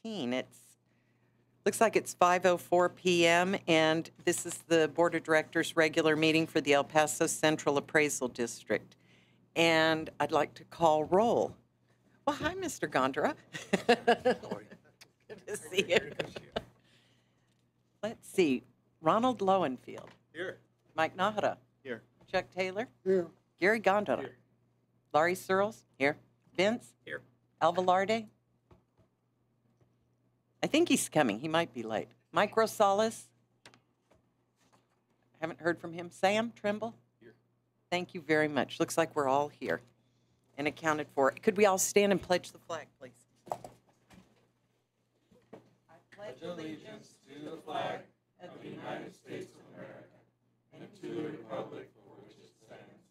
2018. Looks like it's 5:04 p.m., and this is the Board of Directors regular meeting for the El Paso Central Appraisal District. And I'd like to call roll. Well, hi, Mr. Gondra. Good to see you. Let's see. Ronald Lowenfield. Here. Mike Nahara. Here. Chuck Taylor. Here. Gary Gondra. Here. Laurie Searles. Here. Vince. Here. Alvalarde. I think he's coming. He might be late. Mike Rosales. Haven't heard from him. Sam Trimble. Here. Thank you very much. Looks like we're all here and accounted for. Could we all stand and pledge the flag, please? I pledge allegiance to the flag of the United States of America and to the republic for which it stands,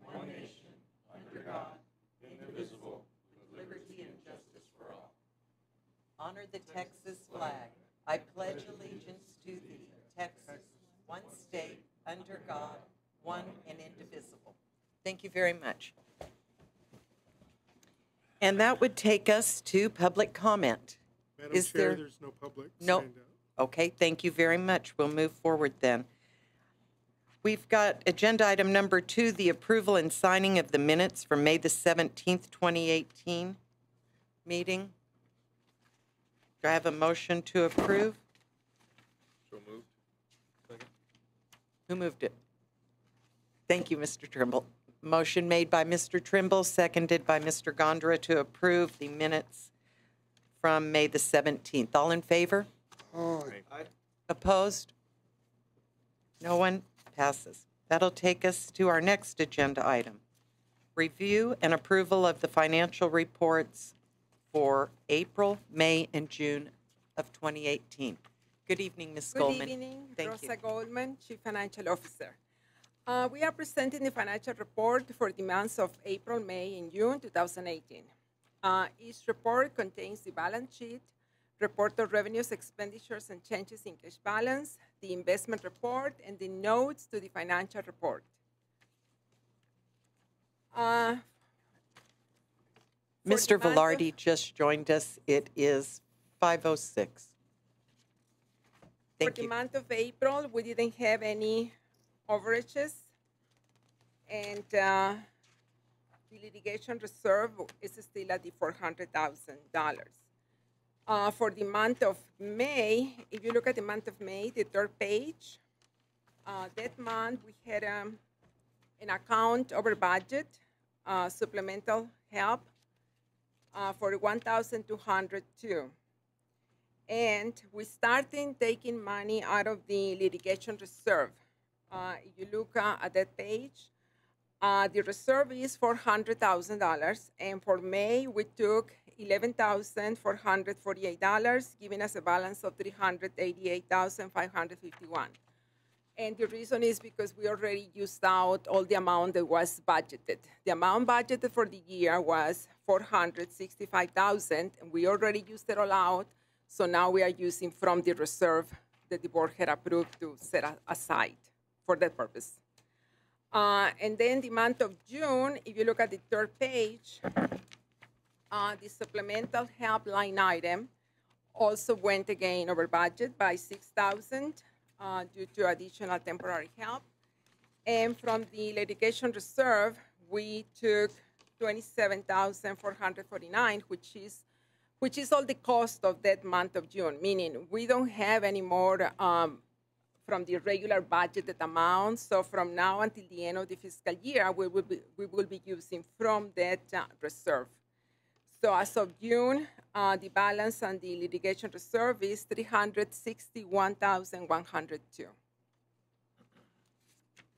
one nation, under God, indivisible, with liberty and justice for all. Honor the Texas flag. I pledge allegiance to thee, Texas, one state, under God, one and indivisible. Thank you very much. And that would take us to public comment. Madam Chair, there's no public signed up. Okay, thank you very much. We'll move forward then. We've got agenda item number 2, the approval and signing of the minutes from May the 17th, 2018 meeting. Do I have a motion to approve? So moved. Second. Who moved it? Thank you, Mr. Trimble. Motion made by Mr. Trimble, seconded by Mr. Gondra to approve the minutes from May the 17th. All in favor? Aye. Opposed? No one? Passes. That'll take us to our next agenda item. Review and approval of the financial reports for April, May, and June of 2018. Good evening, Ms. Goldman. Good evening, Thank Rosa you. Goldman, Chief Financial Officer. We are presenting the financial report for the months of April, May, and June 2018. Each report contains the balance sheet, report of revenues, expenditures, and changes in cash balance, the investment report, and the notes to the financial report. Mr. Velarde just joined us. It is 5:06. Thank For the you. month of April, we didn't have any overages, and the litigation reserve is still at the $400,000. For the month of May, if you look at the month of May, the third page, that month we had an account over budget, supplemental help for $1,202. And we started taking money out of the litigation reserve. If you look at that page, the reserve is $400,000, and for May we took $11,448, giving us a balance of $388,551. And the reason is because we already used out all the amount that was budgeted. The amount budgeted for the year was $465,000, and we already used it all out. So now we are using from the reserve that the board had approved to set aside for that purpose. And then the month of June, if you look at the third page, the supplemental help line item also went again over budget by $6,000 due to additional temporary help. And from the litigation reserve, we took $27,449, which is all the cost of that month of June, meaning we don't have any more from the regular budgeted amount. So from now until the end of the fiscal year, we will be using from that reserve. So as of June, the balance on the litigation reserve is $361,102.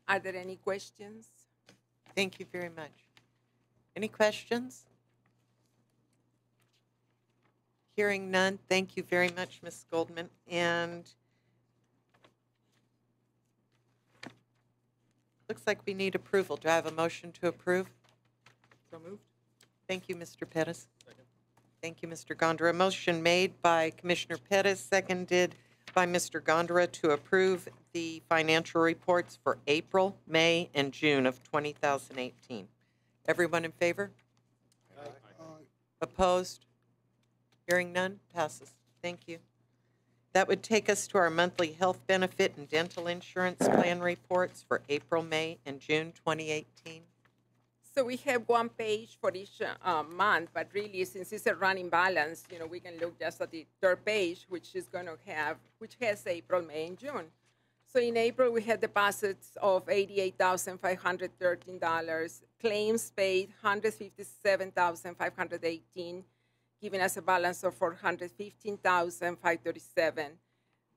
Are there any questions? Thank you very much. Any questions? Hearing none, thank you very much, Ms. Goldman. And looks like we need approval. Do I have a motion to approve? So moved. Thank you, Mr. Pettis. Second. Thank you, Mr. Gondra. A motion made by Commissioner Pettis, seconded by Mr. Gondra to approve the financial reports for April, May, and June of 2018. Everyone in favor? Aye. Opposed? Hearing none, passes. Thank you. That would take us to our monthly health benefit and dental insurance plan reports for April, May, and June 2018. So we have one page for each month, but really, since it's a running balance, we can look just at the third page, which has April, May, and June. So in April, we had deposits of $88,513, claims paid $157,518, giving us a balance of $415,537.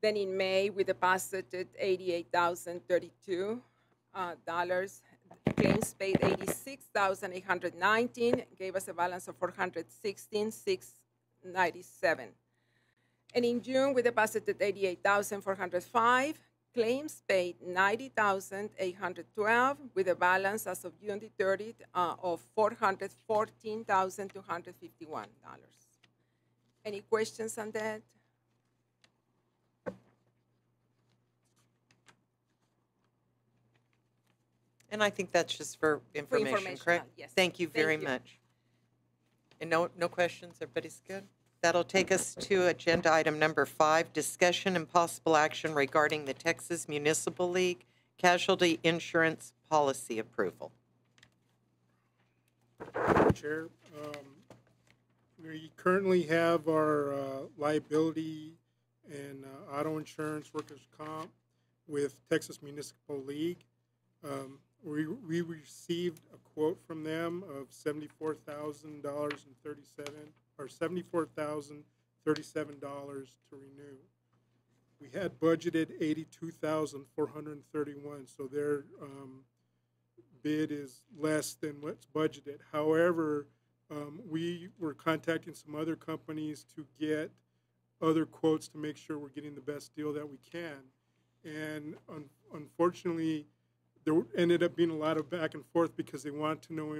Then in May, we deposited $88,032. Claims paid $86,819, gave us a balance of $416,697. And in June, we deposited $88,405. Claims paid $90,812, with a balance as of June the 30th of $414,251. Any questions on that? And I think that's just for information, correct? Yes. Thank you very much. And no questions? Everybody's good? That'll take us to agenda item number 5, discussion and possible action regarding the Texas Municipal League casualty insurance policy approval. Chair, we currently have our liability and auto insurance, workers' comp with Texas Municipal League. We received a quote from them of $74,37 to renew. We had budgeted $82,431, so their bid is less than what's budgeted. However, we were contacting some other companies to get other quotes to make sure we're getting the best deal that we can. And unfortunately, there ended up being a lot of back and forth because they want to know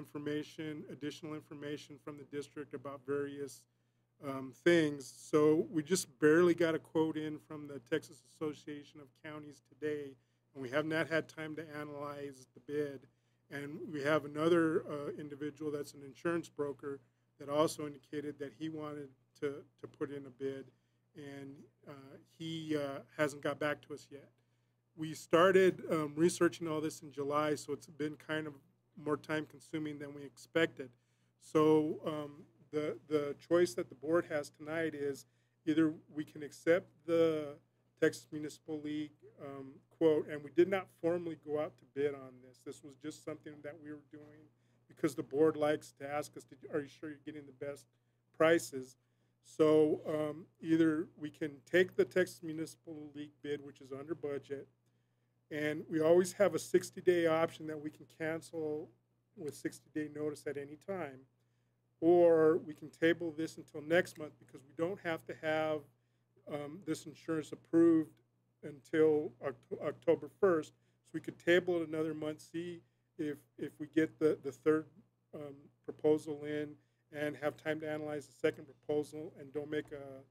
additional information from the district about various things. So we just barely got a quote in from the Texas Association of Counties today, and we have not had time to analyze the bid. And we have another individual that's an insurance broker that also indicated that he wanted to put in a bid, and he hasn't got back to us yet. We started researching all this in July, so it's been kind of more time-consuming than we expected. So the choice that the board has tonight is either we can accept the Texas Municipal League quote, and we did not formally go out to bid on this. This was just something that we were doing because the board likes to ask us, are you sure you're getting the best prices? So either we can take the Texas Municipal League bid, which is under budget, and we always have a 60-day option that we can cancel with 60-day notice at any time, or we can table this until next month because we don't have to have this insurance approved until October 1st. So we could table it another month, see if we get the third proposal in and have time to analyze the second proposal and don't make a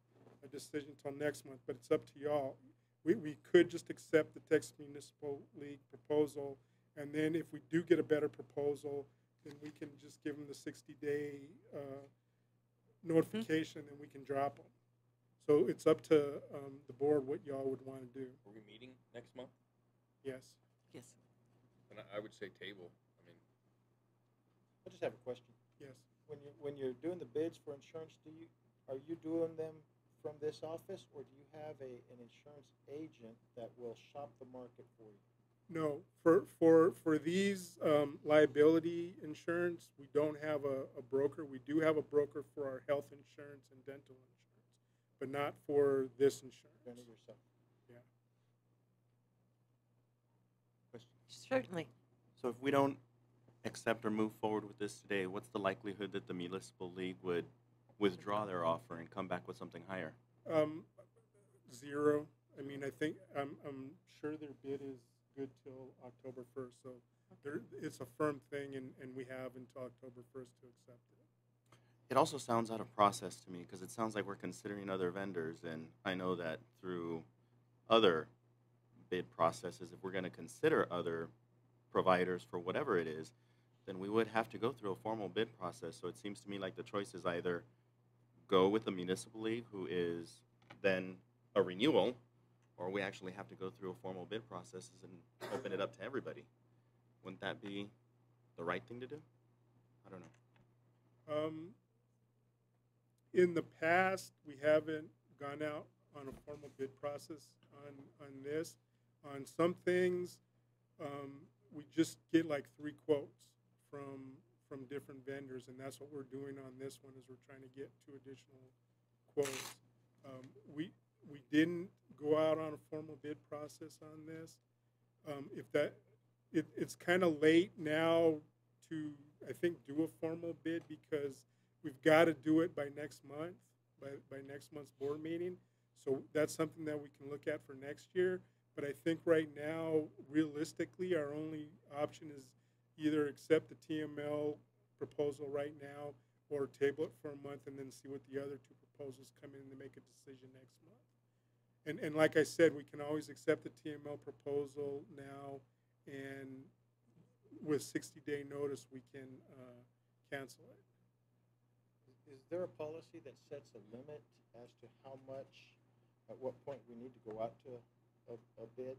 decision until next month, but it's up to y'all. We could just accept the Texas Municipal League proposal, and then if we do get a better proposal, then we can just give them the 60-day notification, and then we can drop them. So it's up to the board what y'all would want to do. Are we meeting next month? Yes. Yes. And I would say table. I just have a question. Yes. When you're doing the bids for insurance, are you doing them from this office, or do you have an insurance agent that will shop the market for you? No, for these liability insurance, we don't have a broker. We do have a broker for our health insurance and dental insurance, but not for this insurance. Doing it yourself. Yeah. Certainly. So if we don't accept or move forward with this today, what's the likelihood that the Municipal League would withdraw their offer and come back with something higher? 0. I mean, I think I'm sure their bid is good till October 1st. So it's a firm thing, and we have until October 1st to accept it. It also sounds out of process to me because it sounds like we're considering other vendors, and I know that through other bid processes, if we're going to consider other providers for whatever it is, then we would have to go through a formal bid process. So it seems to me like the choice is either go with the Municipal League, who is than a renewal, or we actually have to go through a formal bid process and open it up to everybody. Wouldn't that be the right thing to do? I don't know. In the past, we haven't gone out on a formal bid process on this. On some things, we just get like 3 quotes from different vendors, and that's what we're doing on this one. Is we're trying to get 2 additional quotes. We didn't go out on a formal bid process on this. It's kind of late now to, I think, do a formal bid, because we've got to do it by next month, by next month's board meeting. So that's something that we can look at for next year. But I think right now, realistically, our only option is either accept the TML proposal right now or table it for a month and then see what the other 2 proposals come in to make a decision next month. And like I said, we can always accept the TML proposal now, and with 60-day notice, we can cancel it. Is there a policy that sets a limit as to how much, at what point we need to go out to a bid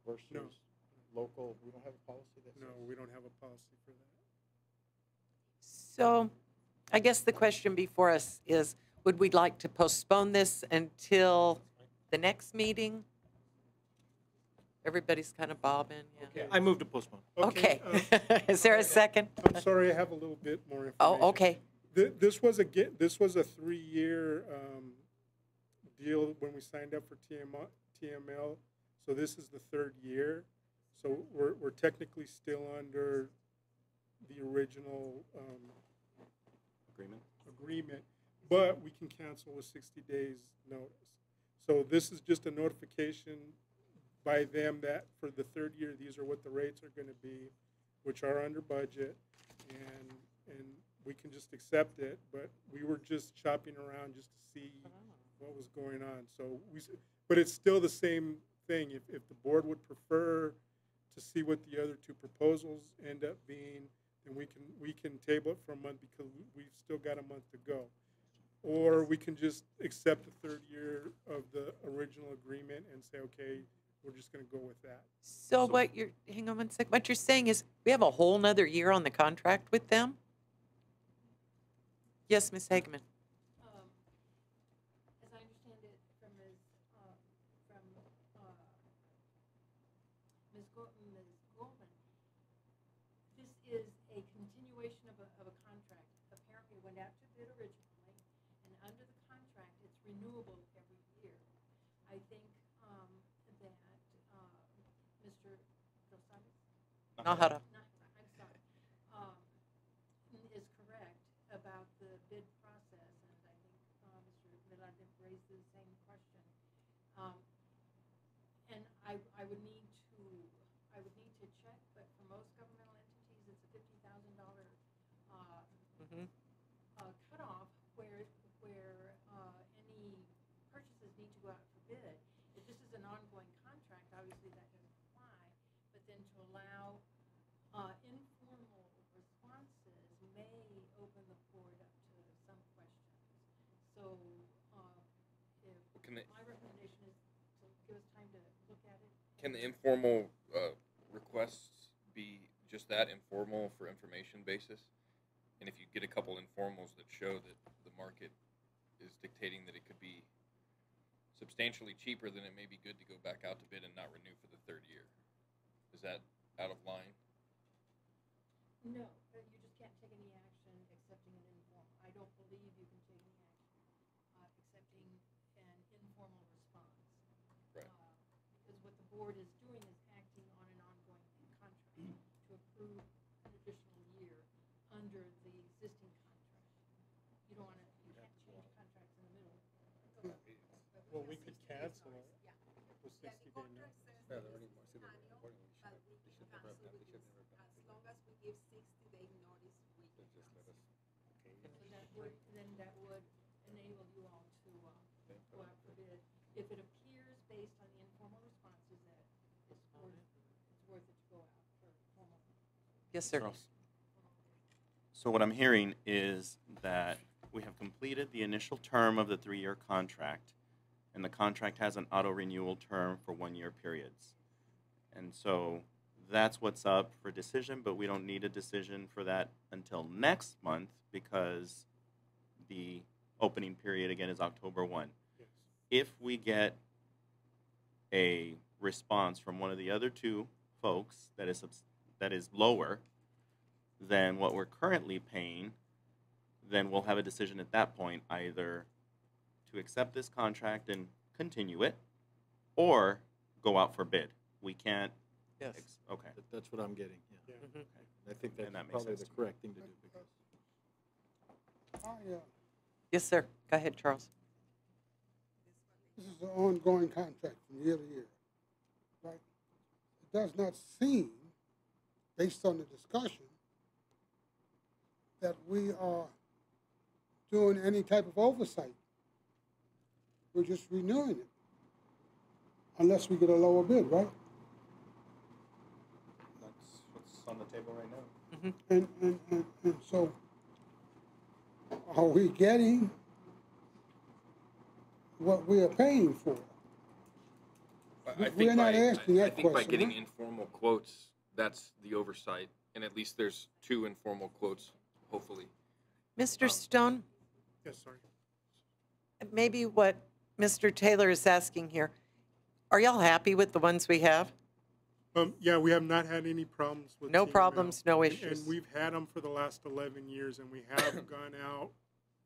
versus No. local? We don't have a policy that No, says? we don't have a policy for that. So I guess the question before us is, would we like to postpone this until the next meeting? Everybody's kind of bobbing, yeah. Okay. I move to postpone. Okay. Is there a second? I'm sorry, I have a little bit more information. Oh, okay. This was a 3-year deal when we signed up for TML. So this is the 3rd year. So we're technically still under the original agreement, but we can cancel with 60 days notice. So this is just a notification by them that for the 3rd year, these are what the rates are going to be, which are under budget, and we can just accept it. But we were just shopping around just to see what was going on. So but it's still the same thing. If the board would prefer to see what the other 2 proposals end up being, then we can table it for a month, because we've still got a month to go. Or we can just accept the 3rd year of the original agreement and say, okay, we're just going to go with that. So hang on one second. What you're saying is we have a whole nother year on the contract with them? Yes, Ms. Hageman. As I understand it from Ms. Goldman, this is a continuation of a contract. Apparently, it went out to bid originally, and under the contract, it's renewable every year. I think that Mr. Rosales? Nahara. I'm sorry, is correct about the bid process, and I think Mr. Velarde raised the same question. And I would need to check, but for most governmental entities, it's a $50,000 cutoff where any purchases need to go out for bid. If this is an ongoing contract, obviously that doesn't apply. But then to allow informal responses may open the board up to some questions. So my recommendation is to give us time to look at it. Can the informal requests be just that, informal for information basis? And if you get a couple informals that show that the market is dictating that it could be substantially cheaper, then it may be good to go back out to bid and not renew for the 3rd year. Is that out of line? No, you just can't take any action accepting an informal. I don't believe you can take any action accepting an informal response. Right. Because what the board is doing is acting on an ongoing contract to approve an additional year under the existing contract. You can't change contracts in the middle. Well, we could cancel it with 60-day notice. But we can cancel with this, as long as we give 60-day notice, we can cancel. Then that would enable you all to go out for bid. If it appears based on the informal responses that it's worth it to go out for formal. Yes, sir. So what I'm hearing is that we have completed the initial term of the 3-year contract. and the contract has an auto-renewal term for 1-year periods. And so that's what's up for decision, but we don't need a decision for that until next month because the opening period, again, is October 1. Yes. If we get a response from one of the other two folks that is lower than what we're currently paying, then we'll have a decision at that point either to accept this contract and continue it or go out for bid. We can't. Yes. Okay. That's what I'm getting, yeah. Yeah. I think that's And that makes probably sense the to me. correct thing to do. Because Yes, sir. Go ahead, Charles. This is an ongoing contract from year to year, right? It does not seem, based on the discussion, that we are doing any type of oversight. We're just renewing it, unless we get a lower bid, right? That's what's on the table right now. And so, are we getting what we are paying for? I think We're not by, asking I that think by question, getting huh? informal quotes, that's the oversight, and at least there's 2 informal quotes, hopefully. Mr. Stone, Yes, sorry. maybe what Mr. Taylor is asking here, are y'all happy with the ones we have? Yeah, we have not had any problems with No TML. problems, no And- issues. And we've had them for the last 11 years, and we have gone out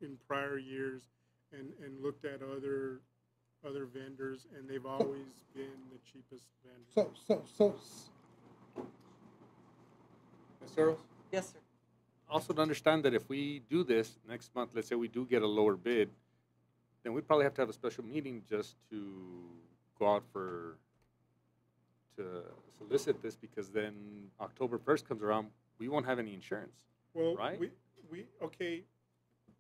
in prior years and looked at other vendors, and they've always been the cheapest vendor. So, Ms. Earls? Yes, sir. Also to understand that if we do this next month, let's say we do get a lower bid, then we'd probably have to have a special meeting just to go out to solicit this, because then October 1st comes around, we won't have any insurance. Well, Right? okay,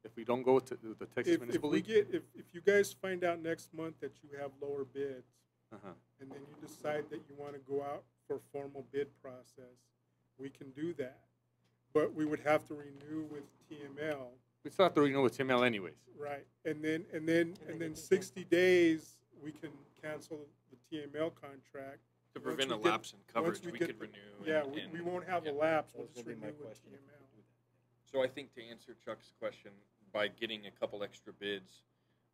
If we don't go to the Texas if Municipal we League. get, if you guys find out next month that you have lower bids, Uh-huh. and then you decide that you want to go out for a formal bid process, we can do that. But we would have to renew with TML, We still have to renew with TML anyways. right? And then 60 days, we can cancel the TML contract. To Once prevent we a get- lapse in once coverage, we we get could the- renew. Yeah, and- we won't have a yeah. lapse, that we'll was just gonna be my renew with question, if we TML. could do that. So I think to answer Chuck's question, by getting a couple extra bids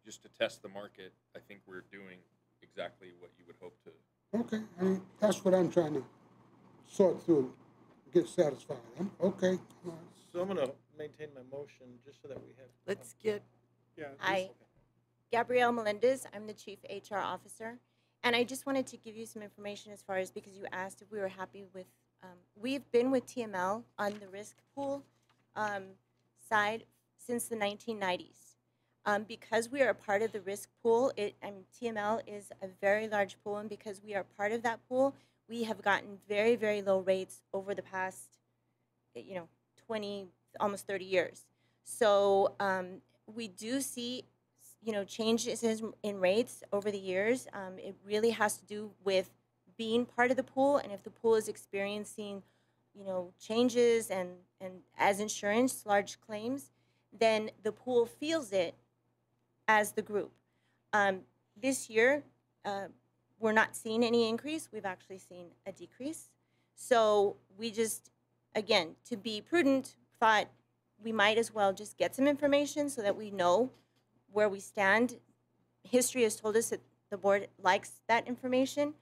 just to test the market, I think we're doing exactly what you would hope to. okay, I mean, that's what I'm trying to sort through, get satisfied. Okay. all right. So I'm gonna maintain my motion just so that we have. Let's get, Yeah. this- Hi, Gabrielle Melendez. I'm the Chief HR Officer. And I just wanted to give you some information as far as, because you asked if we were happy with, we've been with TML on the risk pool side since the 1990s. Because we are a part of the risk pool, TML is a very large pool, and because we are part of that pool, we have gotten very, very low rates over the past, 20, almost 30 years. So we do see, changes in rates over the years. It really has to do with being part of the pool, and if the pool is experiencing, changes and as insurance, large claims, then the pool feels it as the group. This year, we're not seeing any increase. We've actually seen a decrease. So we just, again, to be prudent, thought we might as well just get some information so that we know where we stand. History has told us that the board likes that information,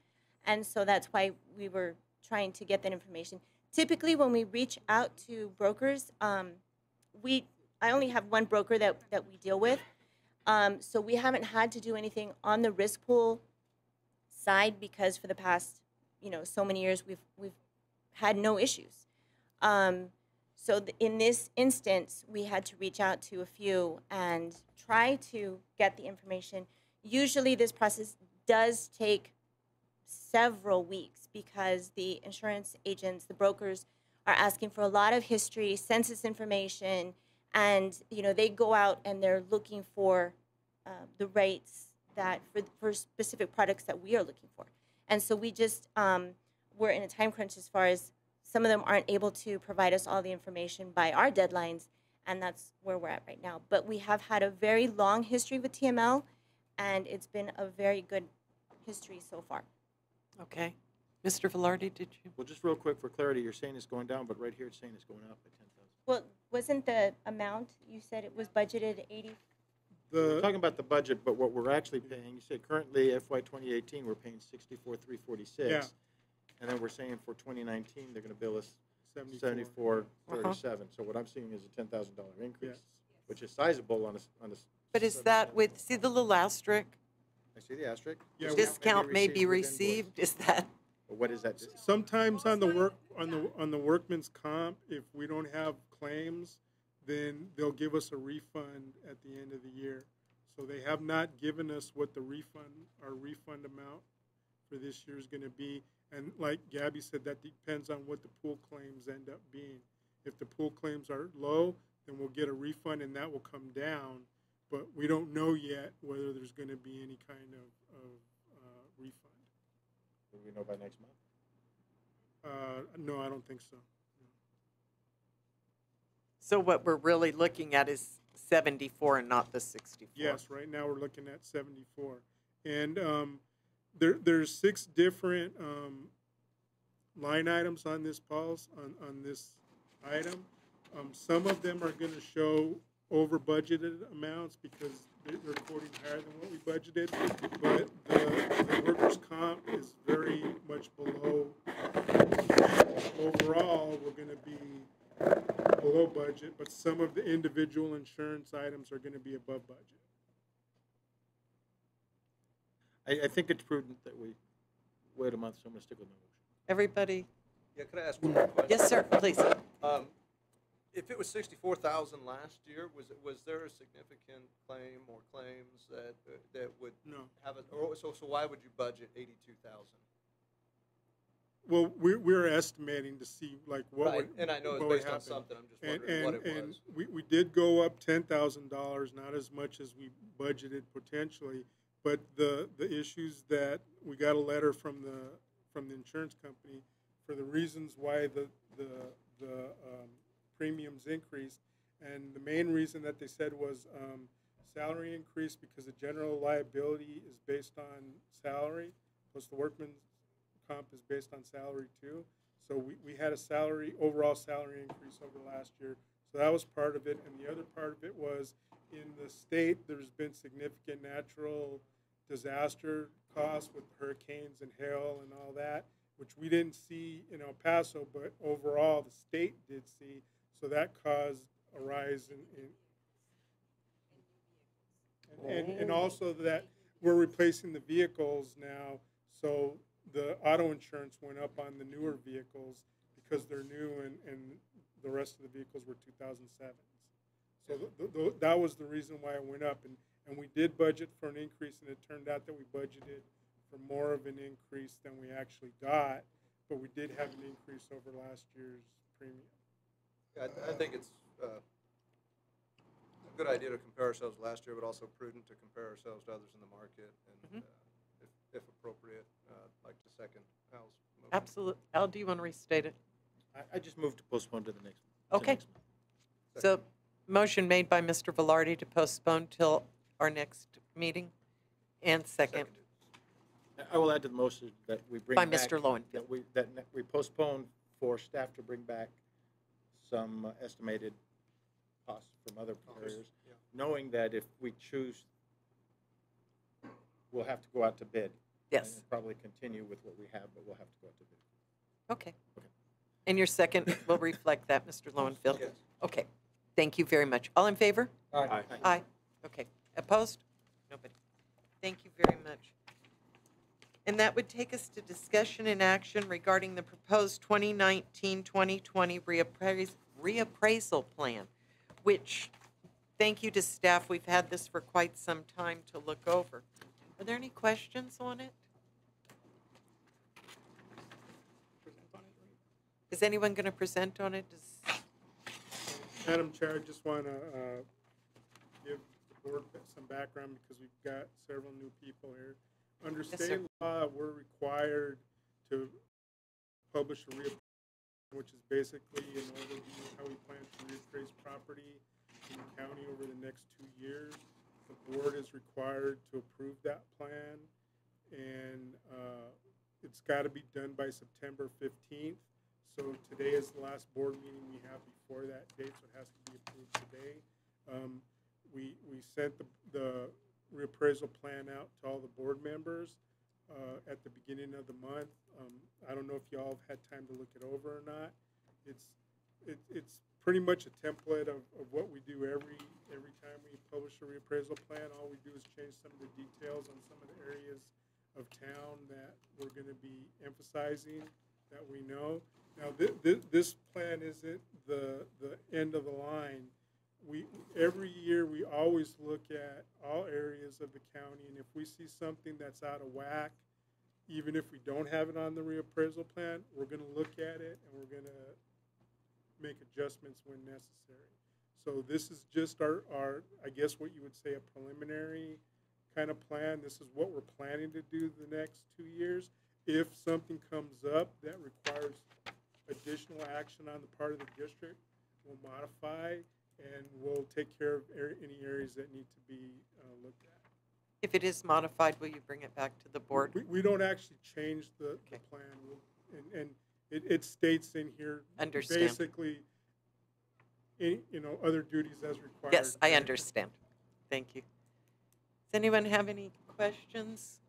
and so that's why we were trying to get that information. Typically, when we reach out to brokers, I only have one broker that we deal with, so we haven't had to do anything on the risk pool side because for the past, so many years we've had no issues. In this instance, we had to reach out to a few and try to get the information. Usually this process does take several weeks because the insurance agents, the brokers, are asking for a lot of history, census information, and they go out and they're looking for the rates that for specific products that we are looking for. And so we just, we're in a time crunch as far as some of them aren't able to provide us all the information by our deadlines, and that's where we're at right now. But we have had a very long history with TML. and it's been a very good history so far. Okay. Mr. Velarde, did you? Well, just real quick for clarity, you're saying it's going down, but right here it's saying it's going up at 10,000. Well, wasn't the amount, you said it was budgeted 80? We're talking about the budget, but what we're actually paying, you said currently FY 2018, we're paying 64,346. Yeah. And then we're saying for 2019, they're going to bill us 74. 74,37. So what I'm seeing is a $10,000 increase, Yes. which is sizable on a. But is that with, see the little asterisk? I see the asterisk. Yeah, we- Discount may be with received, is that? invoice. What is that? Sometimes on the workman's comp, if we don't have claims, then they'll give us a refund at the end of the year. So they have not given us what our refund amount for this year is going to be. And like Gabby said, that depends on what the pool claims end up being. If the pool claims are low, then we'll get a refund and that will come down. But we don't know yet whether there's going to be any kind of refund. Will we know by next month? No, I don't think so. So what we're really looking at is 74 and not the 64. Yes, right now we're looking at 74. And there's 6 different line items on this policy, on this item. Some of them are going to show over budgeted amounts because they're quoting higher than what we budgeted, but the workers' comp is very much below. Overall, we're going to be below budget, but some of the individual insurance items are going to be above budget. I think it's prudent that we wait a month, so I'm going to stick with my motion. Everybody? Yeah, could I ask one more question? Yes, sir, please. If it was 64,000 last year, was there a significant claim or claims that would No. have it? Or so why would you budget 82,000? Well, we're estimating to see like what Right, would, and I know what it's would based on happen. something. I'm just wondering what it was. We did go up $10,000, not as much as we budgeted potentially, but the issues that we got a letter from the insurance company for the reasons why the premiums increased, and the main reason that they said was salary increase because the general liability is based on salary, plus the workman's comp is based on salary too. So we had a overall salary increase over last year. So that was part of it. And the other part of it was in the state, there's been significant natural disaster costs with hurricanes and hail and all that, which we didn't see in El Paso, but overall the state did see. So that caused a rise and also that we're replacing the vehicles now. So the auto insurance went up on the newer vehicles because they're new and the rest of the vehicles were 2007s. So that was the reason why it went up. And we did budget for an increase, and it turned out that we budgeted for more of an increase than we actually got, but we did have an increase over last year's premium. I think it's a good idea to compare ourselves last year, but also prudent to compare ourselves to others in the market, and if appropriate, like to second Al's motion. Absolutely. Al, do you want to restate it? I just moved to postpone to the next. Okay. next month. So, motion made by Mr. Velarde to postpone till our next meeting, and second I will add to the motion that we bring by back. Mr. Lowenfield. That we postpone for staff to bring back some estimated costs from other carriers, knowing that if we choose, we'll have to go out to bid. Yes. And probably continue with what we have, but we'll have to go out to bid. Okay. And your second will reflect that, Mr. Lowenfield? Yes. Okay. Thank you very much. All in favor? Aye. Aye. Okay. Opposed? Nobody. Thank you very much. And that would take us to discussion and action regarding the proposed 2019-2020 reappraisal plan, which, thank you to staff, we've had this for quite some time to look over. Are there any questions on it? Is anyone going to present on it? Madam Chair, I just want to give the board some background because we've got several new people here. Under Yes, state sir. law, we're required to publish a reappraisal, which is basically an overview of how we plan to reappraise property in the county over the next 2 years. The board is required to approve that plan, and it's got to be done by September 15th. So today is the last board meeting we have before that date, so it has to be approved today. We sent the reappraisal plan out to all the board members at the beginning of the month. I don't know if y'all have had time to look it over or not. It's pretty much a template of what we do every time we publish a reappraisal plan. All we do is change some of the details on some of the areas of town that we're going to be emphasizing that we know. Now, this plan isn't the end of the line. Every year we always look at all areas of the county, and if we see something that's out of whack, even if we don't have it on the reappraisal plan, we're going to look at it and we're going to make adjustments when necessary. So this is just our, I guess what you would say, a preliminary kind of plan. This is what we're planning to do the next 2 years. If something comes up that requires additional action on the part of the district, we'll modify and we'll take care of any areas that need to be looked at. If it is modified, will you bring it back to the board? We don't actually change the plan, and it states in here Understand. basically, other duties as required. Yes, I understand. Thank you. Does anyone have any questions?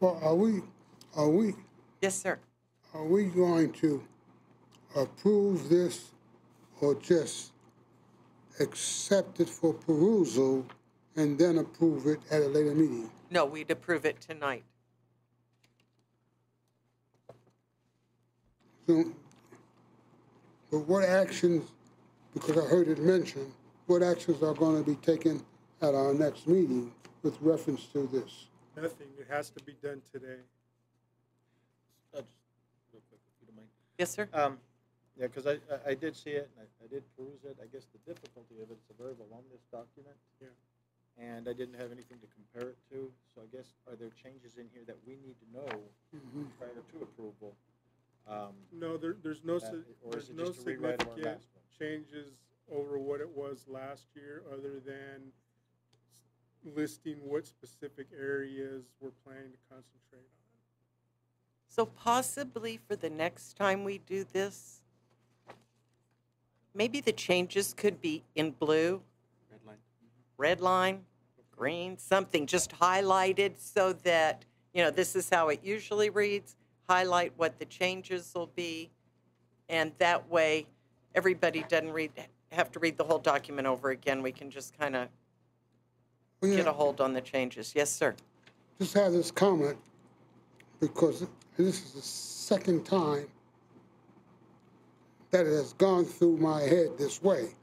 Well, are we, Yes, sir. are we going to approve this or just accept it for perusal and then approve it at a later meeting? No, we'd approve it tonight. So, but what actions, because I heard it mentioned, what actions are going to be taken at our next meeting with reference to this? Nothing. It has to be done today. Just real quick, if you don't mind. Yes, sir. Yeah, because I did see it, and I did peruse it. I guess the difficulty of it, it's a very voluminous document. Yeah. And I didn't have anything to compare it to. So I guess, are there changes in here that we need to know prior to approval? No, there's no or is it no just a rewrite of our significant last one? changes over what it was last year, other than listing what specific areas we're planning to concentrate on. So possibly for the next time we do this, maybe the changes could be in blue, red line, green, something just highlighted so that, this is how it usually reads, highlight what the changes will be, and that way everybody doesn't have to read the whole document over again. We can just kind of get a hold on the changes. Yes, sir. Just have this comment because this is the second time that it has gone through my head this way.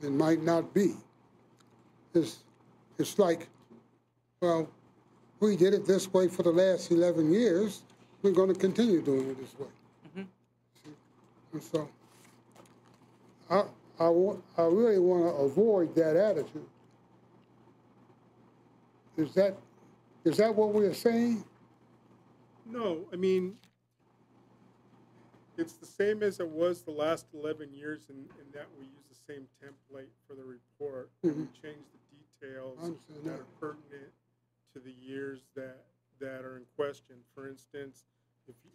It might not be. It's like, well, we did it this way for the last 11 years. We're going to continue doing it this way. And so I really want to avoid that attitude. Is that what we're saying? No, I mean, it's the same as it was the last 11 years in that we use the same template for the report. We change the details that are pertinent to the years that are in question. For instance,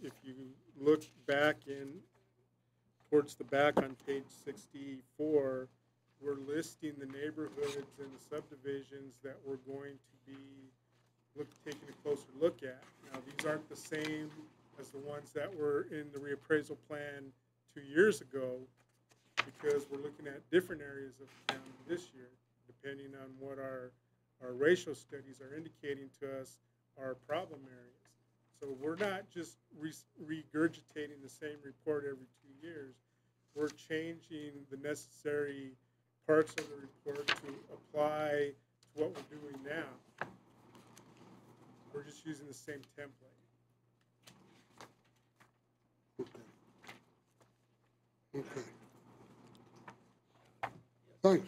if you look back towards the back on page 64, we're listing the neighborhoods and the subdivisions that we're going to be taking a closer look at. Now, these aren't the same as the ones that were in the reappraisal plan 2 years ago, because we're looking at different areas of town this year, depending on what our ratio studies are indicating to us are problem areas. So we're not just regurgitating the same report every 2 years. We're changing the necessary parts of the report to apply to what we're doing now. We're just using the same template. Okay. Thanks.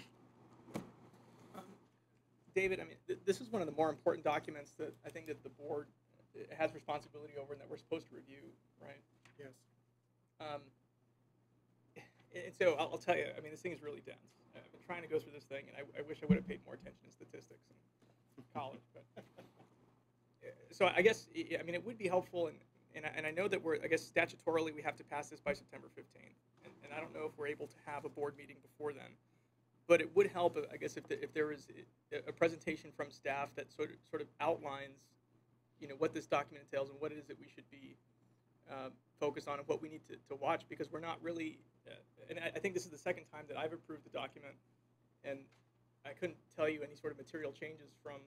David, I mean, this is one of the more important documents that I think that the board has responsibility over and that we're supposed to review, right? Yes. And so I'll tell you, I mean, this thing is really dense. I've been trying to go through this thing, and I wish I would have paid more attention to statistics in college. But so I guess, I mean, it would be helpful, and I know that I guess statutorily we have to pass this by September 15th, and I don't know if we're able to have a board meeting before then. But it would help, I guess, if there was a presentation from staff that sort of outlines, what this document entails and what it is that we should be focused on and what we need to watch, because we're not really, and I think this is the second time that I've approved the document, and I couldn't tell you any sort of material changes from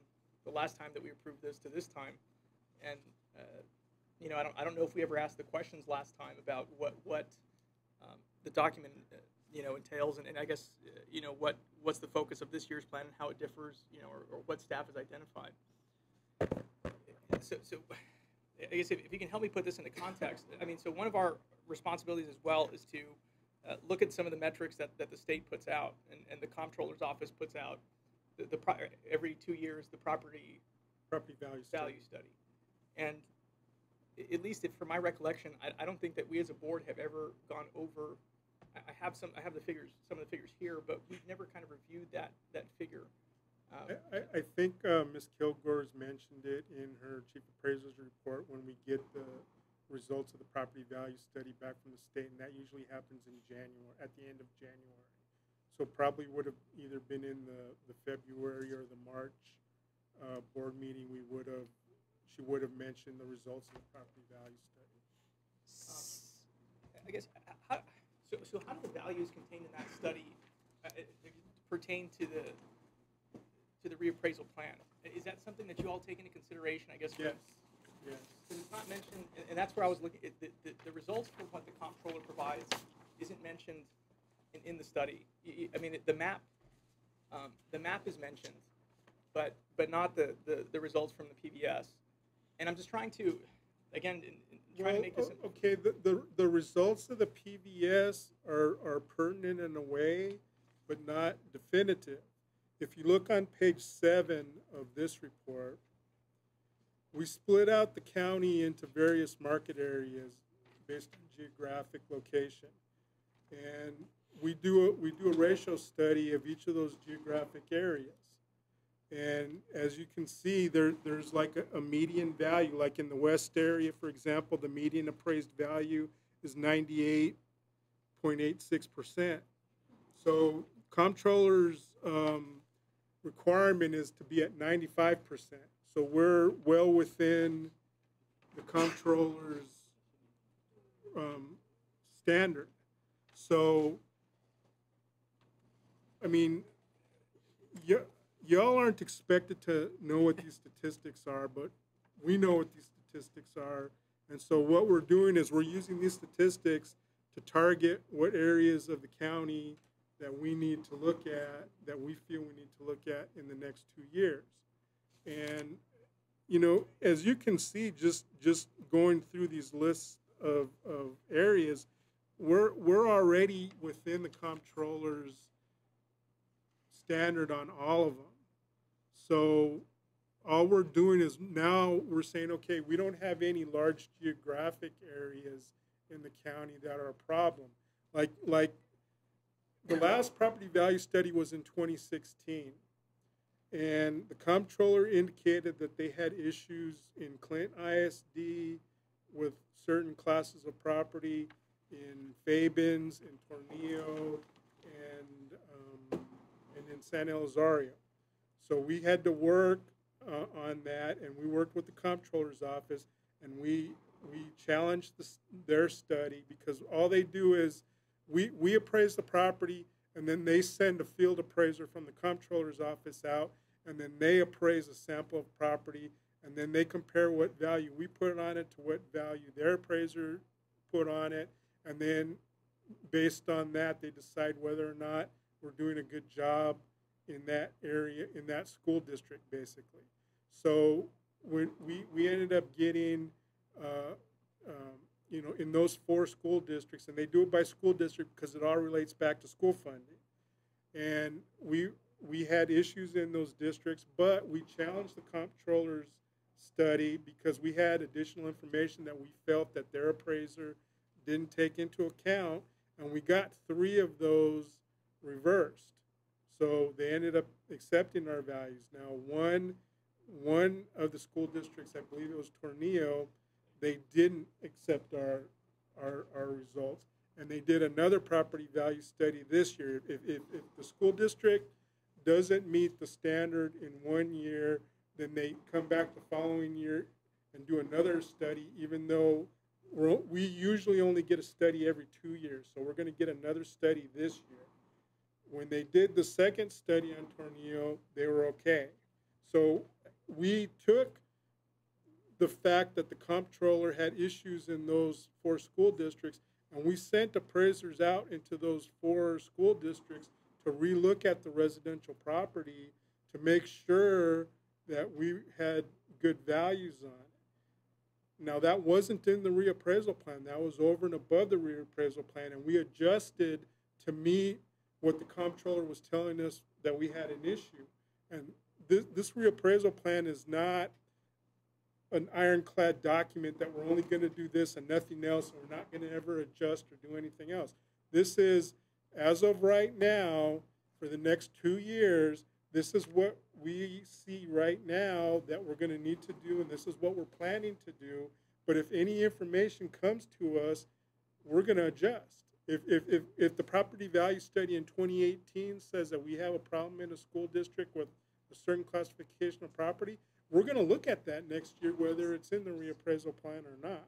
the last time that we approved this to this time, and I don't know if we ever asked the questions last time about what the document entails, and I guess what's the focus of this year's plan and how it differs, or what staff has identified. So I guess if you can help me put this into context, I mean, so one of our responsibilities as well is to look at some of the metrics that the state puts out and the comptroller's office puts out every 2 years, the property value study. And at least from my recollection, I don't think that we as a board have ever gone over. I have some of the figures here, but we've never kind of reviewed that figure. I think Ms. Kilgore's mentioned it in her chief appraiser's report when we get the results of the property value study back from the state, and that usually happens in January, at the end of January. So probably would have either been in the February or the March board meeting. She would have mentioned the results of the property value study. I guess. So how do the values contained in that study pertain to the reappraisal plan? Is that something that you all take into consideration? I guess. Yes. Yes. Because it's not mentioned, and that's where I was looking at the results for what the comptroller provides isn't mentioned in the study. I mean, the map is mentioned, but not the results from the PBS. And I'm just trying to, again, trying to make this. Okay, the results of the PBS are pertinent in a way, but not definitive. If you look on page 7 of this report, we split out the county into various market areas based on geographic location, and we do a ratio study of each of those geographic areas. And as you can see, there's like a median value. Like in the west area, for example, the median appraised value is 98.86%. So comptroller's requirement is to be at 95%. So we're well within the comptroller's standard. So, I mean, y'all aren't expected to know what these statistics are, but we know what these statistics are. And so what we're doing is we're using these statistics to target what areas of the county that we need to look at, that we feel we need to look at in the next 2 years. And, as you can see, just going through these lists of areas, we're already within the comptroller's standard on all of them. So all we're doing is now we're saying, okay, we don't have any large geographic areas in the county that are a problem. Like the last property value study was in 2016, and the comptroller indicated that they had issues in Clinton ISD with certain classes of property, in Fabens, in Tornillo, and in San Elizario. So we had to work on that, and we worked with the comptroller's office, and we challenged their study, because all they do is we appraise the property, and then they send a field appraiser from the comptroller's office out, and then they appraise a sample of property, and then they compare what value we put on it to what value their appraiser put on it, and then based on that, they decide whether or not we're doing a good job in that area, in that school district, basically. So when we ended up getting, in those 4 school districts, and they do it by school district because it all relates back to school funding. And we had issues in those districts, but we challenged the comptroller's study because we had additional information that we felt that their appraiser didn't take into account, and we got 3 of those reversed. So they ended up accepting our values. Now, one of the school districts, I believe it was Tornillo, they didn't accept our results, and they did another property value study this year. If the school district doesn't meet the standard in 1 year, then they come back the following year and do another study, even though we usually only get a study every 2 years. So we're going to get another study this year. When they did the second study on Tornillo, they were okay. So we took the fact that the comptroller had issues in those 4 school districts, and we sent appraisers out into those 4 school districts to relook at the residential property to make sure that we had good values on it. Now, that wasn't in the reappraisal plan. That was over and above the reappraisal plan, and we adjusted to meet what the comptroller was telling us that we had an issue. And this reappraisal plan is not an ironclad document that we're only going to do this and nothing else, and we're not going to ever adjust or do anything else. This is, as of right now, for the next 2 years, this is what we see right now that we're going to need to do, and this is what we're planning to do. But if any information comes to us, we're going to adjust. If the property value study in 2018 says that we have a problem in a school district with a certain classification of property, we're going to look at that next year, whether it's in the reappraisal plan or not.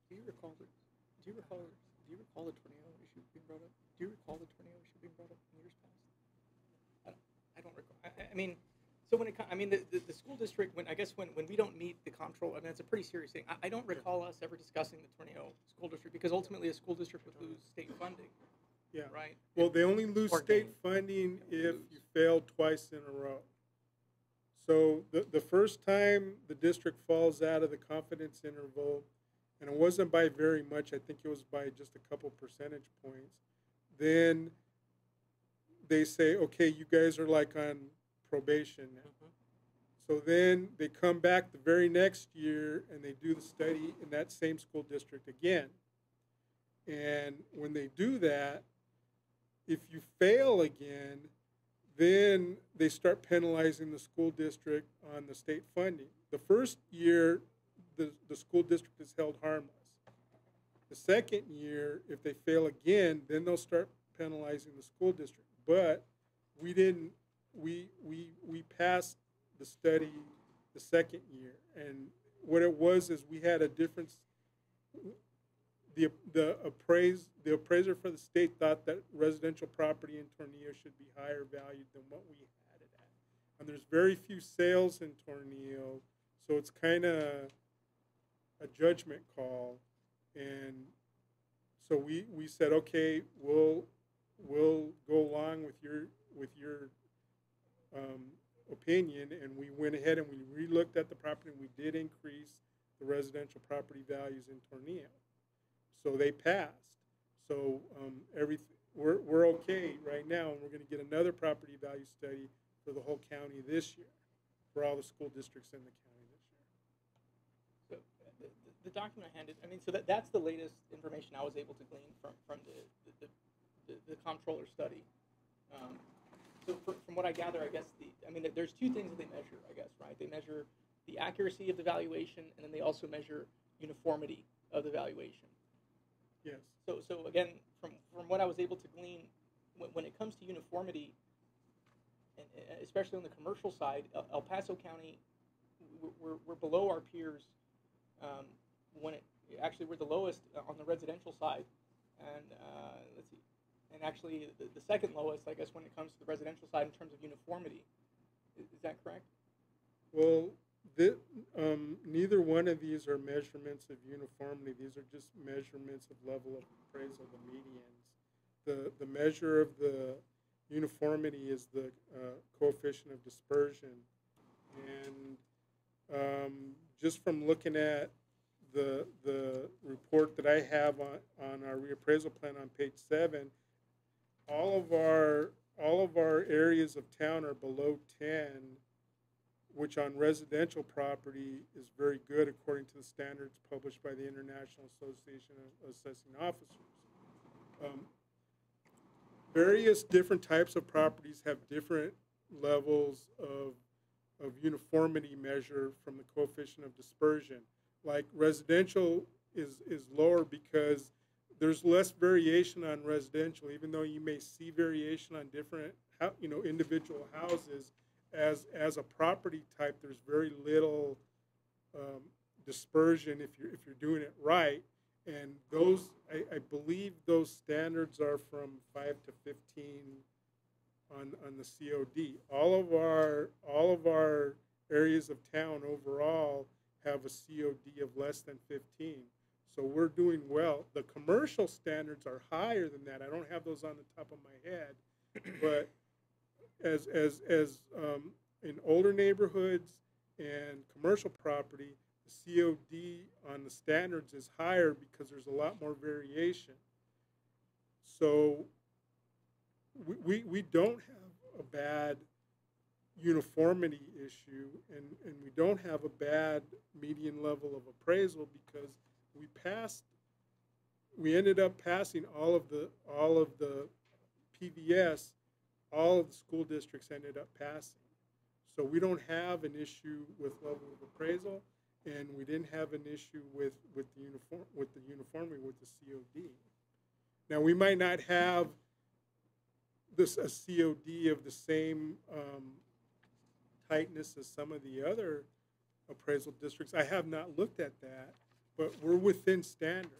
Do you recall the Tornillo issue being brought up? Do you recall the Tornillo issue being brought up in years past? I don't recall. I mean, so when the school district, when we don't meet the comptroller, I mean, it's a pretty serious thing. I don't recall us ever discussing the Tornillo school district, because ultimately a school district would lose state funding. Yeah. Right. Well, they only lose state funding if you fail twice in a row. So the first time the district falls out of the confidence interval, and it wasn't by very much, I think it was by just a couple percentage points, then they say, okay, you guys are like on probation now. So then they come back the very next year and they do the study in that same school district again. And when they do that, if you fail again, then they start penalizing the school district on the state funding. The first year, the school district is held harmless. The second year, if they fail again, then they'll start penalizing the school district. But we didn't. We passed the study the second year, and what it was is we had a difference. The appraiser for the state thought that residential property in Tornillo should be higher valued than what we had it at. And there's very few sales in Tornillo, so it's kind of a judgment call. And so we said, okay, we'll go along with your opinion, and we went ahead and we relooked at the property, and we did increase the residential property values in Tornillo. So they passed. So we're okay right now, and we're going to get another property value study for the whole county this year, for all the school districts in the county this year. So the document I handed, I mean, so that's the latest information I was able to glean from the comptroller study. So from what I gather, I guess there's 2 things that they measure, I guess, right? They measure the accuracy of the valuation, and then they also measure uniformity of the valuation. Yes. So again, from what I was able to glean, when it comes to uniformity, and especially on the commercial side, El Paso County, we're below our peers. We're the lowest on the residential side, and let's see, and actually the second lowest, I guess, when it comes to the residential side in terms of uniformity. Is that correct? Well, neither one of these are measurements of uniformity. These are just measurements of level of appraisal, the medians. The measure of the uniformity is the coefficient of dispersion. And just from looking at the report that I have on our reappraisal plan on page 7, all of our areas of town are below 10 which on residential property is very good according to the standards published by the International Association of Assessing Officers. Various different types of properties have different levels of uniformity measure from the coefficient of dispersion. Like residential is lower because there's less variation on residential, even though you may see variation on different, individual houses. As a property type, there's very little dispersion if you're doing it right. And those, I believe, those standards are from 5 to 15 on the COD. All of our areas of town overall have a COD of less than 15. So we're doing well. The commercial standards are higher than that. I don't have those on the top of my head, but as in older neighborhoods and commercial property, the COD on the standards is higher because there's a lot more variation. So we don't have a bad uniformity issue, and we don't have a bad median level of appraisal because we ended up passing all of the PVS, all of the school districts ended up passing. So we don't have an issue with level of appraisal, and we didn't have an issue with the uniformity with the COD. Now we might not have a COD of the same tightness as some of the other appraisal districts. I have not looked at that, but we're within standards.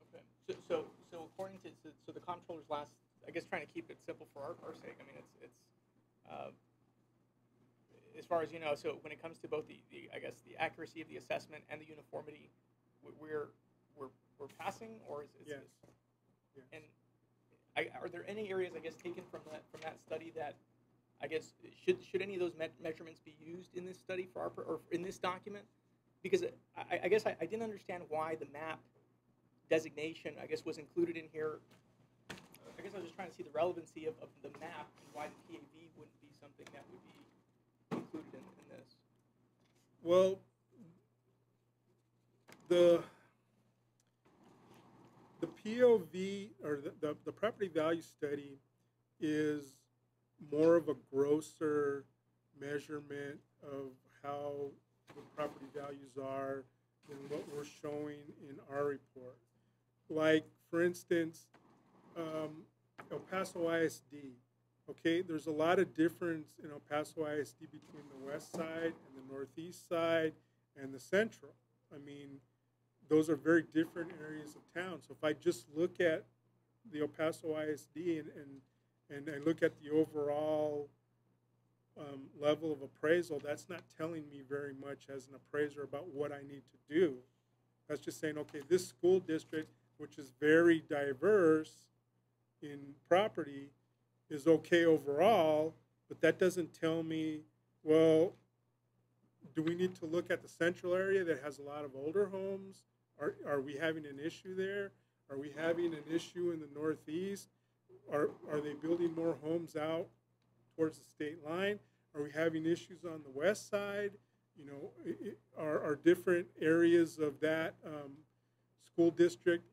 Okay. So according to the comptroller's last, I guess trying to keep it simple for our sake. I mean, it's as far as you know. So when it comes to both the I guess the accuracy of the assessment and the uniformity, we're passing, or is yes. yes. And are there any areas, I guess, taken from that study that I guess should any of those measurements be used in this study or in this document? Because I guess I didn't understand why the map designation, I guess, was included in here. I guess I was just trying to see the relevancy of the map and why the PAV wouldn't be something that would be included in this. Well, the POV, or the property value study, is more of a grosser measurement of how the property values are than what we're showing in our report. Like, for instance, El Paso ISD. Okay, there's a lot of difference in El Paso ISD between the west side and the northeast side and the central. I mean, those are very different areas of town. So if I just look at the El Paso ISD and I look at the overall level of appraisal, that's not telling me very much as an appraiser about what I need to do. That's just saying, okay, this school district, which is very diverse in property, is okay overall, but that doesn't tell me, well, do we need to look at the central area that has a lot of older homes? Are we having an issue there? Are we having an issue in the northeast? Are they building more homes out towards the state line? Are we having issues on the west side? You know, are different areas of that school district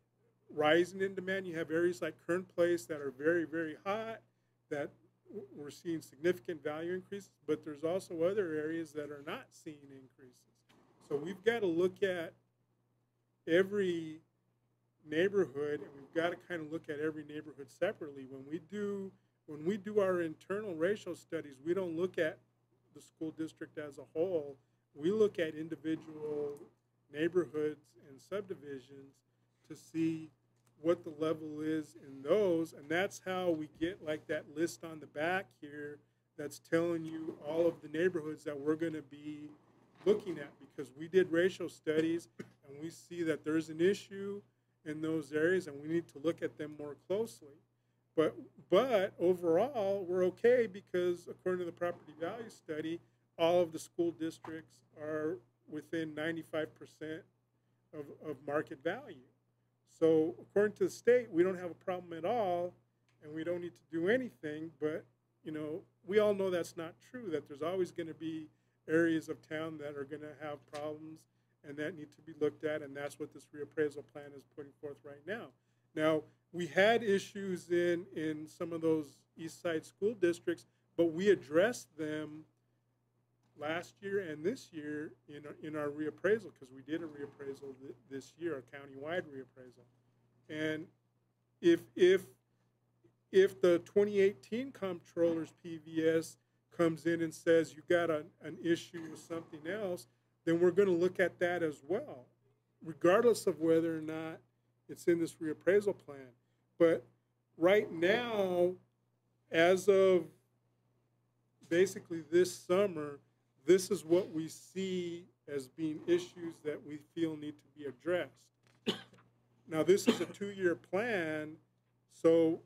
rising in demand? You have areas like Kern Place that are very, very hot, that we're seeing significant value increases, but there's also other areas that are not seeing increases. So we've got to look at every neighborhood, and we've got to kind of look at every neighborhood separately. When we do our internal ratio studies, we don't look at the school district as a whole. We look at individual neighborhoods and subdivisions to see what the level is in those, and that's how we get like that list on the back here that's telling you all of the neighborhoods that we're going to be looking at, because we did ratio studies and we see that there's an issue in those areas and we need to look at them more closely. But overall, we're okay because according to the property value study, all of the school districts are within 95% of market value. So according to the state, we don't have a problem at all, and we don't need to do anything. But you know, we all know that's not true, that there's always going to be areas of town that are going to have problems and that need to be looked at, and that's what this reappraisal plan is putting forth right now. Now, we had issues in some of those east side school districts, but we addressed them last year and this year in our reappraisal, because we did a reappraisal this year, a countywide reappraisal. And if the 2018 comptroller's PVS comes in and says you got an issue with something else, then we're going to look at that as well, regardless of whether or not it's in this reappraisal plan. But right now, as of basically this summer, this is what we see as being issues that we feel need to be addressed. Now, this is a 2-year plan, so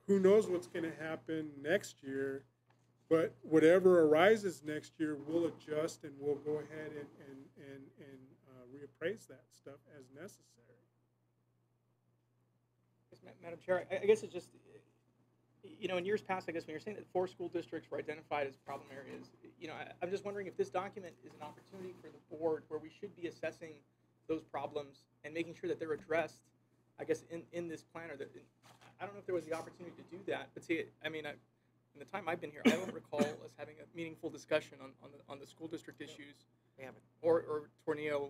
who knows what's going to happen next year, but whatever arises next year, we'll adjust and we'll go ahead and reappraise that stuff as necessary. Madam Chair, I guess it's just, you know, in years past, I guess when you're saying that 4 school districts were identified as problem areas, you know, I'm just wondering if this document is an opportunity for the board where we should be assessing those problems and making sure that they're addressed, I guess, in this plan, or that, I don't know if there was the opportunity to do that, but see, I mean, in the time I've been here, I don't recall us having a meaningful discussion on the school district issues, or Tornillo,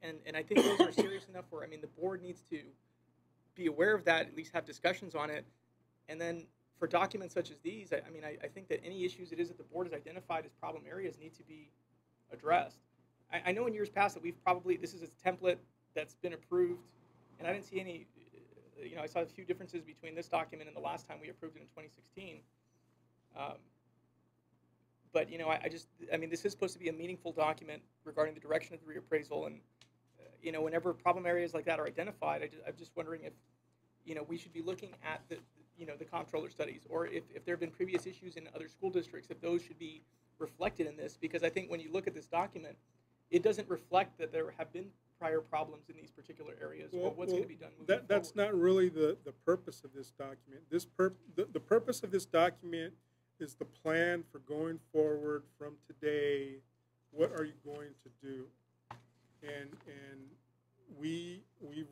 and I think those are serious enough where, I mean, the board needs to be aware of that, at least have discussions on it, and then for documents such as these, I mean, I think that any issues it is that the board has identified as problem areas need to be addressed. I know in years past that we've probably, this is a template that's been approved, and I didn't see any, you know, I saw a few differences between this document and the last time we approved it in 2016. But, you know, I mean, this is supposed to be a meaningful document regarding the direction of the reappraisal, and, you know, whenever problem areas like that are identified, I'm just wondering if, you know, we should be looking at the, you know, the comptroller studies, or if there have been previous issues in other school districts, if those should be reflected in this, because I think when you look at this document, it doesn't reflect that there have been prior problems in these particular areas, or what's going to be done moving forward. That's not really the purpose of this document. The purpose of this document is the plan for going forward from today. What are you going to do? And we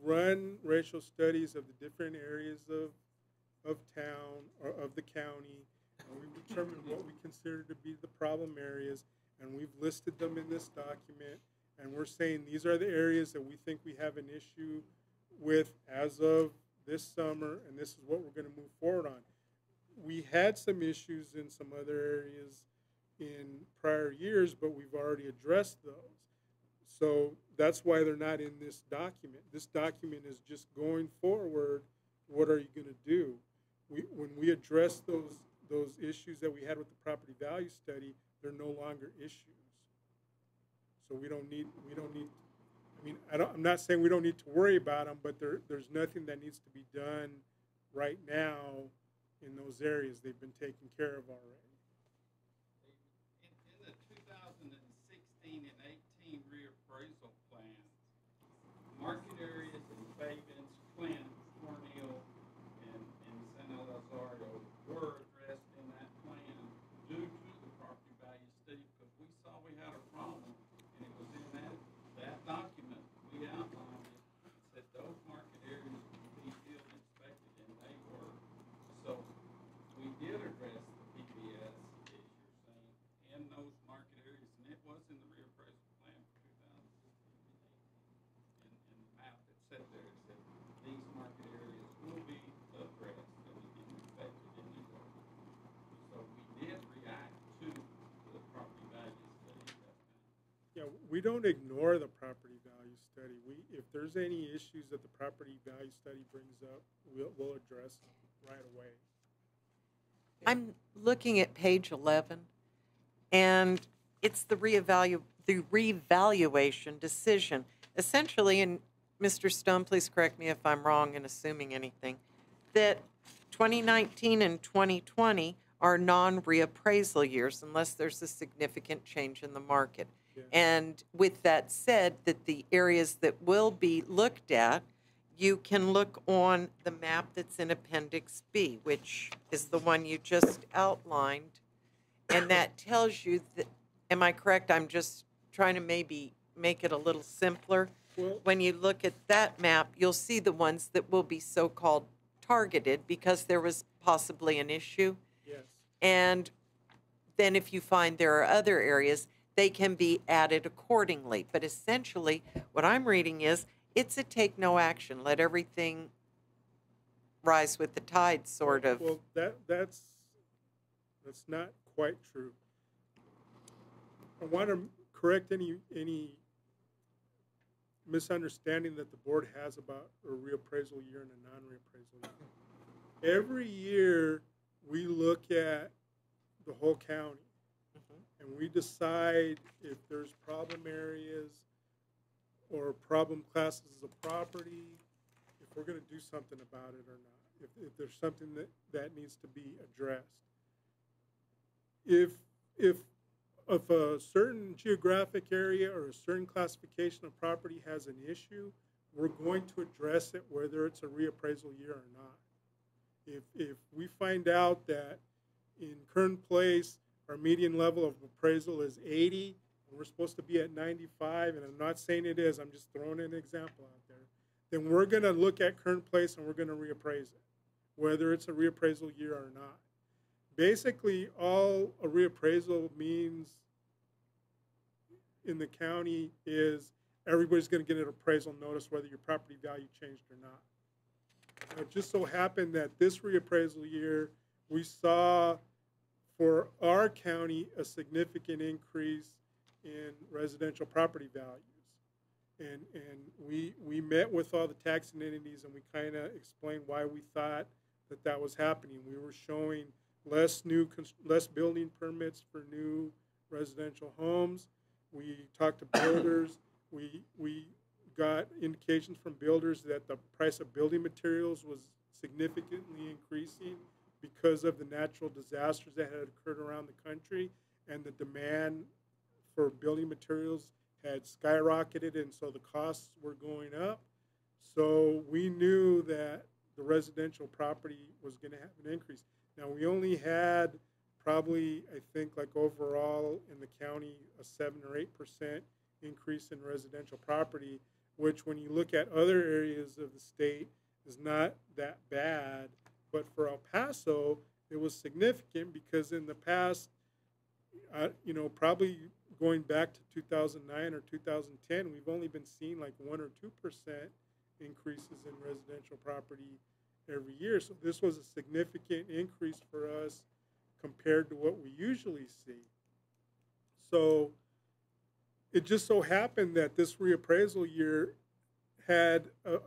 run racial studies of the different areas of town or of the county, and we determine what we consider to be the problem areas, and we've listed them in this document, and we're saying these are the areas that we think we have an issue with as of this summer, and this is what we're going to move forward on. We had some issues in some other areas in prior years, but we've already addressed those. So that's why they're not in this document. This document is just going forward, what are you going to do? When we address those issues that we had with the property value study, they're no longer issues. So we don't need, I mean, I'm not saying we don't need to worry about them, but there's nothing that needs to be done right now in those areas. They've been taken care of already. In the 2016 and 18 reappraisal plans, market areas in Fagans, Clinton, Cornell, and San Elizario were addressed in that plan due to the property value study, because we saw we had a problem, and it was in that document. We outlined it and said those market areas would be field inspected, and they were. So we did address the PBS, as you're saying, in those market areas, and it was in the reappraisal plan for 2016 and 18. And the map that said there said these market areas will be addressed and inspected in the order. So we did react to the property value study at that time. Yeah, we don't ignore the property value study. If there's any issues that the property value study brings up, we'll address them right away. I'm looking at page 11, and it's the revaluation decision. Essentially, and Mr. Stone, please correct me if I'm wrong in assuming anything, that 2019 and 2020 are non-reappraisal years unless there's a significant change in the market. Yeah. And with that said, that the areas that will be looked at, you can look on the map that's in Appendix B, which is the one you just outlined, and that tells you that, am I correct? I'm just trying to maybe make it a little simpler. Well, When you look at that map, you'll see the ones that will be so-called targeted because there was possibly an issue. yes. And then if you find there are other areas, they can be added accordingly. But essentially, what I'm reading is, it's a take no action, let everything rise with the tide sort of. Well, that's not quite true. I want to correct any misunderstanding that the board has about a reappraisal year and a non-reappraisal year. Every year, we look at the whole county, and we decide if there's problem areas or problem classes of property, if we're going to do something about it or not, if there's something that needs to be addressed. If a certain geographic area or a certain classification of property has an issue, we're going to address it whether it's a reappraisal year or not. If we find out that in Kern Place our median level of appraisal is 80, and we're supposed to be at 95, and I'm not saying it is, I'm just throwing an example out there, then we're going to look at Kern Place and we're going to reappraise it, whether it's a reappraisal year or not. Basically, all a reappraisal means in the county is everybody's going to get an appraisal notice whether your property value changed or not. And it just so happened that this reappraisal year, we saw for our county a significant increase in residential property values. And we met with all the taxing entities and we kind of explained why we thought that was happening. We were showing less building permits for new residential homes. We talked to builders. We got indications from builders that the price of building materials was significantly increasing because of the natural disasters that had occurred around the country, and the demand for building materials had skyrocketed, and so the costs were going up. So we knew that the residential property was going to have an increase. Now, we only had probably, I think, like overall in the county, a 7 or 8% increase in residential property, which when you look at other areas of the state is not that bad. But for El Paso, it was significant because in the past, probably going back to 2009 or 2010, we've only been seeing like 1 or 2% increases in residential property every year. So this was a significant increase for us compared to what we usually see. So it just so happened that this reappraisal year had a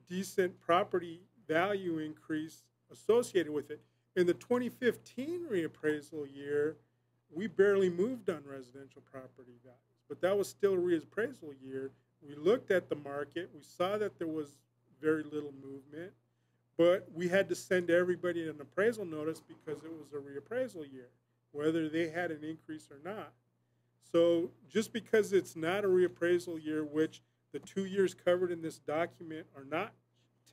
decent property value increase associated with it. In the 2015 reappraisal year, we barely moved on residential property values, but that was still a reappraisal year. We looked at the market, we saw that there was very little movement, but we had to send everybody an appraisal notice because it was a reappraisal year, whether they had an increase or not. So just because it's not a reappraisal year, which the 2 years covered in this document are not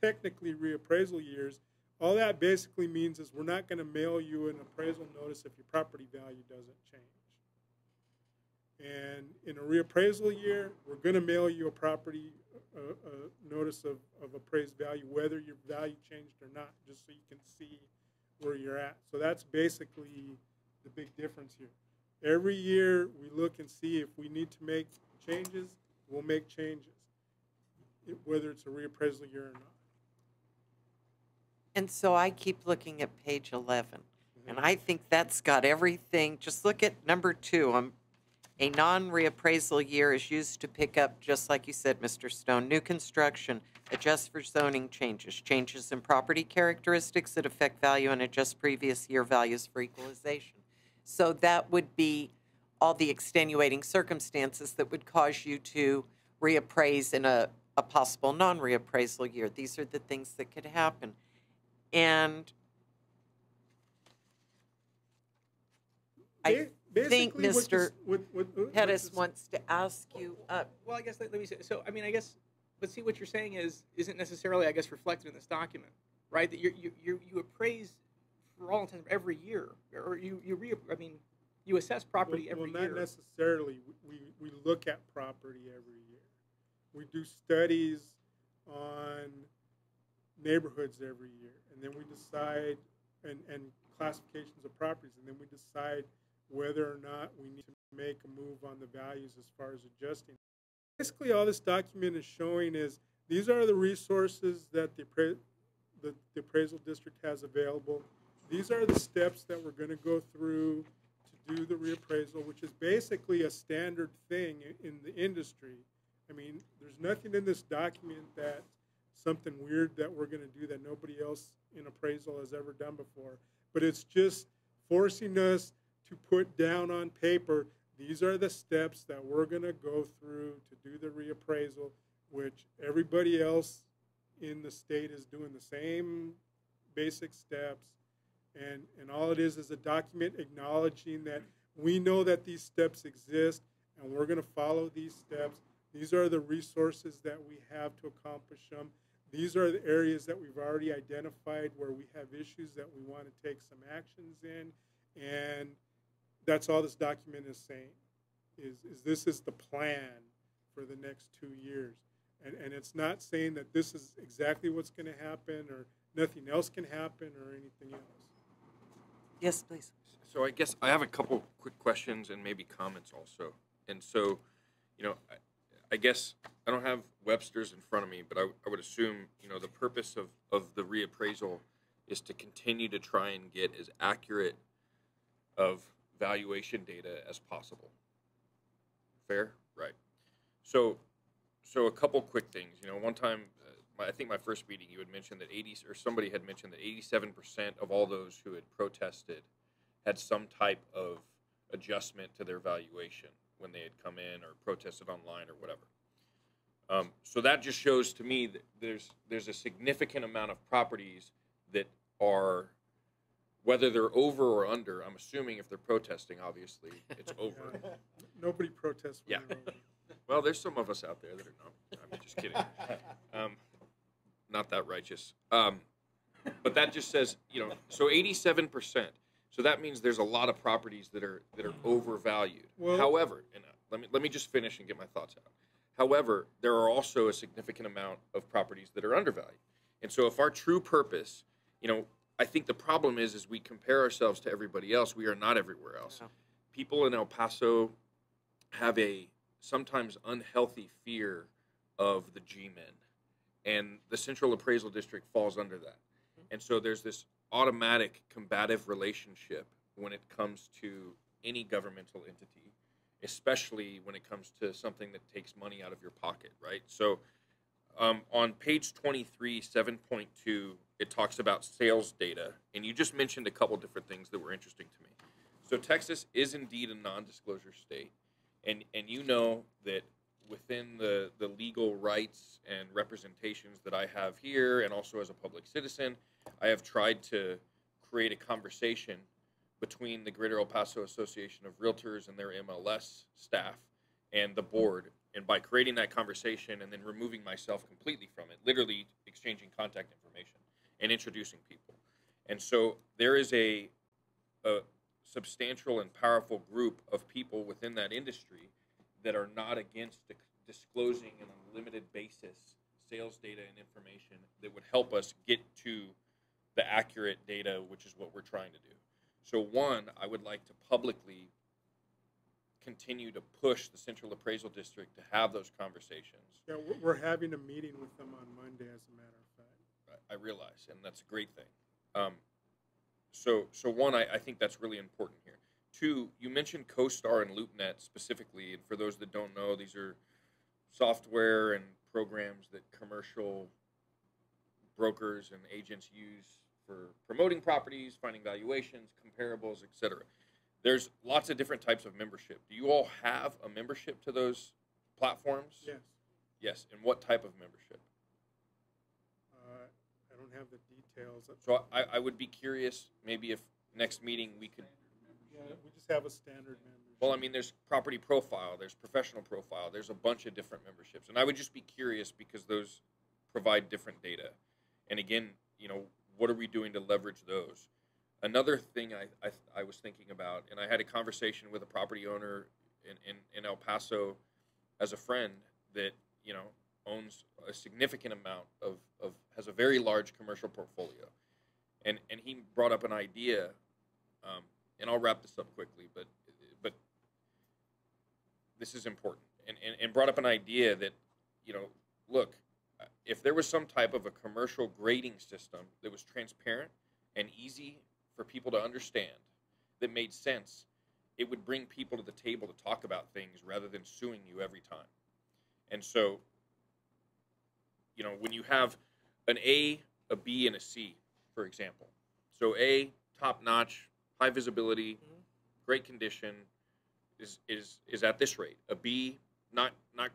technically reappraisal years, all that basically means is we're not going to mail you an appraisal notice if your property value doesn't change. And in a reappraisal year, we're going to mail you a property notice of appraised value, whether your value changed or not, just so you can see where you're at. So that's basically the big difference here. Every year, we look and see if we need to make changes, we'll make changes, whether it's a reappraisal year or not. And so I keep looking at page 11, and I think that's got everything. Just look at number 2. A non-reappraisal year is used to pick up, just like you said, Mr. Stone, new construction, adjust for zoning changes, changes in property characteristics that affect value, and adjust previous year values for equalization. So that would be all the extenuating circumstances that would cause you to reappraise in a possible non-reappraisal year. These are the things that could happen. And I think Mr. Pettis wants to ask you. Well, I guess let me say. So, I mean, I guess But see, what you're saying isn't necessarily, I guess, reflected in this document, right? That you appraise for all intents every year, or you assess property every not year. necessarily. We look at property every year. We do studies on neighborhoods every year, and then we decide, and classifications of properties, and then we decide whether or not we need to make a move on the values as far as adjusting. Basically, all this document is showing is these are the resources that the appraisal district has available. These are the steps that we're going to go through to do the reappraisal, which is basically a standard thing in the industry. I mean, there's nothing in this document that's something weird that we're going to do that nobody else in appraisal has ever done before. But it's just forcing us to put down on paper, these are the steps that we're going to go through to do the reappraisal, which everybody else in the state is doing the same basic steps. And all it is a document acknowledging that we know that these steps exist and we're going to follow these steps. These are the resources that we have to accomplish them. These are the areas that we've already identified where we have issues that we want to take some actions in. And that's all this document is saying, is this is the plan for the next 2 years. And it's not saying that this is exactly what's going to happen or nothing else can happen or anything else. Yes, please. So I guess I have a couple quick questions and maybe comments also. And so, I guess I don't have Webster's in front of me, but I would assume, the purpose of the reappraisal is to continue to try and get as accurate of valuation data as possible. Fair? Right. So a couple quick things. One time, I think my first meeting, you had mentioned that somebody had mentioned that 87% of all those who had protested had some type of adjustment to their valuation when they had come in or protested online or whatever. So that just shows to me that there's a significant amount of properties that are, whether they're over or under, I'm assuming if they're protesting, obviously, it's over. Nobody protests when they're over. Well, there's some of us out there that are not. I'm just kidding. Not that righteous. But that just says, so 87%. So that means there's a lot of properties that are overvalued. Well, however, and let me just finish and get my thoughts out. However, there are also a significant amount of properties that are undervalued. And so if our true purpose, I think the problem is we compare ourselves to everybody else. We are not everywhere else. Yeah. People in El Paso have a sometimes unhealthy fear of the G-men. And the Central Appraisal District falls under that. And so there's this automatic combative relationship when it comes to any governmental entity, especially when it comes to something that takes money out of your pocket, right? So on page 23, 7.2, it talks about sales data, and you just mentioned a couple different things that were interesting to me. So Texas is indeed a non-disclosure state, and you know that within the legal rights and representations that I have here and also as a public citizen, I have tried to create a conversation between the Greater El Paso Association of Realtors and their MLS staff and the board. And by creating that conversation and then removing myself completely from it, literally exchanging contact information and introducing people. And so there is a substantial and powerful group of people within that industry that are not against disclosing on a limited basis sales data and information that would help us get to the accurate data, which is what we're trying to do. So one, I would like to publicly continue to push the Central Appraisal District to have those conversations. Yeah, we're having a meeting with them on Monday, as a matter of fact. I realize, and that's a great thing. So one, I think that's really important here. Two, you mentioned CoStar and LoopNet specifically, and for those that don't know, these are software and programs that commercial brokers and agents use for promoting properties, finding valuations, comparables, etc. There's lots of different types of membership. Do you all have a membership to those platforms? Yes. Yes, and what type of membership? I don't have the details. So I would be curious, maybe if next meeting we could, Yeah, we just have a standard membership. Well, I mean, there's property profile, there's professional profile, there's a bunch of different memberships. And I would just be curious because those provide different data. And again, you know, what are we doing to leverage those? Another thing I was thinking about, and I had a conversation with a property owner in El Paso as a friend that, you know, owns a significant amount has a very large commercial portfolio. And he brought up an idea, and I'll wrap this up quickly, but this is important, and brought up an idea that, you know, look, if there was some type of a commercial grading system that was transparent and easy for people to understand, that made sense, it would bring people to the table to talk about things rather than suing you every time. And so, you know, when you have an A, a B, and a C, for example. So A, top-notch, high visibility, great condition, is at this rate. A B, not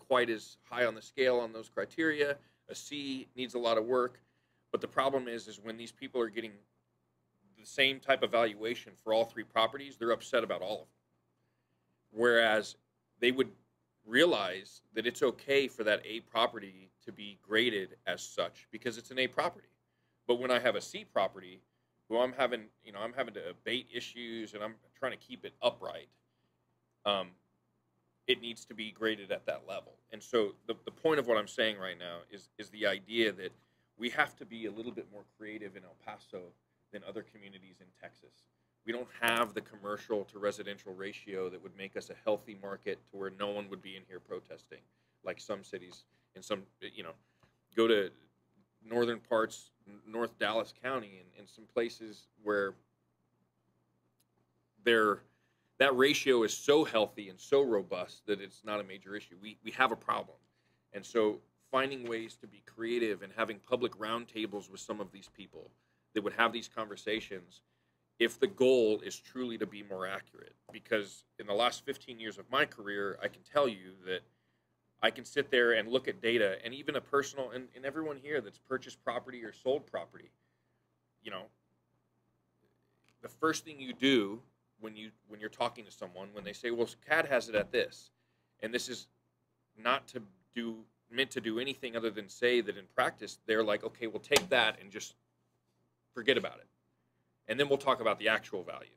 quite as high on the scale on those criteria. A C needs a lot of work. But the problem is when these people are getting the same type of valuation for all three properties, they're upset about all of them. Whereas they would realize that it's okay for that A property to be graded as such because it's an A property. But when I have a C property, who I'm having to abate issues and I'm trying to keep it upright, it needs to be graded at that level. And so the point of what I'm saying right now is the idea that we have to be a little bit more creative in El Paso than other communities in Texas. We don't have the commercial to residential ratio that would make us a healthy market to where no one would be in here protesting, like some cities and some, you know, go to northern parts, North Dallas County, and some places where that ratio is so healthy and so robust that it's not a major issue. We have a problem. And so finding ways to be creative and having public roundtables with some of these people that would have these conversations if the goal is truly to be more accurate. Because in the last 15 years of my career, I can tell you that I can sit there and look at data, and even a personal, and everyone here that's purchased property or sold property, you know, the first thing you do when you're talking to someone, when they say, well, CAD has it at this, and this is not meant to do anything other than say that in practice, they're like, okay, we'll take that and just forget about it. And then we'll talk about the actual value.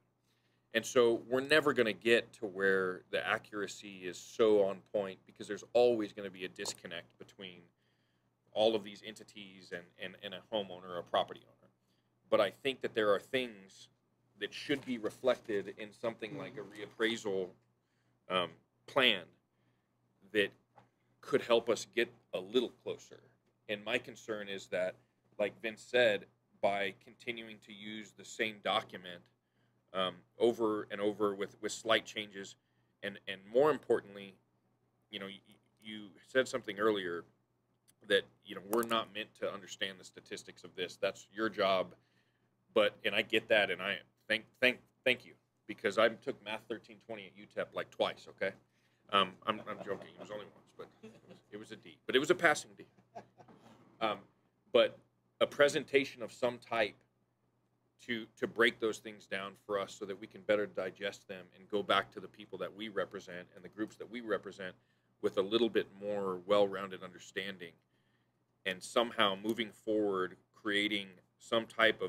And so we're never going to get to where the accuracy is so on point because there's always going to be a disconnect between all of these entities and a homeowner or a property owner. But I think that there are things that should be reflected in something like a reappraisal plan that could help us get a little closer. And my concern is that, like Vince said, by continuing to use the same document over and over with slight changes, and more importantly, you know, you said something earlier that, you know, we're not meant to understand the statistics of this. That's your job, and I get that, and I thank you, because I took Math 1320 at UTEP like twice. Okay, I'm joking. It was only once, but it was a D, but it was a passing D. But a presentation of some type to break those things down for us so that we can better digest them and go back to the people that we represent and the groups that we represent with a little bit more well-rounded understanding, and somehow moving forward creating some type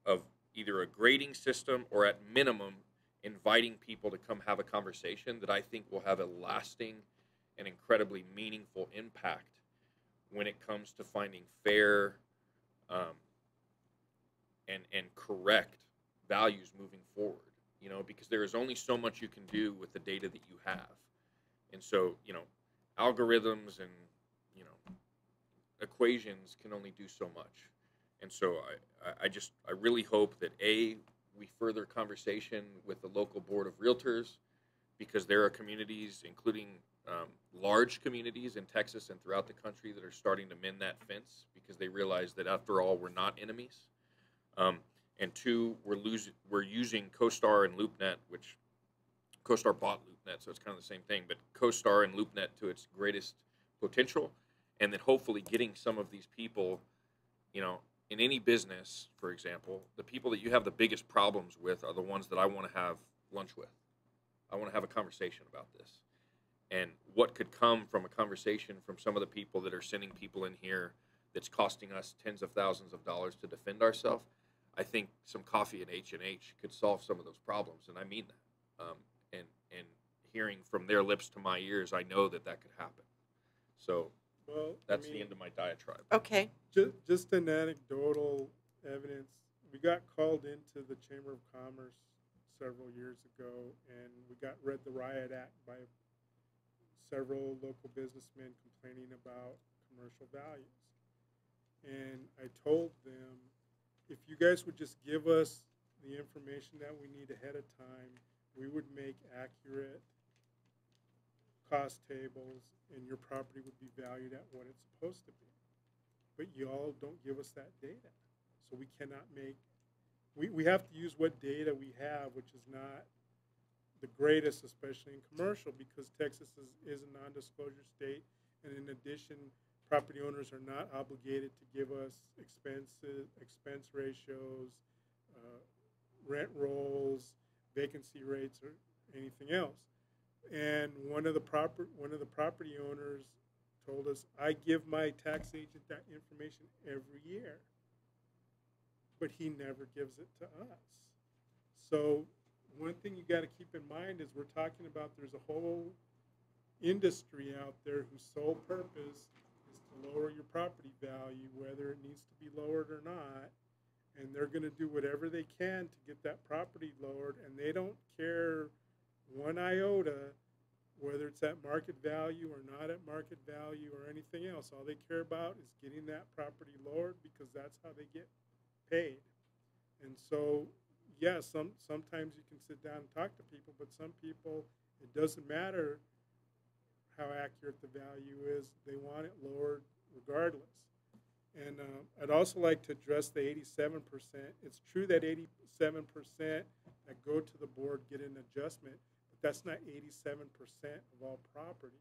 of either a grading system or at minimum inviting people to come have a conversation that I think will have a lasting and incredibly meaningful impact when it comes to finding fair and correct values moving forward, you know, because there is only so much you can do with the data that you have. And so, you know, algorithms and, you know, equations can only do so much. And so I really hope that we further conversation with the local board of realtors, because there are communities, including large communities in Texas and throughout the country, that are starting to mend that fence because they realize that after all, we're not enemies. And two, we're using CoStar and LoopNet, which CoStar bought LoopNet, so it's kind of the same thing, but CoStar and LoopNet to its greatest potential, and then hopefully getting some of these people, you know, in any business, for example, the people that you have the biggest problems with are the ones that I want to have lunch with. I want to have a conversation about this. And what could come from a conversation from some of the people that are sending people in here that's costing us tens of thousands of dollars to defend ourselves. I think some coffee at H&H could solve some of those problems, and I mean that. And hearing from their lips to my ears, I know that that could happen. So Well, that's the end of my diatribe. Okay. Just an anecdotal evidence. We got called into the Chamber of Commerce several years ago, and we got read the Riot Act by several local businessmen complaining about commercial values. And I told them, if you guys would just give us the information that we need ahead of time, we would make accurate cost tables, and your property would be valued at what it's supposed to be. But y'all don't give us that data. So we cannot make, we have to use what data we have, which is not the greatest, especially in commercial, because Texas is a non-disclosure state, and in addition, property owners are not obligated to give us expense ratios, rent rolls, vacancy rates, or anything else. And one of the property owners told us, I give my tax agent that information every year, but he never gives it to us. So one thing you got to keep in mind is we're talking about there's a whole industry out there whose sole purpose is to lower your property value, whether it needs to be lowered or not. And they're going to do whatever they can to get that property lowered, and they don't care one iota whether it's at market value or not at market value or anything else. All they care about is getting that property lowered, because that's how they get paid. And so, yeah, sometimes you can sit down and talk to people, but some people, it doesn't matter how accurate the value is. They want it lowered regardless. And I'd also like to address the 87%. It's true that 87% that go to the board get an adjustment, but that's not 87% of all properties.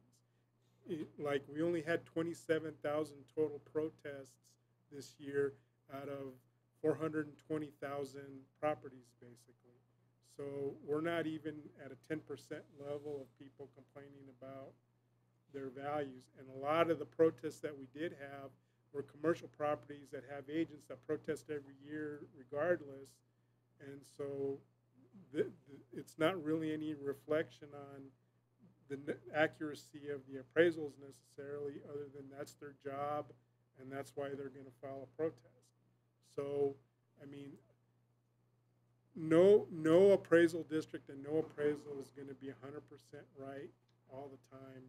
Like, we only had 27,000 total protests this year out of 420,000 properties, basically. So we're not even at a 10% level of people complaining about their values. And a lot of the protests that we did have were commercial properties that have agents that protest every year regardless. And so it's not really any reflection on the accuracy of the appraisals necessarily, other than that's their job and that's why they're going to file a protest. So, I mean, no appraisal district and no appraisal is going to be 100% right all the time,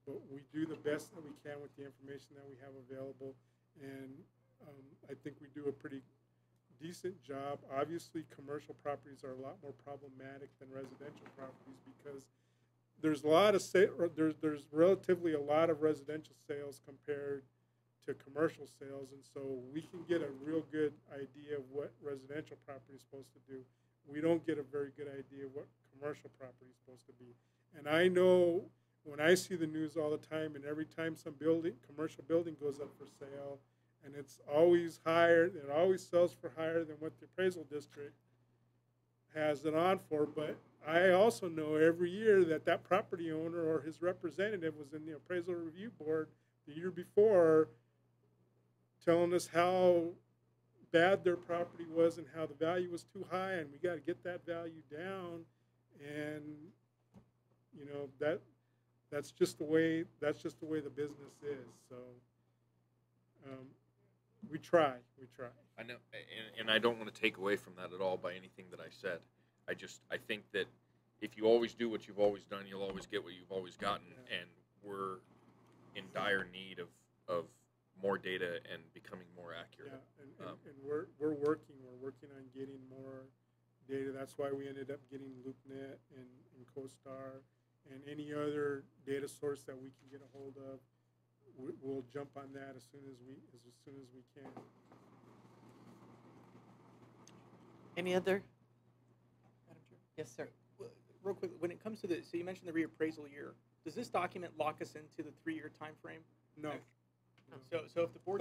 but we do the best that we can with the information that we have available, and I think we do a pretty decent job. Obviously, commercial properties are a lot more problematic than residential properties, because there's there's relatively a lot of residential sales compared to commercial sales, and so we can get a real good idea of what residential property is supposed to do. We don't get a very good idea of what commercial property is supposed to be. And I know when I see the news all the time, and every time some commercial building goes up for sale, and it's always higher, it always sells for higher than what the appraisal district has it on for. But I also know every year that that property owner or his representative was in the appraisal review board the year before telling us how bad their property was and how the value was too high, and we got to get that value down. And you know, that's just the way the business is. So we try. I know, and I don't want to take away from that at all by anything that I said. I think that if you always do what you've always done, you'll always get what you've always gotten. Yeah. And we're in dire need of more data and becoming more accurate. Yeah, and we're working on getting more data. That's why we ended up getting LoopNet and CoStar and any other data source that we can get a hold of. We'll jump on that as soon as we can. Any other? Madam Chair? Yes, sir. Real quick, when it comes to so you mentioned the reappraisal year. Does this document lock us into the 3-year time frame? No. So if the board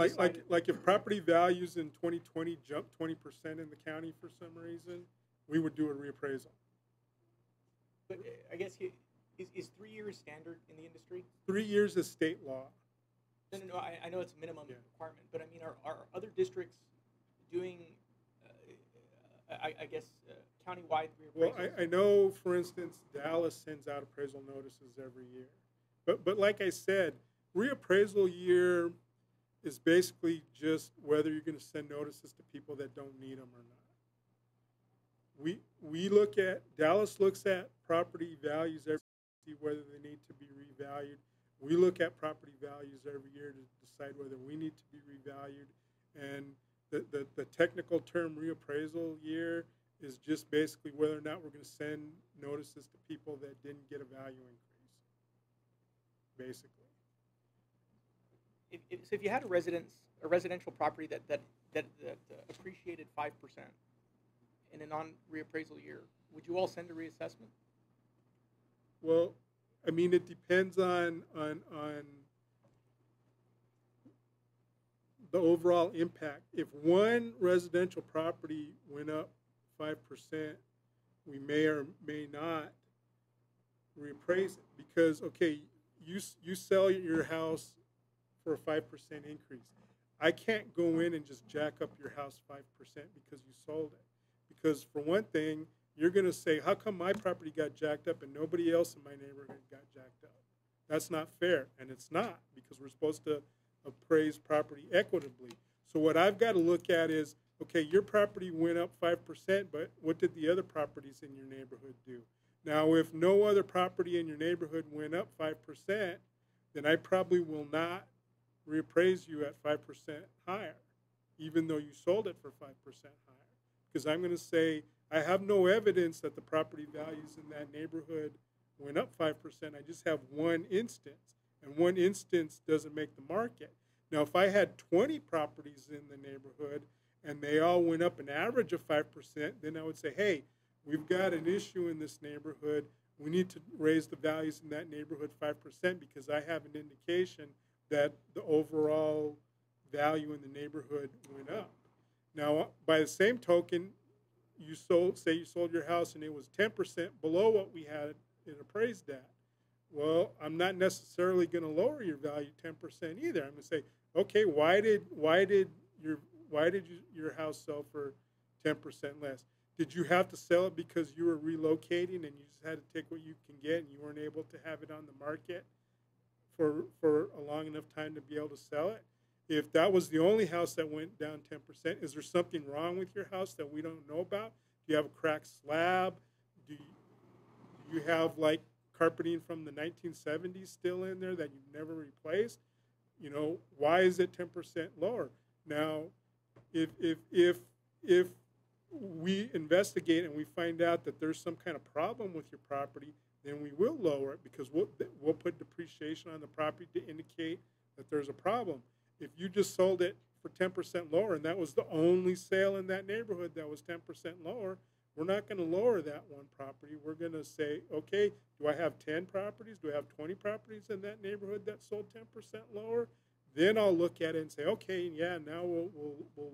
like if property values in 2020 jumped 20% in the county for some reason, we would do a reappraisal. But I guess is 3 years standard in the industry? 3 years is state law. No. I know it's a minimum Yeah. requirement, but I mean, are other districts doing, I guess, countywide Well, reappraisals? I know, for instance, Dallas sends out appraisal notices every year. But like I said, reappraisal year is basically just whether you're going to send notices to people that don't need them or not. Dallas looks at property values every year to see whether they need to be revalued. We look at property values every year to decide whether we need to be revalued. And the technical term reappraisal year is just basically whether or not we're going to send notices to people that didn't get a value increase, basically. So if you had a residential property that appreciated 5% in a non-reappraisal year, would you all send a reassessment? Well, I mean, it depends on the overall impact. If one residential property went up 5%, we may or may not reappraise it because, okay, you sell your house for a 5% increase. I can't go in and just jack up your house 5% because you sold it. Because for one thing, you're going to say, how come my property got jacked up and nobody else in my neighborhood got jacked up? That's not fair, and it's not, because we're supposed to appraise property equitably. So what I've got to look at is, okay, your property went up 5%, but what did the other properties in your neighborhood do? Now, if no other property in your neighborhood went up 5%, then I probably will not reappraise you at 5% higher, even though you sold it for 5% higher. Because I'm going to say, I have no evidence that the property values in that neighborhood went up 5%. I just have one instance, and one instance doesn't make the market. Now, if I had 20 properties in the neighborhood and they all went up an average of 5%, then I would say, hey, we've got an issue in this neighborhood. We need to raise the values in that neighborhood 5% because I have an indication that the overall value in the neighborhood went up. Now, by the same token, you sold your house and it was 10% below what we had it appraised at. Well, I'm not necessarily going to lower your value 10% either. I'm going to say, okay, why did your house sell for 10% less? Did you have to sell it because you were relocating and you just had to take what you can get and you weren't able to have it on the market for a long enough time to be able to sell it? If that was the only house that went down 10%, is there something wrong with your house that we don't know about? Do you have a cracked slab? Do you have like carpeting from the 1970s still in there that you've never replaced? You know, why is it 10% lower? Now, if we investigate and we find out that there's some kind of problem with your property, then we will lower it because we'll put depreciation on the property to indicate that there's a problem. If you just sold it for 10% lower and that was the only sale in that neighborhood that was 10% lower, we're not going to lower that one property. We're going to say, okay, do I have 10 properties? Do I have 20 properties in that neighborhood that sold 10% lower? Then I'll look at it and say, okay, yeah, now we'll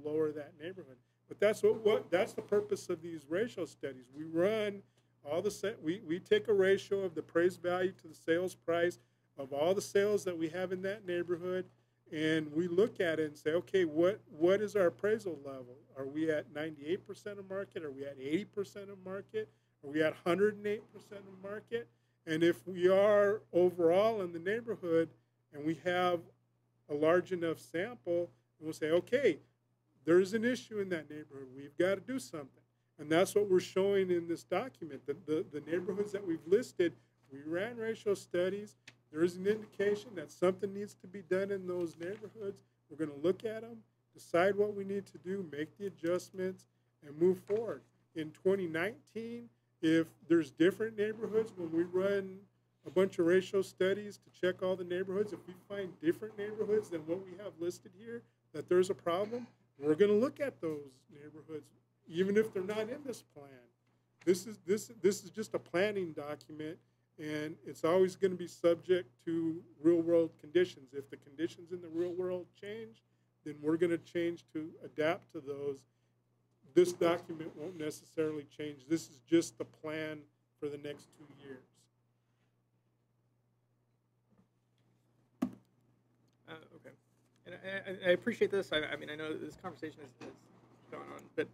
lower that neighborhood. But that's that's the purpose of these ratio studies. We run all we take a ratio of the appraised value to the sales price of all the sales that we have in that neighborhood. And we look at it and say, okay, what is our appraisal level? Are we at 98% of market? Are we at 80% of market? Are we at 108% of market? And if we are overall in the neighborhood and we have a large enough sample, we'll say, okay, there's an issue in that neighborhood. We've got to do something. And that's what we're showing in this document. The neighborhoods that we've listed, we ran ratio studies. There is an indication that something needs to be done in those neighborhoods. We're going to look at them, decide what we need to do, make the adjustments, and move forward. In 2019, if there's different neighborhoods, when we run a bunch of ratio studies to check all the neighborhoods, if we find different neighborhoods than what we have listed here, that there's a problem, we're going to look at those neighborhoods, even if they're not in this plan. This is just a planning document, and it's always going to be subject to real-world conditions. If the conditions in the real world change, then we're going to change to adapt to those. This document won't necessarily change. This is just the plan for the next 2 years. Okay. And I appreciate this. I mean, I know this conversation has gone on, but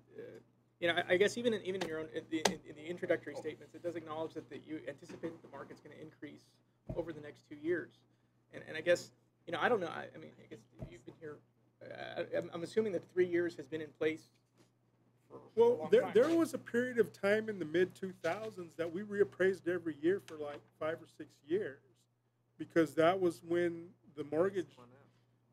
you know, I guess even in your own in the introductory statements, it does acknowledge that you anticipate that the market's going to increase over the next 2 years. And I guess, you know, I don't know. I mean, I guess you've been here. I'm assuming that 3 years has been in place. For a long time, there right? was a period of time in the mid-2000s that we reappraised every year for like 5 or 6 years, because that was when the mortgage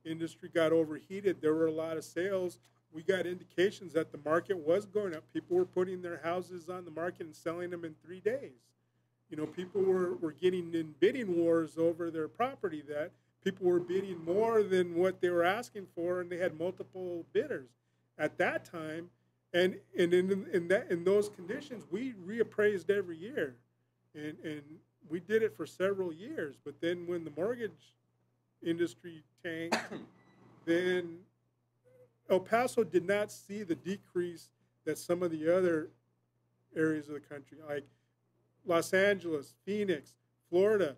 industry got overheated. There were a lot of sales. We got indications that the market was going up. People were putting their houses on the market and selling them in 3 days. You know, people were getting in bidding wars over their property, that people were bidding more than what they were asking for, and they had multiple bidders at that time. And in those conditions, we reappraised every year, and we did it for several years. But then when the mortgage industry tanked, then El Paso did not see the decrease that some of the other areas of the country, like Los Angeles, Phoenix, Florida.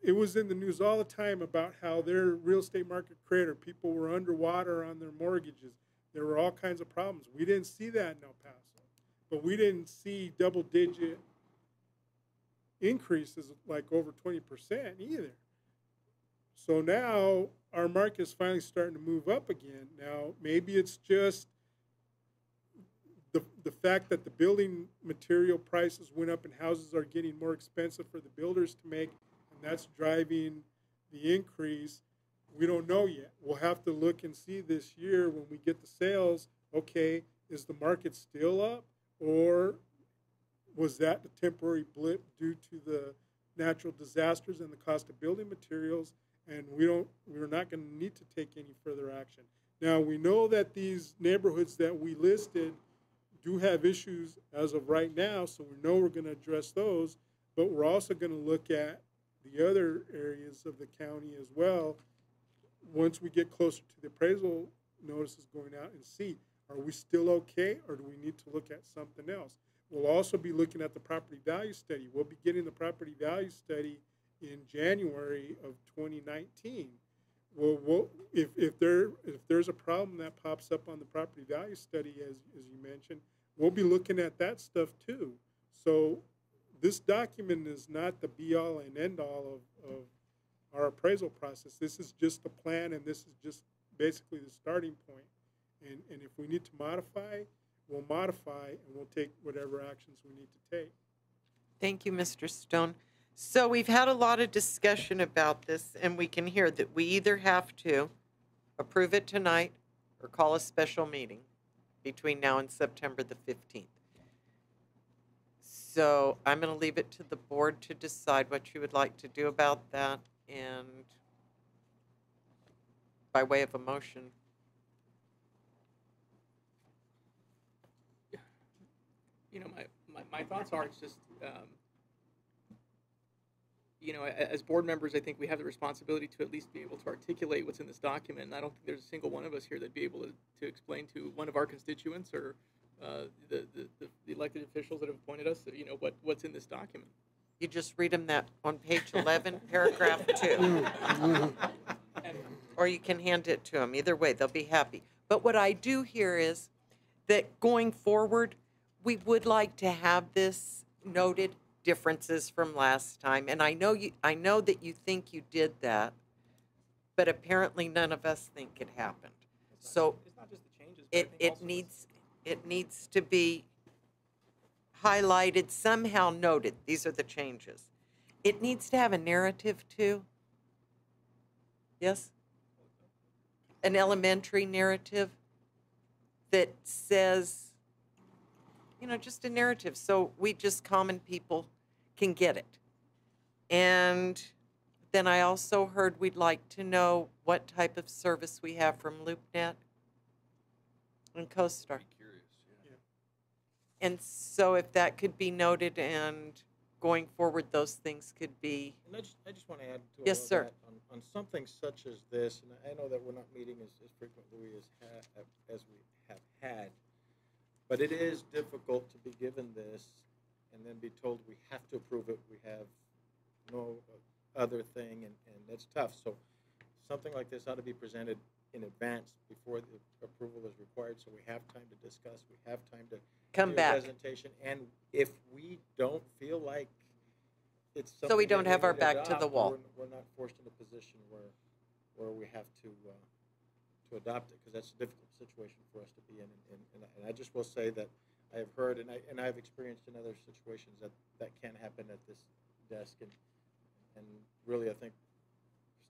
It was in the news all the time about how their real estate market cratered. People were underwater on their mortgages. There were all kinds of problems. We didn't see that in El Paso, but we didn't see double-digit increases like over 20% either. So now our market is finally starting to move up again. Now, maybe it's just the fact that the building material prices went up and houses are getting more expensive for the builders to make, and that's driving the increase. We don't know yet. We'll have to look and see this year when we get the sales. Okay, is the market still up, or was that the temporary blip due to the natural disasters and the cost of building materials? And we're not going to need to take any further action. Now, we know that these neighborhoods that we listed do have issues as of right now, so we know we're going to address those, but we're also going to look at the other areas of the county as well once we get closer to the appraisal notices going out, and see, are we still okay, or do we need to look at something else? We'll also be looking at the property value study. We'll be getting the property value study in January of 2019. Well, if there's a problem that pops up on the property value study, as you mentioned, we'll be looking at that stuff too. So this document is not the be-all and end-all of our appraisal process. This is just a plan, and this is just basically the starting point. And if we need to modify, we'll modify, and we'll take whatever actions we need to take. Thank you, Mr. Stone. So we've had a lot of discussion about this, and we can hear that we either have to approve it tonight or call a special meeting between now and September the 15th. So I'm going to leave it to the board to decide what you would like to do about that, and by way of a motion. You know, my thoughts are, it's just, you know, as board members, I think we have the responsibility to at least be able to articulate what's in this document. And I don't think there's a single one of us here that'd be able to explain to one of our constituents or the elected officials that have appointed us, you know, what's in this document. You just read them that on page 11, paragraph 2. Or you can hand it to them. Either way, they'll be happy. But what I do hear is that going forward, we would like to have this noted differences from last time. And I know that you think you did that, but apparently none of us think it happened. So it's not just the changes. It needs to be highlighted, somehow noted. These are the changes. It needs to have a narrative too. Yes? An elementary narrative that says, you know, just a narrative, so we just common people can get it. And then I also heard we'd like to know what type of service we have from LoopNet and CoStar. Curious, yeah. And so if that could be noted, and going forward, those things could be. And I just want to add to Yes, all of sir. that on something such as this, and I know that we're not meeting as frequently as we have had, but it is difficult to be given this and then be told we have to approve it, we have no other thing, and that's tough. So something like this ought to be presented in advance before the approval is required, so we have time to discuss, we have time to Come do back. a presentation, and if we don't feel like it's something So we don't that have our need back to the adopt, wall. we're not forced in a position where we have to adopt it, because that's a difficult situation for us to be in. And I just will say that I have heard, and I've experienced in other situations that can happen at this desk, and really I think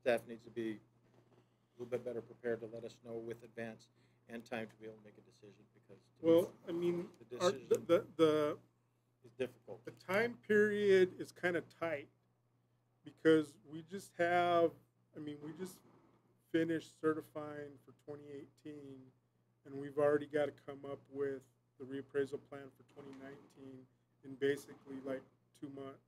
staff needs to be a little bit better prepared to let us know with advance and time to be able to make a decision, because Well, I mean, the our, decision the is difficult. the time period is kind of tight because we just have, I mean, we just finished certifying for 2018, and we've already got to come up with the reappraisal plan for 2019 in basically like 2 months.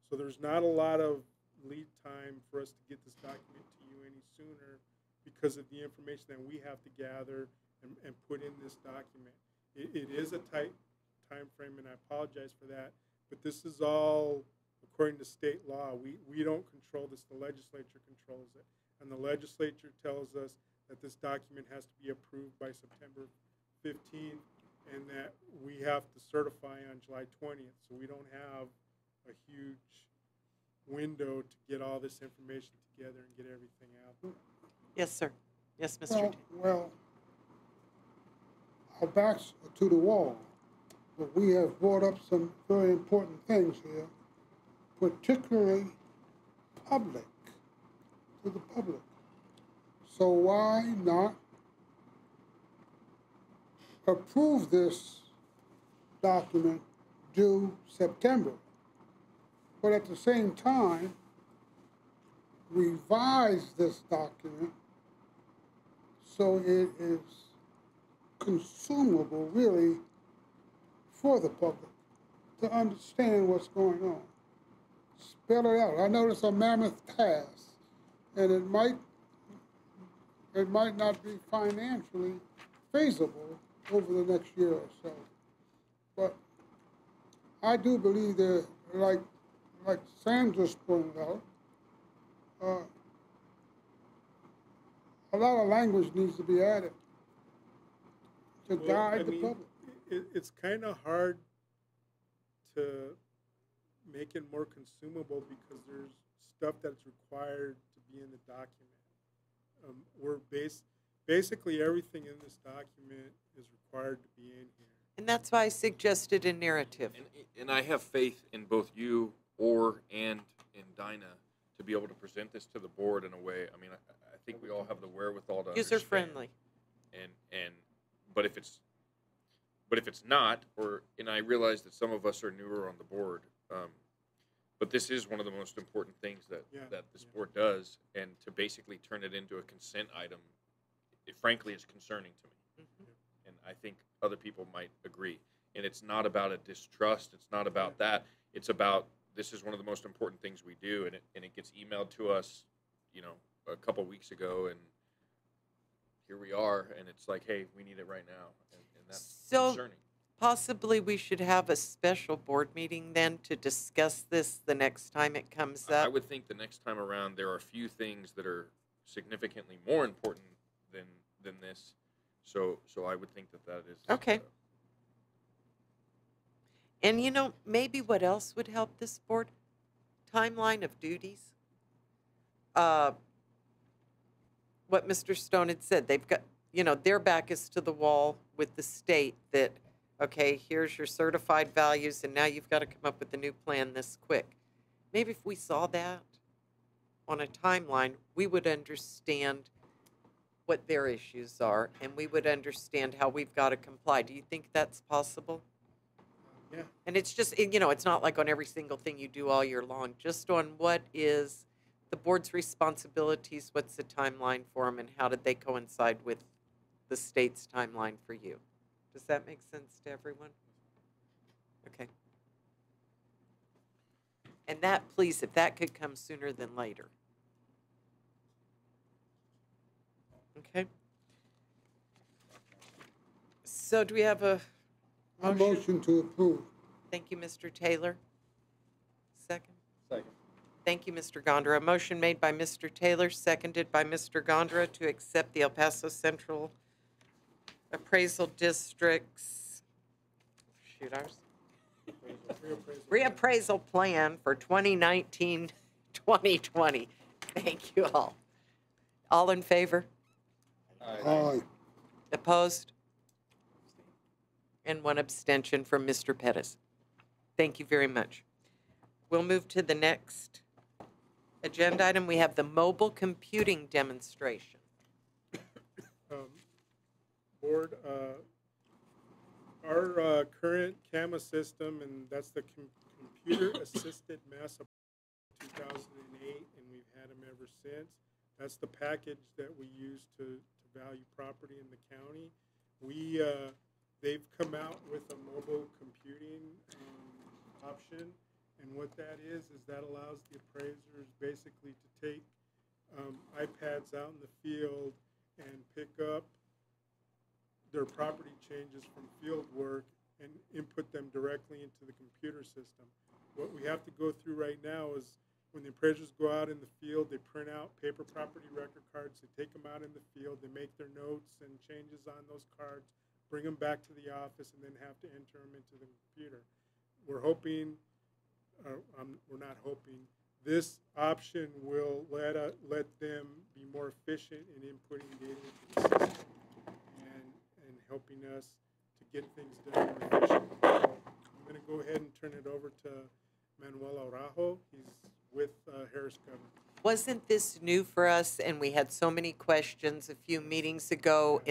So there's not a lot of lead time for us to get this document to you any sooner because of the information that we have to gather and put in this document. It is a tight time frame, and I apologize for that, but this is all according to state law. We don't control this, the legislature controls it. And the legislature tells us that this document has to be approved by September 15th and that we have to certify on July 20th. So we don't have a huge window to get all this information together and get everything out. Yes, sir. Yes, Mr. Well, our backs are to the wall, but we have brought up some very important things here, particularly public, to the public. So why not approve this document due September, but at the same time revise this document so it is consumable really for the public to understand what's going on. Spell it out. I know it's a mammoth task, and it might not be financially feasible over the next year or so. But I do believe that, like Sam just pointed out, a lot of language needs to be added to guide the public. It's kind of hard to make it more consumable because there's stuff that's required to be in the document. Basically everything in this document is required to be in here. And that's why I suggested a narrative. And I have faith in both you and in Dinah to be able to present this to the board in a way. I mean, I think we all have the wherewithal to User understand. friendly. But if it's not, and I realize that some of us are newer on the board, but this is one of the most important things that this board does, and to basically turn it into a consent item, it frankly is concerning to me. And I think other people might agree. And it's not about a distrust. It's not about that. It's about, this is one of the most important things we do, and it gets emailed to us, a couple weeks ago, and here we are, and it's like, hey, we need it right now, and that's concerning. Possibly we should have a special board meeting then to discuss this the next time it comes up. I would think the next time around there are a few things that are significantly more important than this. So I would think that is okay. And maybe what else would help this board? Timeline of duties. What Mr. Stone had said, they've got, their back is to the wall with the state that, okay, here's your certified values, and now you've got to come up with a new plan this quick. Maybe if we saw that on a timeline, we would understand what their issues are, and we would understand how we've got to comply. Do you think that's possible? Yeah. And it's just, it's not like on every single thing you do all year long, just on what is the board's responsibilities, what's the timeline for them, and how did they coincide with the state's timeline for you? Does that make sense to everyone? Okay. And that, please, if that could come sooner than later. Okay. So do we have a motion to approve? Thank you, Mr. Taylor. Second. Second. Thank you, Mr. Gondra. A motion made by Mr. Taylor, seconded by Mr. Gondra to accept the El Paso Central Appraisal District's, reappraisal plan for 2019-2020. Thank you all. All in favor? Aye. Opposed? And one abstention from Mr. Pettis. Thank you very much. We'll move to the next agenda item. We have the mobile computing demonstration. Board, our current CAMA system, and that's the computer-assisted mass 2008, and we've had them ever since. That's the package that we use to value property in the county. They've come out with a mobile computing option, and what that is that allows the appraisers basically to take iPads out in the field and pick up their property changes from field work and input them directly into the computer system. What we have to go through right now is when the appraisers go out in the field, they print out paper property record cards, they take them out in the field, they make their notes and changes on those cards, bring them back to the office, and then have to enter them into the computer. We're hoping, we're not hoping, this option will let them be more efficient in inputting data into the system and helping us to get things done more efficiently. I'm going to go ahead and turn it over to Manuel Araujo. He's with Harris Government. Wasn't this new for us, and we had so many questions a few meetings ago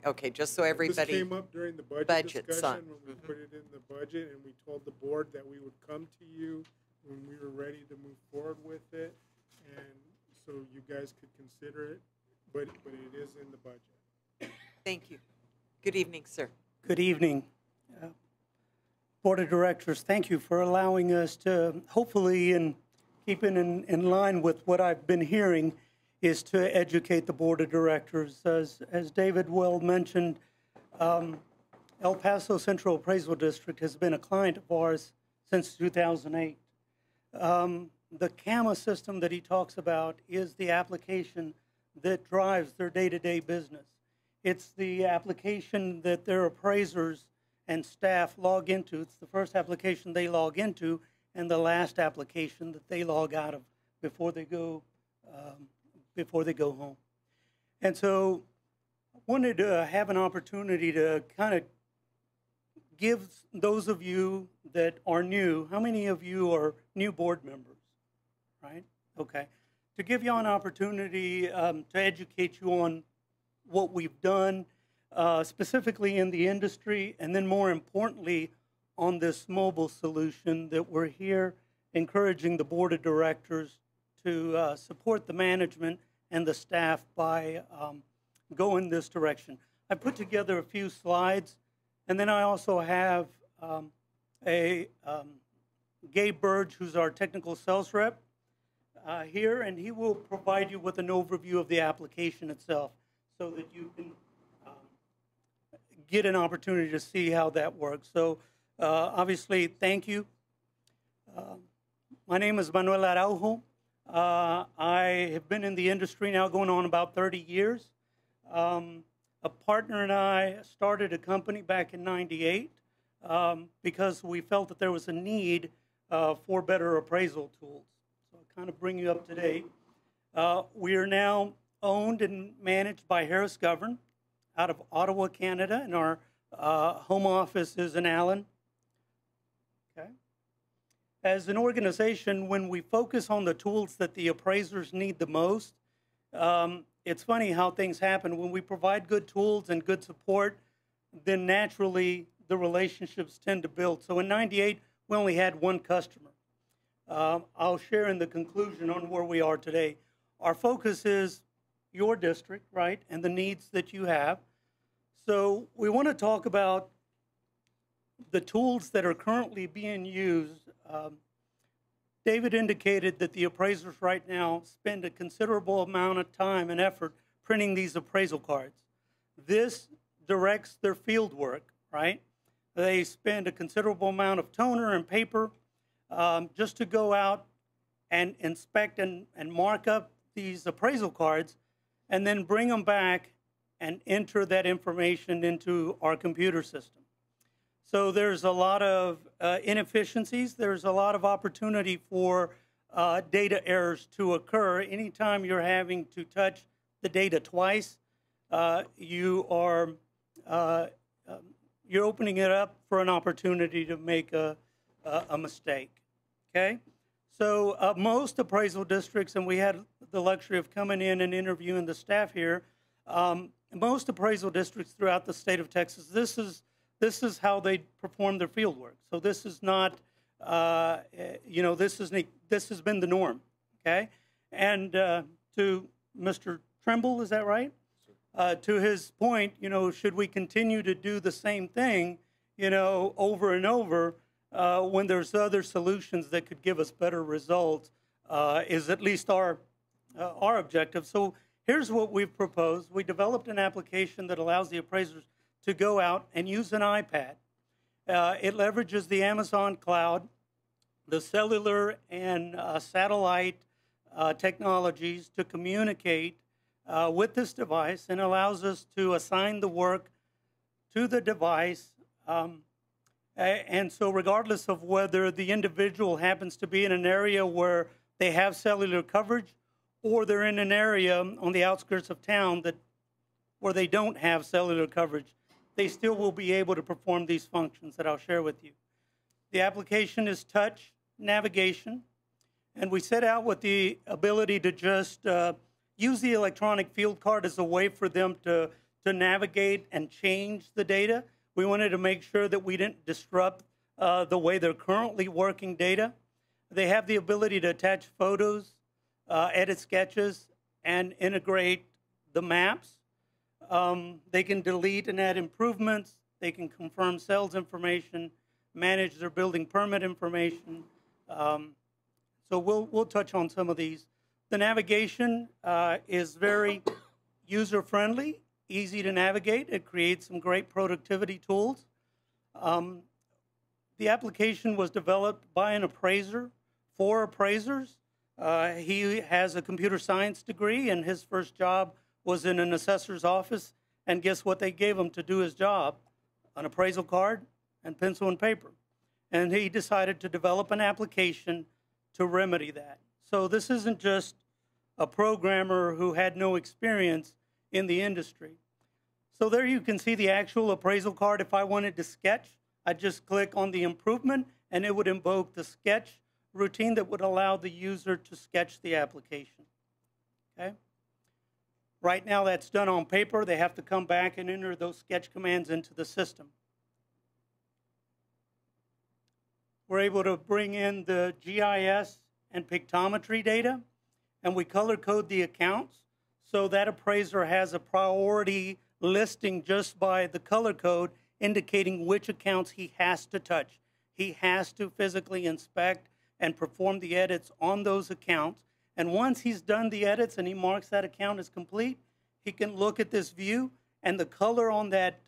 okay, just so everybody. This came up during the budget discussion when we put it in the budget, and we told the board that we would come to you when we were ready to move forward with it, and so you guys could consider it, but it is in the budget. Thank you. Good evening, sir. Good evening. Board of Directors, thank you for allowing us to, hopefully, and keeping in line with what I've been hearing, is to educate the Board of Directors. As David well mentioned, El Paso Central Appraisal District has been a client of ours since 2008. The CAMA system that he talks about is the application that drives their day-to-day business. It's the application that their appraisers and staff log into. It's the first application they log into and the last application that they log out of before they go home. And so I wanted to have an opportunity to kind of give those of you that are new, how many of you are new board members, right? Okay. To give you an opportunity to educate you on what we've done, specifically in the industry, and then more importantly, on this mobile solution that we're here encouraging the Board of Directors to support the management and the staff by going this direction. I put together a few slides, and then I also have Gabe Burge, who's our technical sales rep, here, and he will provide you with an overview of the application itself so that you can get an opportunity to see how that works. So obviously, thank you. My name is Manuel Araujo. I have been in the industry now going on about 30 years. A partner and I started a company back in '98 because we felt that there was a need for better appraisal tools. So I'll kind of bring you up to date. We are now owned and managed by Harris Government out of Ottawa, Canada, and our home office is in Allen. Okay. As an organization, when we focus on the tools that the appraisers need the most, it's funny how things happen. When we provide good tools and good support, then naturally the relationships tend to build. So in '98, we only had one customer. I'll share in the conclusion on where we are today. Our focus is your district, right, and the needs that you have. So we want to talk about the tools that are currently being used. David indicated that the appraisers right now spend a considerable amount of time and effort printing these appraisal cards. This directs their field work, right? They spend a considerable amount of toner and paper just to go out and inspect and mark up these appraisal cards and then bring them back and enter that information into our computer system. So there's a lot of inefficiencies. There's a lot of opportunity for data errors to occur. Anytime you're having to touch the data twice, you're opening it up for an opportunity to make a mistake. Okay, so most appraisal districts, and we had the luxury of coming in and interviewing the staff here. Most appraisal districts throughout the state of Texas, this is how they perform their field work. So this is not, this has been the norm. Okay, and to Mr. Trimble, is that right? To his point, should we continue to do the same thing, over and over when there's other solutions that could give us better results, is at least our objective. So here's what we've proposed. We developed an application that allows the appraisers to go out and use an iPad. It leverages the Amazon cloud, the cellular and satellite technologies to communicate with this device, and allows us to assign the work to the device. And so regardless of whether the individual happens to be in an area where they have cellular coverage, or they're in an area on the outskirts of town where they don't have cellular coverage, they still will be able to perform these functions that I'll share with you. The application is touch navigation, and we set out with the ability to just use the electronic field card as a way for them to navigate and change the data. We wanted to make sure that we didn't disrupt the way they're currently working data. They have the ability to attach photos, edit sketches, and integrate the maps. They can delete and add improvements. They can confirm sales information, manage their building permit information. So we'll touch on some of these. The navigation is very user-friendly, easy to navigate. It creates some great productivity tools. The application was developed by an appraiser for appraisers. He has a computer science degree, and his first job was in an assessor's office. And guess what they gave him to do his job? An appraisal card and pencil and paper. And he decided to develop an application to remedy that. So this isn't just a programmer who had no experience in the industry. So there you can see the actual appraisal card. If I wanted to sketch, I'd just click on the improvement, and it would invoke the sketch routine that would allow the user to sketch the application. Okay? Right now that's done on paper. They have to come back and enter those sketch commands into the system. We're able to bring in the GIS and pictometry data, and we color code the accounts so that appraiser has a priority listing just by the color code indicating which accounts he has to touch. He has to physically inspect and perform the edits on those accounts. And once he's done the edits and he marks that account as complete, he can look at this view, and the color on that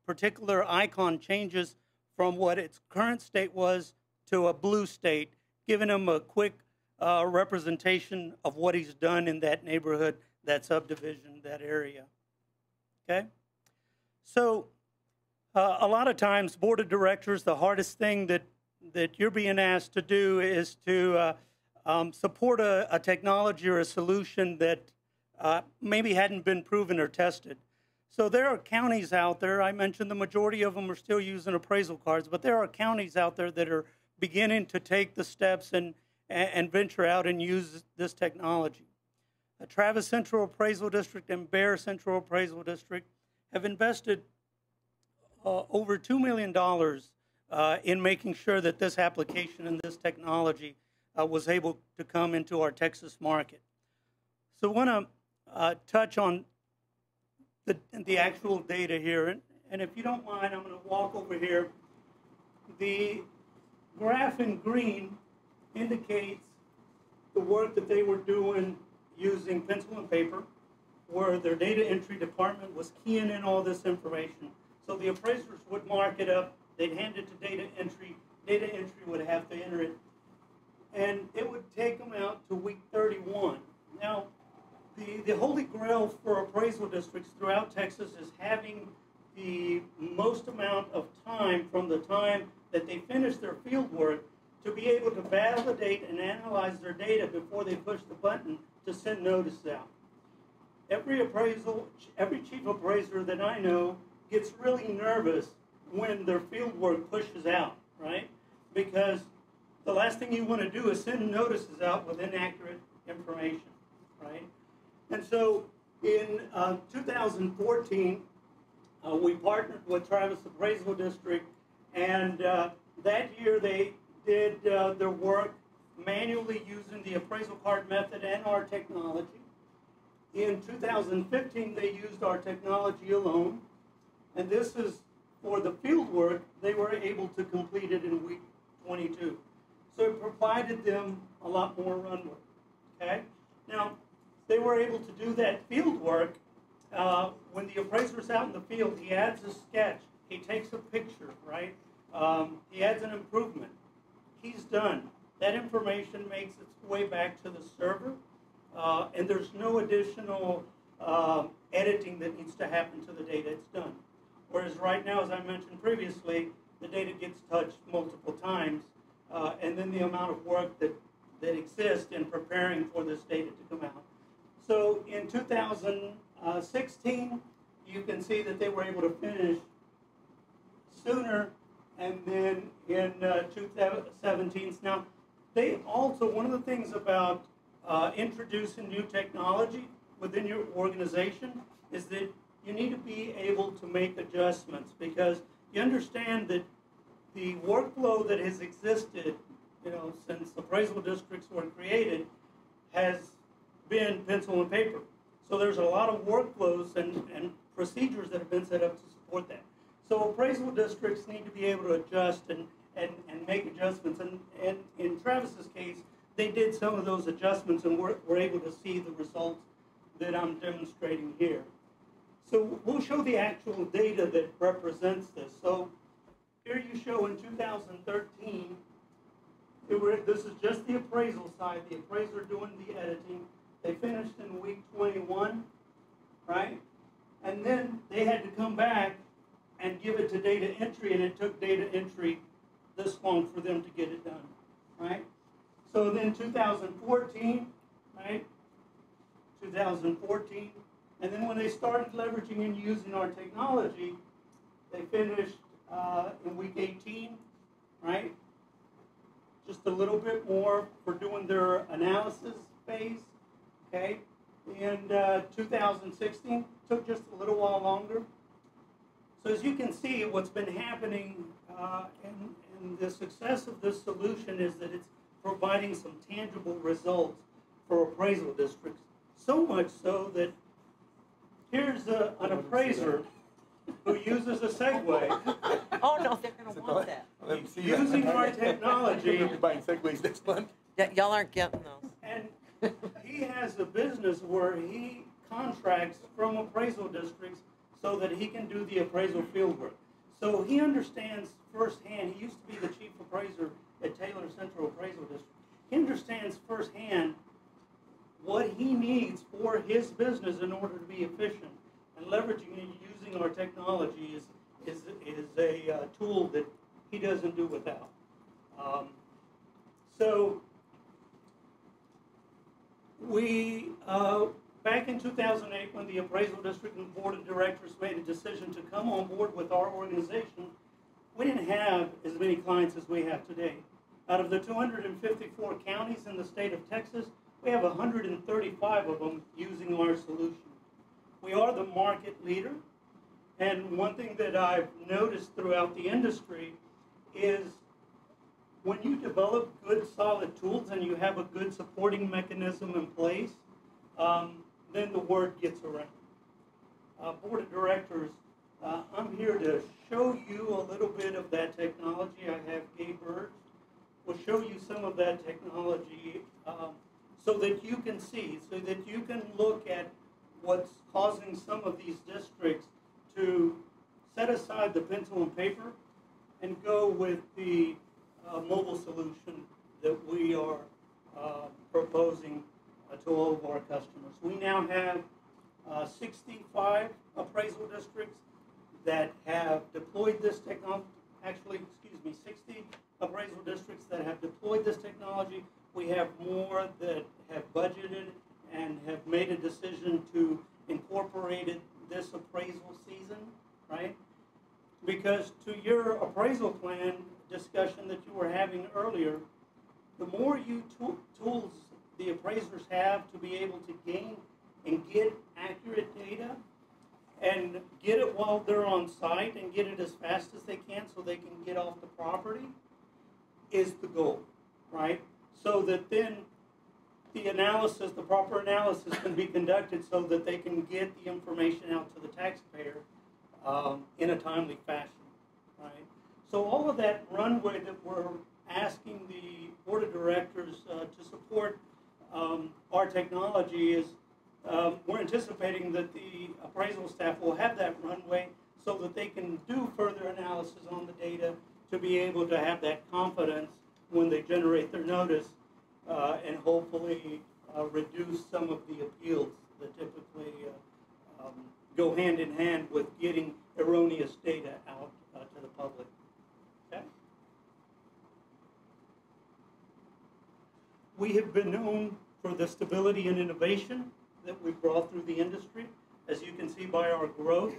particular icon changes from what its current state was to a blue state, giving him a quick representation of what he's done in that neighborhood, that subdivision, that area. Okay? So a lot of times, board of directors, the hardest thing that you're being asked to do is to support a technology or a solution that maybe hadn't been proven or tested. So there are counties out there, I mentioned the majority of them are still using appraisal cards, but there are counties out there that are beginning to take the steps and venture out and use this technology. Travis Central Appraisal District and Bear Central Appraisal District have invested over $2 million in making sure that this application and this technology was able to come into our Texas market. So I want to touch on the actual data here. And if you don't mind, I'm going to walk over here. The graph in green indicates the work that they were doing using pencil and paper, where their data entry department was keying in all this information. So the appraisers would mark it up They'd hand it to data entry. Data entry would have to enter it, and it would take them out to week 31. Now, the holy grail for appraisal districts throughout Texas is having the most amount of time from the time that they finish their field work to be able to validate and analyze their data before they push the button to send notice out. Every chief appraiser that I know gets really nervous when their field work pushes out, right? Because the last thing you want to do is send notices out with inaccurate information, right? And so in 2014, we partnered with Travis Appraisal District, and that year they did their work manually using the appraisal card method and our technology. In 2015, they used our technology alone, and this is for the field work. They were able to complete it in week 22. So it provided them a lot more runway, okay? Now, they were able to do that field work. When the appraiser's out in the field, he adds a sketch. He takes a picture, right? He adds an improvement. He's done. That information makes its way back to the server, and there's no additional editing that needs to happen to the data. It's done. Whereas right now, as I mentioned previously, the data gets touched multiple times, and then the amount of work that exists in preparing for this data to come out. So in 2016, you can see that they were able to finish sooner, and then in 2017. Now, they also, one of the things about introducing new technology within your organization is that you need to be able to make adjustments, because you understand that the workflow that has existed, since appraisal districts were created, has been pencil and paper. So there's a lot of workflows and procedures that have been set up to support that. So appraisal districts need to be able to adjust and make adjustments. And in Travis's case, they did some of those adjustments, and we're able to see the results that I'm demonstrating here. So we'll show the actual data that represents this. So here you show in 2013, this is just the appraisal side, the appraiser doing the editing. They finished in week 21, right? And then they had to come back and give it to data entry, and it took data entry this long for them to get it done, right? So then 2014, right? 2014, and then when they started leveraging and using our technology, they finished in week 18, right? Just a little bit more for doing their analysis phase, okay? And 2016 took just a little while longer. So as you can see, what's been happening and the success of this solution is that it's providing some tangible results for appraisal districts. So much so that here's an appraiser who uses a Segway. Oh, no, they're going to want that. Using our technology. You're buying Segways next month. Y'all aren't getting those. And he has a business where he contracts from appraisal districts so that he can do the appraisal field work. So he understands firsthand. He used to be the chief appraiser at Taylor Central Appraisal District. He understands firsthand what he needs for his business in order to be efficient. And leveraging and using our technology is a tool that he doesn't do without. So we, back in 2008, when the appraisal district and board of directors made a decision to come on board with our organization, we didn't have as many clients as we have today. Out of the 254 counties in the state of Texas, we have 135 of them using our solution. We are the market leader, and one thing that I've noticed throughout the industry is when you develop good, solid tools and you have a good supporting mechanism in place, then the word gets around. Board of Directors, I'm here to show you a little bit of that technology. I have Gabe Bird. We'll show you some of that technology so that you can see, so that you can look at what's causing some of these districts to set aside the pencil and paper and go with the mobile solution that we are proposing to all of our customers. We now have 65 appraisal districts that have deployed this technology. Actually, excuse me, 60 appraisal districts that have deployed this technology. We have more that have budgeted and have made a decision to incorporate this appraisal season, right? Because to your appraisal plan discussion that you were having earlier, the more tools the appraisers have to be able to gain and get accurate data and get it while they're on site and get it as fast as they can so they can get off the property is the goal, right? So that then the analysis, the proper analysis can be conducted so that they can get the information out to the taxpayer in a timely fashion, right? So all of that runway that we're asking the board of directors to support our technology is we're anticipating that the appraisal staff will have that runway so that they can do further analysis on the data to be able to have that confidence when they generate their notice and hopefully reduce some of the appeals that typically go hand in hand with getting erroneous data out to the public. Okay? We have been known for the stability and innovation that we've brought through the industry. As you can see by our growth,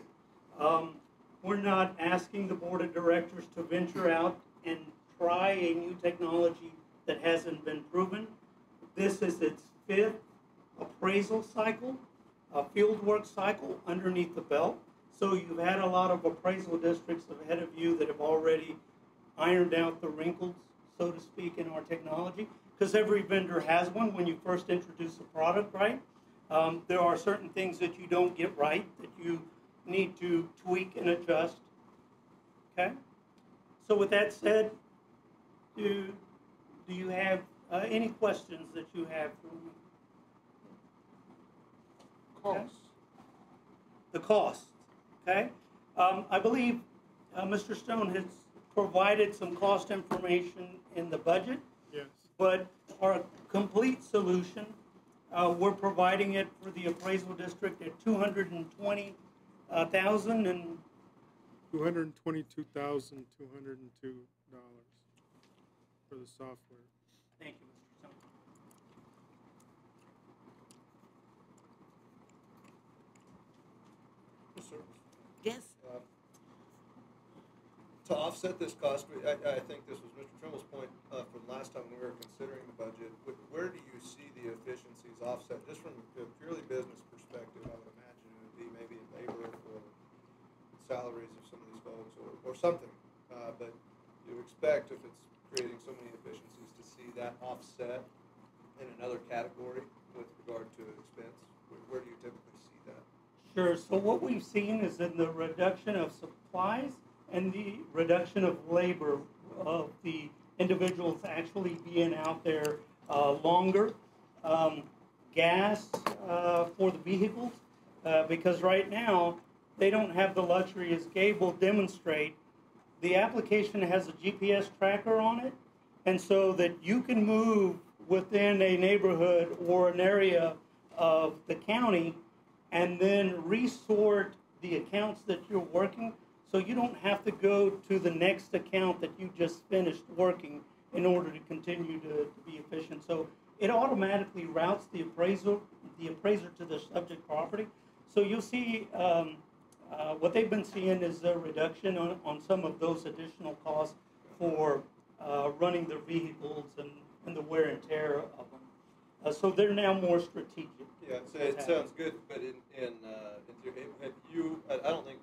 we're not asking the board of directors to venture out and try a new technology that hasn't been proven. This is its 5th appraisal cycle, a fieldwork cycle underneath the belt. So you've had a lot of appraisal districts ahead of you that have already ironed out the wrinkles, so to speak, in our technology. Because every vendor has one when you first introduce a product, right? There are certain things that you don't get right that you need to tweak and adjust. Okay? So with that said, do you have any questions that you have for me? Costs. The costs, okay? I believe Mr. Stone has provided some cost information in the budget. Yes. But our complete solution, we're providing it for the appraisal district at $220,000 and $222,202 for the software. thank you, Mr. Stone. Yes, sir. Yes. To offset this cost, I think this was Mr. Trimble's point from last time when we were considering the budget. Where do you see the efficiencies offset? Just from a purely business perspective, I would imagine it would be maybe in labor or salaries of some of these folks or something. But you expect, if it's creating so many efficiencies, to see that offset in another category with regard to expense. Where do you typically see that? Sure. So what we've seen is in the reduction of supplies and the reduction of labor of the individuals actually being out there longer. Gas for the vehicles, because right now they don't have the luxury, as Gabe will demonstrate. The application has a GPS tracker on it, and so that you can move within a neighborhood or an area of the county and then resort the accounts that you're working, so you don't have to go to the next account that you just finished working in order to continue to be efficient. So it automatically routes the appraiser to the subject property. So you'll see what they've been seeing is a reduction on some of those additional costs for running their vehicles and the wear and tear of them. So they're now more strategic. Yeah, it sounds good, but have you, I don't think,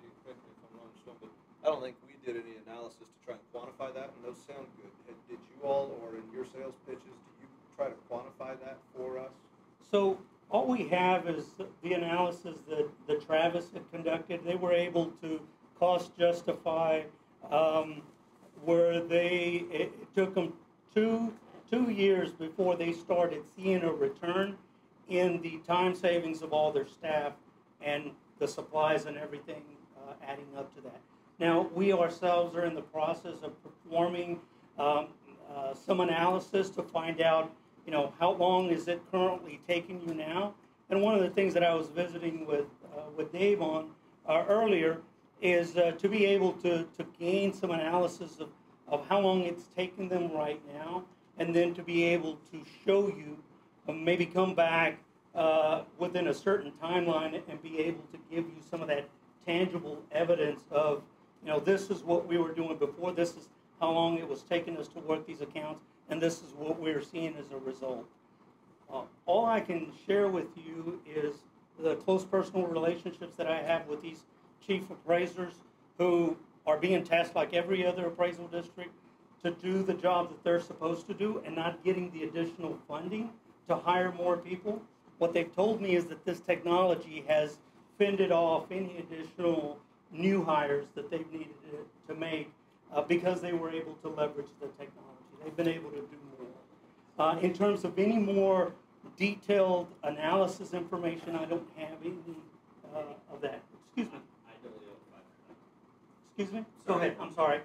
you correct me if I'm wrong, Stone, but I don't think we did any analysis to try and quantify that, and those sound good. Did you all, or in your sales pitches, do you try to quantify that for us? So all we have is the analysis that Travis had conducted. They were able to cost justify where it took them two years before they started seeing a return in the time savings of all their staff and the supplies and everything adding up to that. Now, we ourselves are in the process of performing some analysis to find out, how long is it currently taking you now? And one of the things that I was visiting with Dave on earlier is to be able to gain some analysis of how long it's taking them right now, and then to be able to show you, maybe come back within a certain timeline and be able to give you some of that tangible evidence of, this is what we were doing before, this is how long it was taking us to work these accounts, and this is what we're seeing as a result. All I can share with you is the close personal relationships that I have with these chief appraisers who are being tasked like every other appraisal district to do the job that they're supposed to do and not getting the additional funding to hire more people. What they've told me is that this technology has fended off any additional new hires that they've needed to make because they were able to leverage the technology. They've been able to do more. In terms of any more detailed analysis information, I don't have any of that. Excuse me. Excuse me? Go ahead. I'm sorry.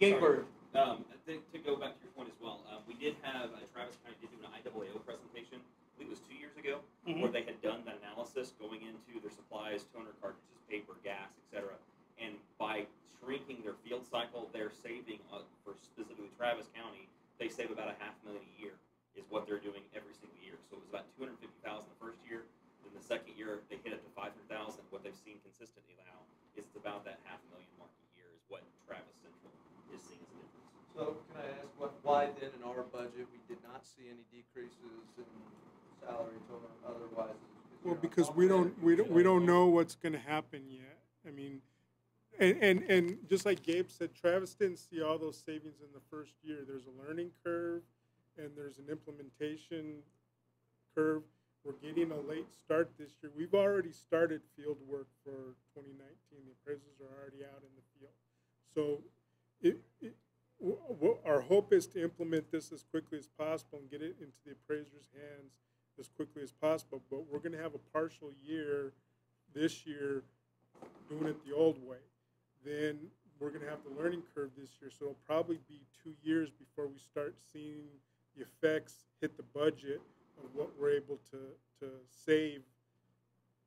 Gatebird. I think to go back to your point as well, we did have, Travis County did do an IAAO presentation, I believe it was 2 years ago, where they had done that analysis going into their supplies, toner cartridges, paper, gas, etc. And by shrinking their field cycle, they're saving, for specifically Travis County, they save about $500,000 a year is what they're doing every single year. So it was about $250,000 the first year. Then the second year, they hit up to $500,000. What they've seen consistently now is it's about that $500,000 mark a year is what Travis Central is seeing as a difference. So can I ask why then in our budget we did not see any decreases in salaries or otherwise? Well, because we don't know what's going to happen yet. I mean, and just like Gabe said, Travis didn't see all those savings in the first year. There's a learning curve, and there's an implementation curve. We're getting a late start this year. We've already started field work for 2019. The appraisals are already out in the field. So our hope is to implement this as quickly as possible and get it into the appraiser's hands as quickly as possible. But we're going to have a partial year this year doing it the old way. Then we're going to have the learning curve this year. So it'll probably be 2 years before we start seeing the effects hit the budget of what we're able to save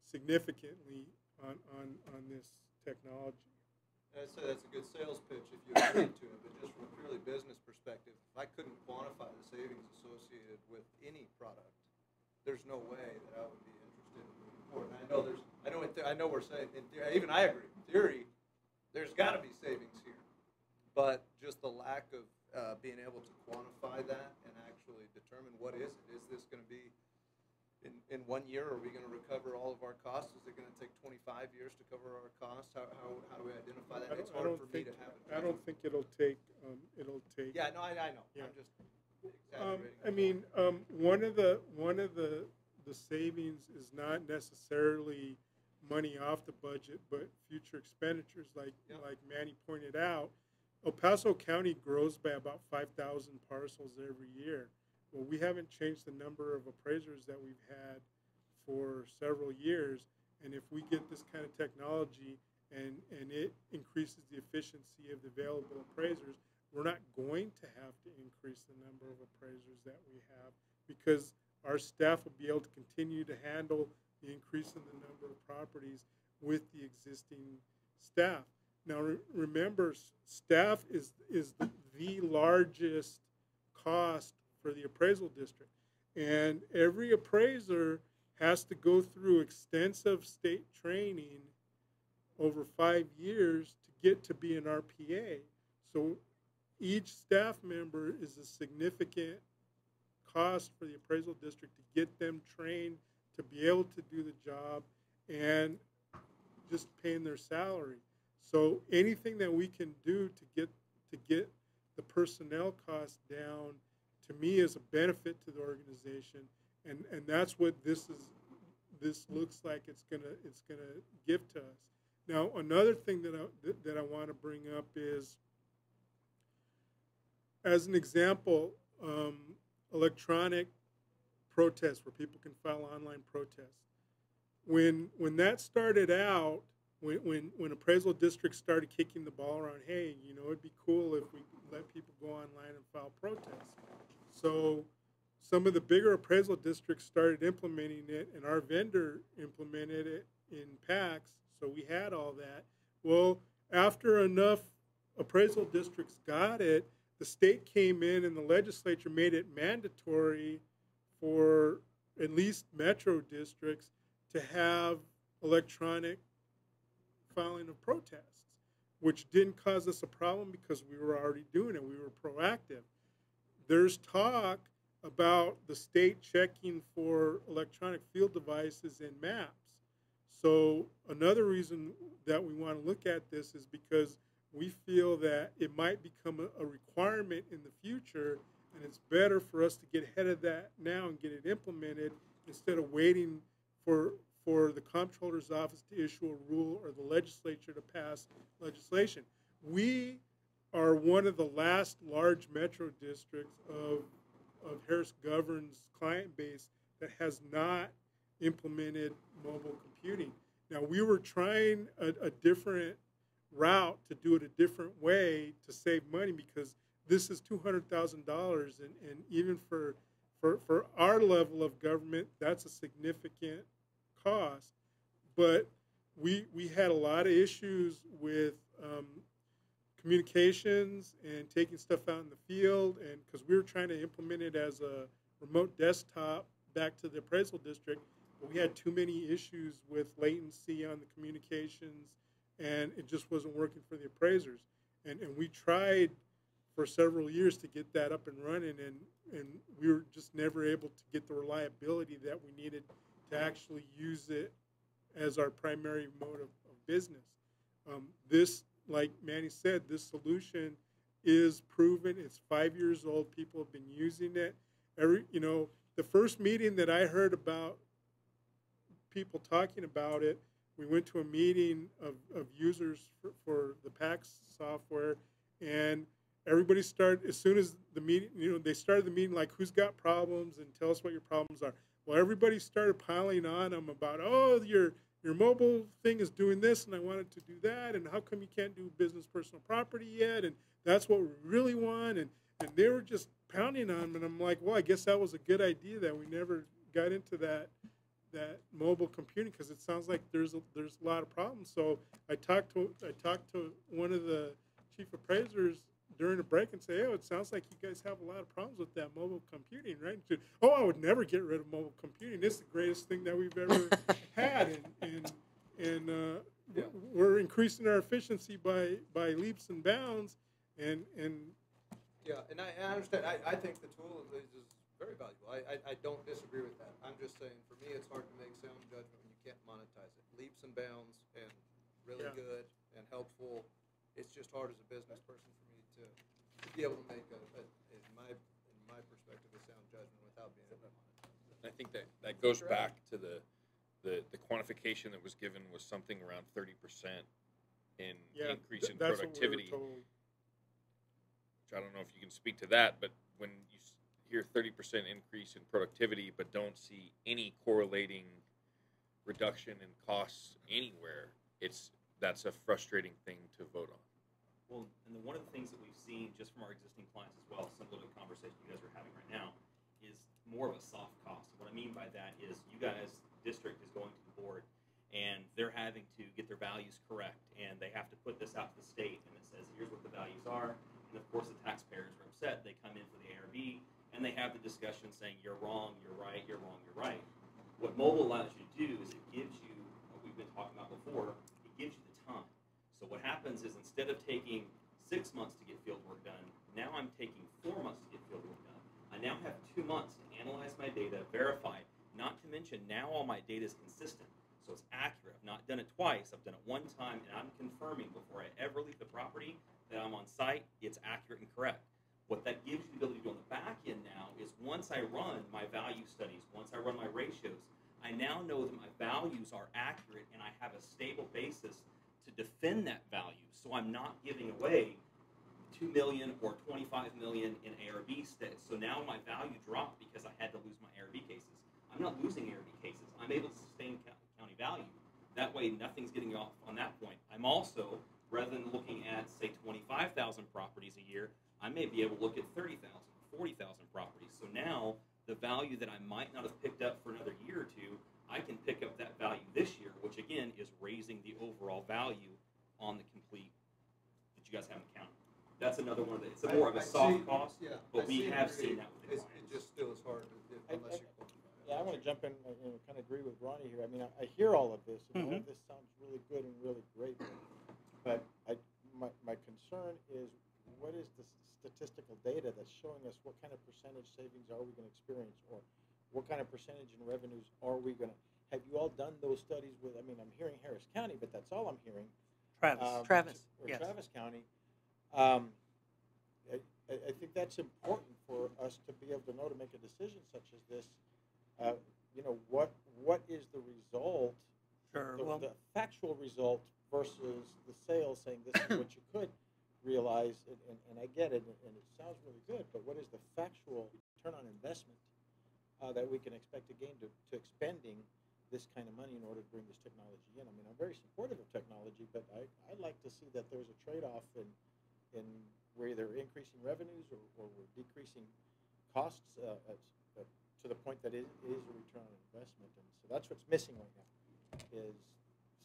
significantly on this technology. I'd say that's a good sales pitch if you agree to it, but just from a purely business perspective, if I couldn't quantify the savings associated with any product, there's no way that I would be interested in moving forward. And I know we're saying, in theory, even I agree, in theory, there's got to be savings here, but just the lack of being able to quantify that and actually determine what is it. Is this going to be in 1 year? Are we going to recover all of our costs? Is it going to take 25 years to cover our costs? How do we identify that? It's hard for me to have it. I don't think it'll take. Yeah, no, I know. Yeah. I'm just exaggerating. I mean, one of the savings is not necessarily money off the budget, but future expenditures, like Manny pointed out. El Paso County grows by about 5,000 parcels every year. Well, we haven't changed the number of appraisers that we've had for several years, and if we get this kind of technology and it increases the efficiency of the available appraisers, we're not going to have to increase the number of appraisers that we have because our staff will be able to continue to handle the increase in the number of properties with the existing staff. Now, remember, staff is the largest cost for the appraisal district. And every appraiser has to go through extensive state training over 5 years to get to be an RPA. So each staff member is a significant cost for the appraisal district to get them trained to be able to do the job and just paying their salary. So anything that we can do to get the personnel costs down, to me, is a benefit to the organization, and that's what this looks like it's gonna give to us. Now, another thing that I want to bring up is, as an example, electronic protests where people can file online protests. When that started out, when appraisal districts started kicking the ball around, hey, you know, it'd be cool if we let people go online and file protests. So some of the bigger appraisal districts started implementing it, and our vendor implemented it in PAX, so we had all that. Well, after enough appraisal districts got it, the state came in and the legislature made it mandatory for at least metro districts to have electronic filing of protests, which didn't cause us a problem because we were already doing it. We were proactive. There's talk about the state checking for electronic field devices and maps. So another reason that we want to look at this is because we feel that it might become a requirement in the future, and it's better for us to get ahead of that now and get it implemented instead of waiting for the comptroller's office to issue a rule or the legislature to pass legislation. We are one of the last large metro districts of Harris Govern's client base that has not implemented mobile computing. Now, we were trying a different route to do it a different way to save money because this is $200,000, and even for our level of government, that's a significant cost. But we had a lot of issues with communications and taking stuff out in the field, and because we were trying to implement it as a remote desktop back to the appraisal district, but we had too many issues with latency on the communications, and it just wasn't working for the appraisers. And we tried for several years to get that up and running, and we were just never able to get the reliability that we needed to actually use it as our primary mode of business. This, like Manny said, this solution is proven. It's 5 years old. People have been using it. The first meeting that I heard about people talking about it, we went to a meeting of users for the PAX software, and everybody started, as soon as the meeting, they started the meeting like, who's got problems and tell us what your problems are. Well, everybody started piling on them about, oh, your mobile thing is doing this, and I wanted to do that, and how come you can't do business personal property yet, and that's what we really want, and they were just pounding on them, and I'm like, well, I guess that was a good idea that we never got into that mobile computing, because it sounds like there's a lot of problems. So I talked to one of the chief appraisers during a break and say, oh, it sounds like you guys have a lot of problems with that mobile computing, right? And she, oh, I would never get rid of mobile computing. It's the greatest thing that we've ever had, and we're increasing our efficiency by leaps and bounds, and yeah, and I understand. I think the tool is very valuable. I don't disagree with that. I'm just saying, for me, it's hard to make sound judgment when you can't monetize it. Leaps and bounds and really good and helpful. It's just hard as a business person for me to be able to make, in my perspective, a sound judgment without being able to monetize it. I think that goes back to the quantification that was given was something around 30% in increase in productivity. What we were told. Which I don't know if you can speak to that, but when you hear 30% increase in productivity but don't see any correlating reduction in costs anywhere, that's a frustrating thing to vote on. Well, and one of the things that we've seen just from our existing clients as well, similar to the conversation you guys are having right now, is more of a soft cost. What I mean by that is you guys, district is going to the board, and they're having to get their values correct, and they have to put this out to the state, and it says, here's what the values are, and of course the taxpayers are upset. They come in for the ARB, and they have the discussion saying, you're wrong, you're right, you're wrong, you're right. What mobile allows you to do is it gives you, what we've been talking about before, it gives you the time. So what happens is instead of taking 6 months to get field work done, now I'm taking 4 months to get field work done. I now have 2 months to analyze my data, verify it, not to mention now all my data is consistent. So it's accurate. I've not done it twice. I've done it one time, and I'm confirming before I ever leave the property that I'm on site, it's accurate and correct. What that gives you the ability to do on the back end now is once I run my value studies, once I run my ratios, I now know that my values are accurate and I have a stable basis to defend that value. So I'm not giving away $2 million or $25 million in ARB states. So now my value dropped because I had to lose my ARB cases. I'm not losing ARB cases. I'm able to sustain county value That way, nothing's getting off on that point. I'm also, rather than looking at, say, 25,000 properties a year, I may be able to look at 30,000, 40,000 properties. So now, the value that I might not have picked up for another year or two, I can pick up that value this year, which again is raising the overall value on the complete that you guys haven't counted. That's another one of the, it's more of a soft cost, but we have seen that with the clients. It just still is hard unless you. Yeah, I want to jump in and kind of agree with Ronnie here. I mean, I hear all of this, and all of this sounds really good and really great, but my concern is, what is the statistical data that's showing us what kind of percentage savings are we going to experience, or what kind of percentage in revenues are we going to? Have you all done those studies with? I mean, I'm hearing Harris County, but that's all I'm hearing. Travis, or yes. Travis County. I think that's important for us to be able to know, to make a decision such as this. You know, what is the result? Sure. The factual result versus the sales saying this is what you could realize, and I get it, and it sounds really good, but what is the factual return on investment that we can expect to gain to expending this kind of money in order to bring this technology in? I mean, I'm very supportive of technology, but I'd like to see that there's a trade-off in we're either increasing revenues or we're decreasing costs to the point that it is a return on investment. And so that's what's missing right now, is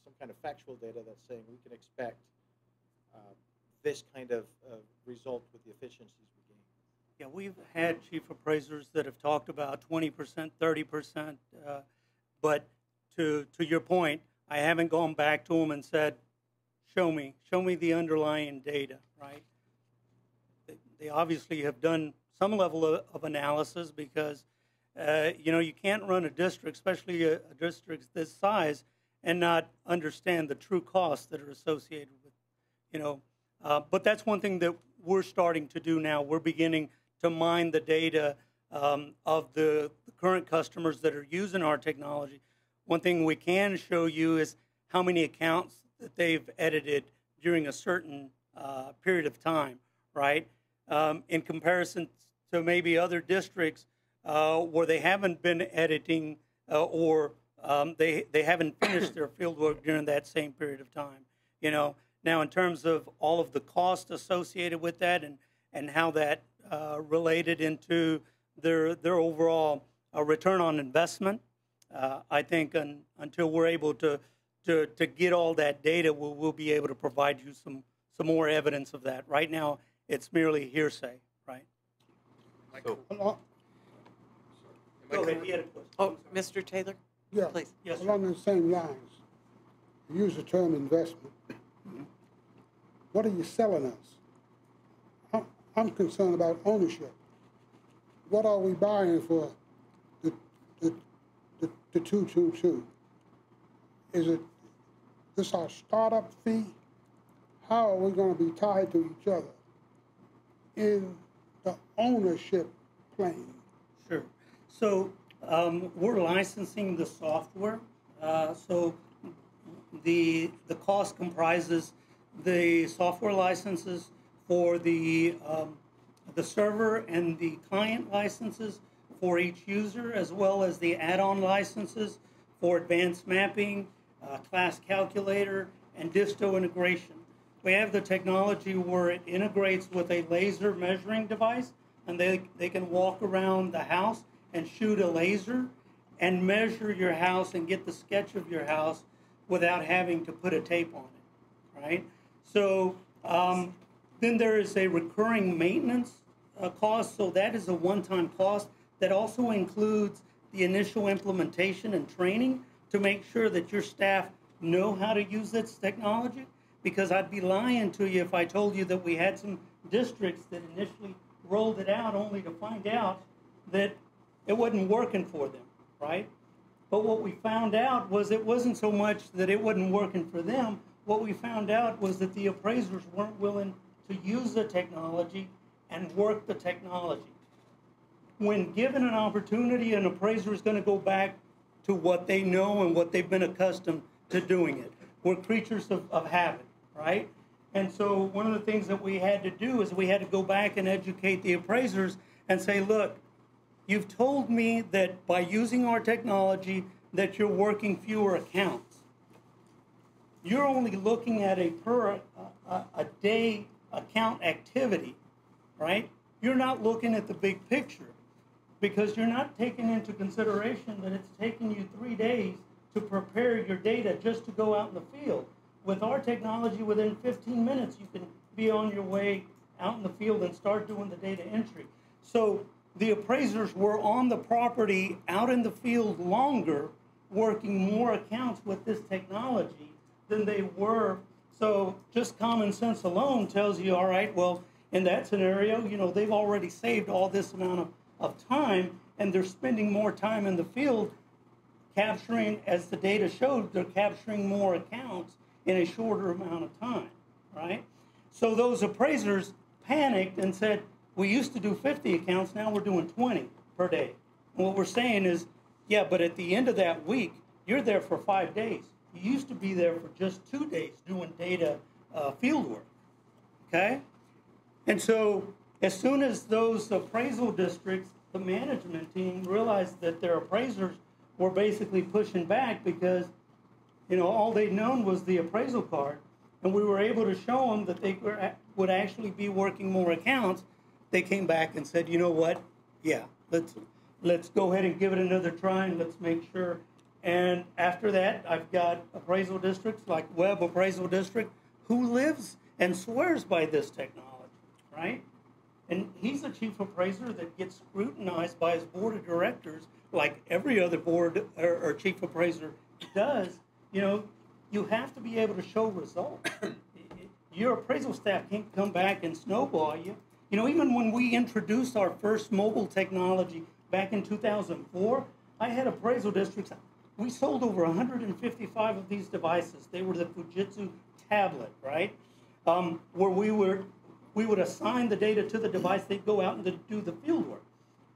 some kind of factual data that's saying we can expect this kind of result with the efficiencies we gain. Yeah, we've had chief appraisers that have talked about 20%, 30%, but to your point, I haven't gone back to them and said, show me the underlying data, right? They obviously have done some level of analysis, because you know, you can't run a district, especially a district this size, and not understand the true costs that are associated with, you know. But that's one thing that we're starting to do now. We're beginning to mine the data of the current customers that are using our technology. One thing we can show you is how many accounts that they've edited during a certain period of time, right? In comparison to maybe other districts where they haven't been editing or they haven't finished their field work during that same period of time, you know. Now, in terms of all of the costs associated with that and how that related into their overall return on investment, I think until we're able to get all that data, we'll be able to provide you some more evidence of that. Right now, it's merely hearsay, right? So, Go ahead, you had a question. Oh, Mr. Taylor? yeah, Please. Yes, sir. along the same lines, you use the term investment. What are you selling us? I'm concerned about ownership. What are we buying for the 222? Is this our startup fee? How are we going to be tied to each other in the ownership plane? Sure. So we're licensing the software. So the cost comprises the software licenses for the server and the client licenses for each user, as well as the add-on licenses for advanced mapping, class calculator, and disto integration. We have the technology where it integrates with a laser measuring device, and they can walk around the house and shoot a laser and measure your house and get the sketch of your house without having to put a tape on it, right? So then there is a recurring maintenance cost, so that is a one-time cost that also includes the initial implementation and training to make sure that your staff know how to use this technology, because I'd be lying to you if I told you that we had some districts that initially rolled it out only to find out that it wasn't working for them, right? But what we found out was it wasn't so much that it wasn't working for them. What we found out was that the appraisers weren't willing to use the technology and work the technology. When given an opportunity, an appraiser is going to go back to what they know and what they've been accustomed to doing it. We're creatures of habit, right? And so one of the things that we had to do is we had to go back and educate the appraisers and say, look, you've told me that by using our technology that you're working fewer accounts. you're only looking at a a day account activity, right? You're not looking at the big picture because you're not taking into consideration that it's taking you 3 days to prepare your data just to go out in the field. With our technology, within 15 minutes, you can be on your way out in the field and start doing the data entry. So the appraisers were on the property out in the field longer, working more accounts with this technology than they were. So just common sense alone tells you, all right, well, in that scenario, you know, they've already saved all this amount of time, and they're spending more time in the field capturing, as the data showed, they're capturing more accounts in a shorter amount of time, right? So those appraisers panicked and said, we used to do 50 accounts, now we're doing 20 per day. And what we're saying is, yeah, but at the end of that week, you're there for 5 days. You used to be there for just 2 days doing data field work, okay? And so as soon as those appraisal districts, the management team realized that their appraisers were basically pushing back because, you know, all they'd known was the appraisal card, and we were able to show them that they would actually be working more accounts. They came back and said, you know what, yeah, let's go ahead and give it another try and let's make sure. And after that, I've got appraisal districts like Webb Appraisal District who lives and swears by this technology, right? And he's a chief appraiser that gets scrutinized by his board of directors like every other board or chief appraiser does. You know, you have to be able to show results. Your appraisal staff can't come back and snowball you. You know, even when we introduced our first mobile technology back in 2004, I had appraisal districts. We sold over 155 of these devices. They were the Fujitsu tablet, right? Where we would assign the data to the device. They'd go out and do the field work.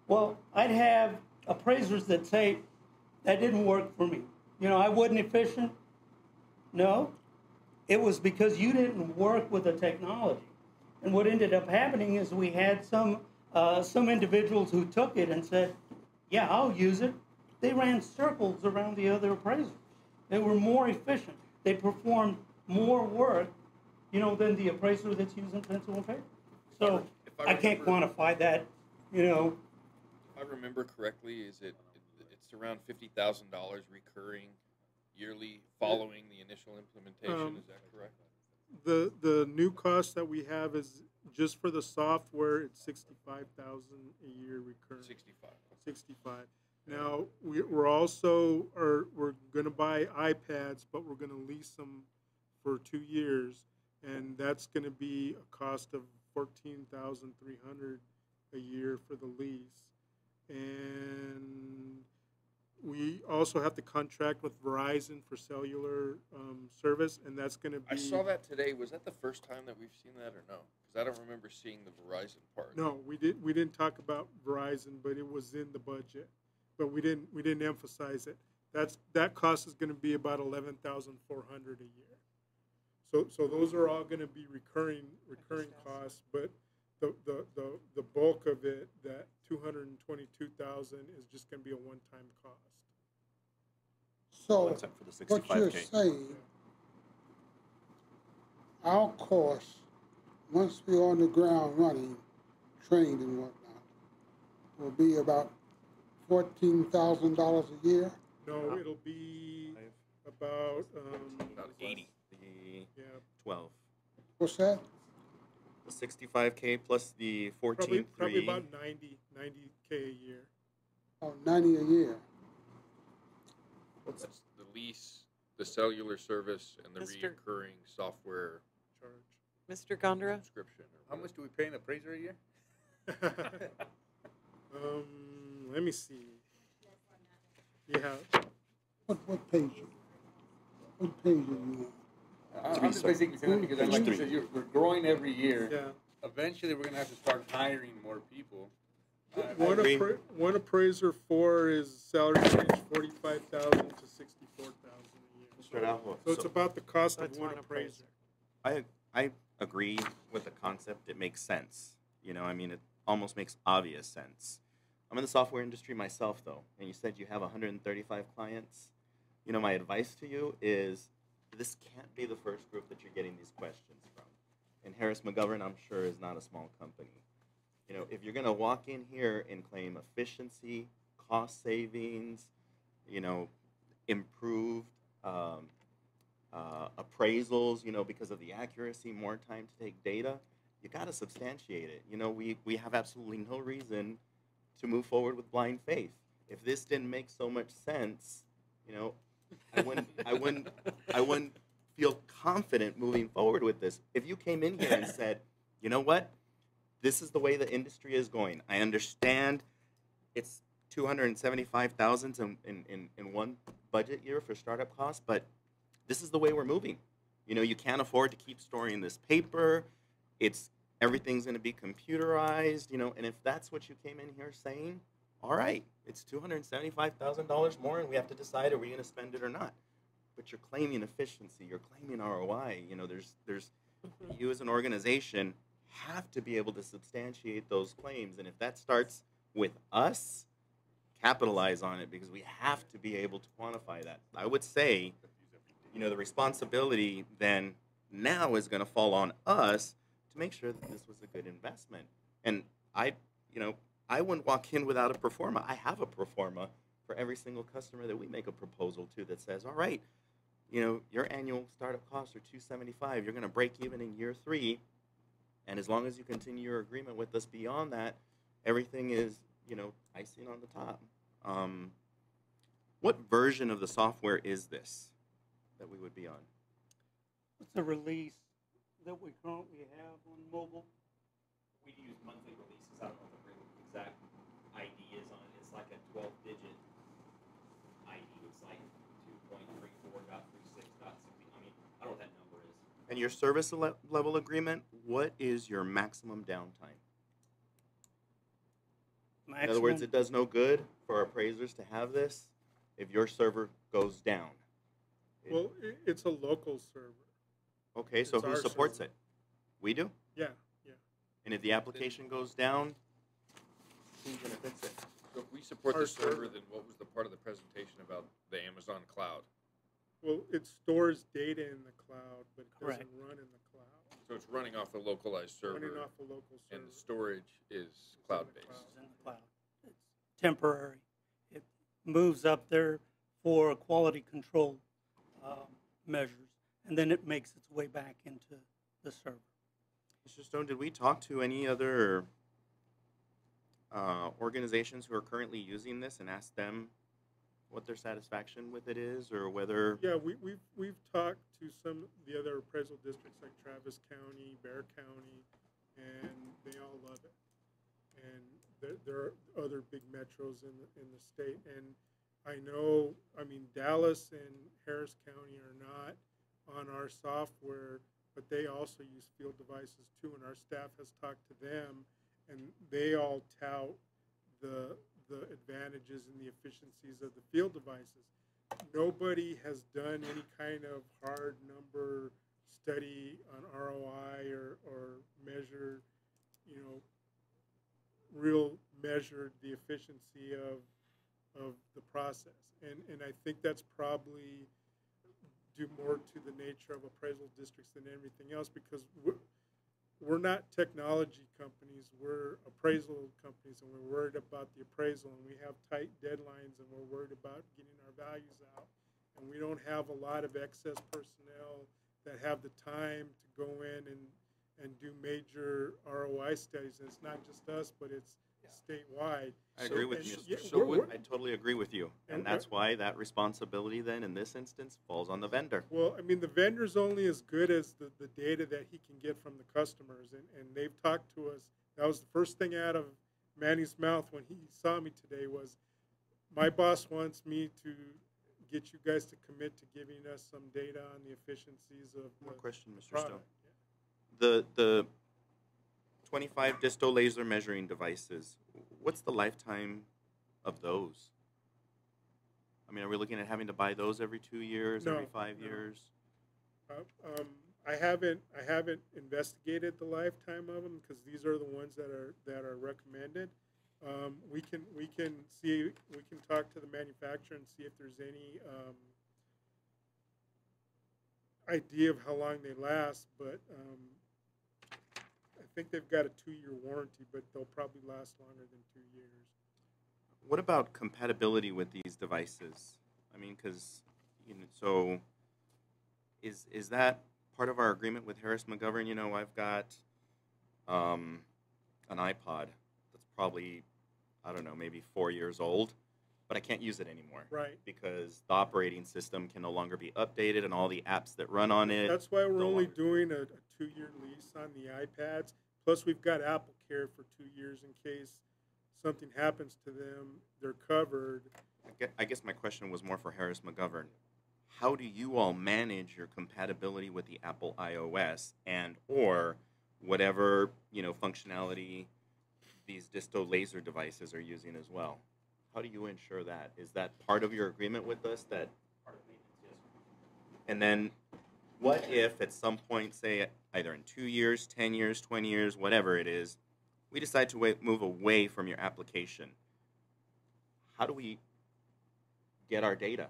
Well, I'd have appraisers that say, that didn't work for me. You know, I wasn't efficient. No, it was because you didn't work with the technology. And what ended up happening is we had some individuals who took it and said, yeah, I'll use it. They ran circles around the other appraisers. They were more efficient. They performed more work, you know, than the appraiser that's using pencil and paper. So I can't quantify that, you know. If I remember correctly, it's around $50,000 recurring yearly following the initial implementation. Is that correct? The new cost that we have is just for the software. It's $65,000 a year recurring. 65. Now we're also we're going to buy iPads, but we're going to lease them for 2 years, and that's going to be a cost of $14,300 a year for the lease. And we also have to contract with Verizon for cellular service, and that's going to be... I saw that today. Was that the first time that we've seen that or no? Because I don't remember seeing the Verizon part. No, we didn't talk about Verizon, but it was in the budget. But we didn't emphasize it. That cost is going to be about $11,400 a year. So those are all going to be recurring costs, but the bulk of it, that $222,000, is just going to be a one-time cost. So except for the what you're 65K. saying, our cost, once we're on the ground running, trained and whatnot, will be about $14,000 a year? No, it'll be about 80. Yeah. 12. What's that? The 65K plus the 14.3. Probably about 90K a year. Oh, 90 a year. That's the lease, the cellular service, and the Mr. recurring software charge. Mr. Gondra? Subscription. How much do we pay an appraiser a year? Let me see. Yeah. What page? What page are you on? I'm just basically saying that because, like you said, we're growing every year. Yeah. Eventually, we're going to have to start hiring more people. One appraiser for is salary range $45,000 to $64,000 a year. So it's about the cost of one appraiser. I agree with the concept. It makes sense. You know, I mean, it almost makes obvious sense. I'm in the software industry myself, though, and you said you have 135 clients. You know, my advice to you is this can't be the first group that you're getting these questions from. And Harris McGovern, I'm sure, is not a small company. You know, if you're going to walk in here and claim efficiency, cost savings, you know, improved appraisals, you know, because of the accuracy, more time to take data, you got to substantiate it. You know, we have absolutely no reason to move forward with blind faith. If this didn't make so much sense, you know, I wouldn't feel confident moving forward with this. If you came in here and said, you know what, this is the way the industry is going. I understand it's $275,000 in one budget year for startup costs, but this is the way we're moving. You know, you can't afford to keep storing this paper. Everything's going to be computerized, you know, and if that's what you came in here saying, all right, it's $275,000 more, and we have to decide, are we going to spend it or not? But you're claiming efficiency, you're claiming ROI. You know, you as an organization have to be able to substantiate those claims, and if that starts with us, capitalize on it, because we have to be able to quantify that. I would say, you know, the responsibility then now is going to fall on us to make sure that this was a good investment. And I wouldn't walk in without a pro forma. I have a pro forma for every single customer that we make a proposal to that says, all right, you know, your annual startup costs are $275. You're going to break even in year 3, and as long as you continue your agreement with us beyond that, everything is, you know, icing on the top. What version of the software is this that we would be on? It's a release that we currently have on mobile. We use monthly releases. I don't know what the exact ID is on it. It's like a 12-digit ID. It's like 2.34.36.60. I mean, I don't know what that number is. And your service level agreement, what is your maximum downtime? In other words, it does no good for appraisers to have this if your server goes down. Well, it's a local server. Okay, so who supports it? We do? Yeah, yeah. And if the application goes down, who's going to fix it? So if we support the server, then what was the part of the presentation about the Amazon cloud? Well, it stores data in the cloud, but it doesn't run in the cloud. So it's running off a localized server. Running off a local server. And the storage is cloud-based. It's in the cloud. It's temporary. It moves up there for quality control measures, and then it makes its way back into the server. Mr. Stone, did we talk to any other organizations who are currently using this and ask them what their satisfaction with it is, or whether? Yeah, we've talked to some of the other appraisal districts like Travis County, Bexar County, and they all love it. And there are other big metros in the state, and I know, I mean, Dallas and Harris County are not on our software, but they also use field devices too, and our staff has talked to them, and they all tout the advantages and the efficiencies of the field devices. Nobody has done any kind of hard number study on ROI or measure, you know, real measured the efficiency of the process. And I think that's probably due more to the nature of appraisal districts than anything else, because we're not technology companies, we're appraisal companies, and we're worried about the appraisal, and we have tight deadlines, and we're worried about getting our values out. And we don't have a lot of excess personnel that have the time to go in and do major ROI studies. And it's not just us, but it's statewide. I agree with you. Yeah, I totally agree with you. And that's why that responsibility then, in this instance, falls on the vendor. Well, I mean, the vendor's only as good as the data that he can get from the customers. And they've talked to us. That was the first thing out of Manny's mouth when he saw me today was, my boss wants me to get you guys to commit to giving us some data on the efficiencies of One the question, Mr. product. Stone. The 25 disto laser measuring devices, what's the lifetime of those? I mean, are we looking at having to buy those every 2 years, every 5 years? I haven't investigated the lifetime of them, because these are the ones that are recommended. We can talk to the manufacturer and see if there's any idea of how long they last, but I think they've got a 2-year warranty, but they'll probably last longer than 2 years. What about compatibility with these devices? I mean, because, so is that part of our agreement with Harris McGovern? I've got an iPod that's probably, I don't know, maybe 4 years old, but I can't use it anymore. Right. Because the operating system can no longer be updated and all the apps that run on it. That's why we're only doing a 2-year lease on the iPads. Plus, we've got Apple Care for 2 years in case something happens to them. They're covered. I guess my question was more for Harris McGovern. How do you all manage your compatibility with the Apple iOS and or whatever functionality these disto laser devices are using as well? How do you ensure that? Is that part of your agreement with us? That part of maintenance, yes. And then, what if at some point, say either in 2 years, 10 years, 20 years, whatever it is, we decide to move away from your application? How do we get our data?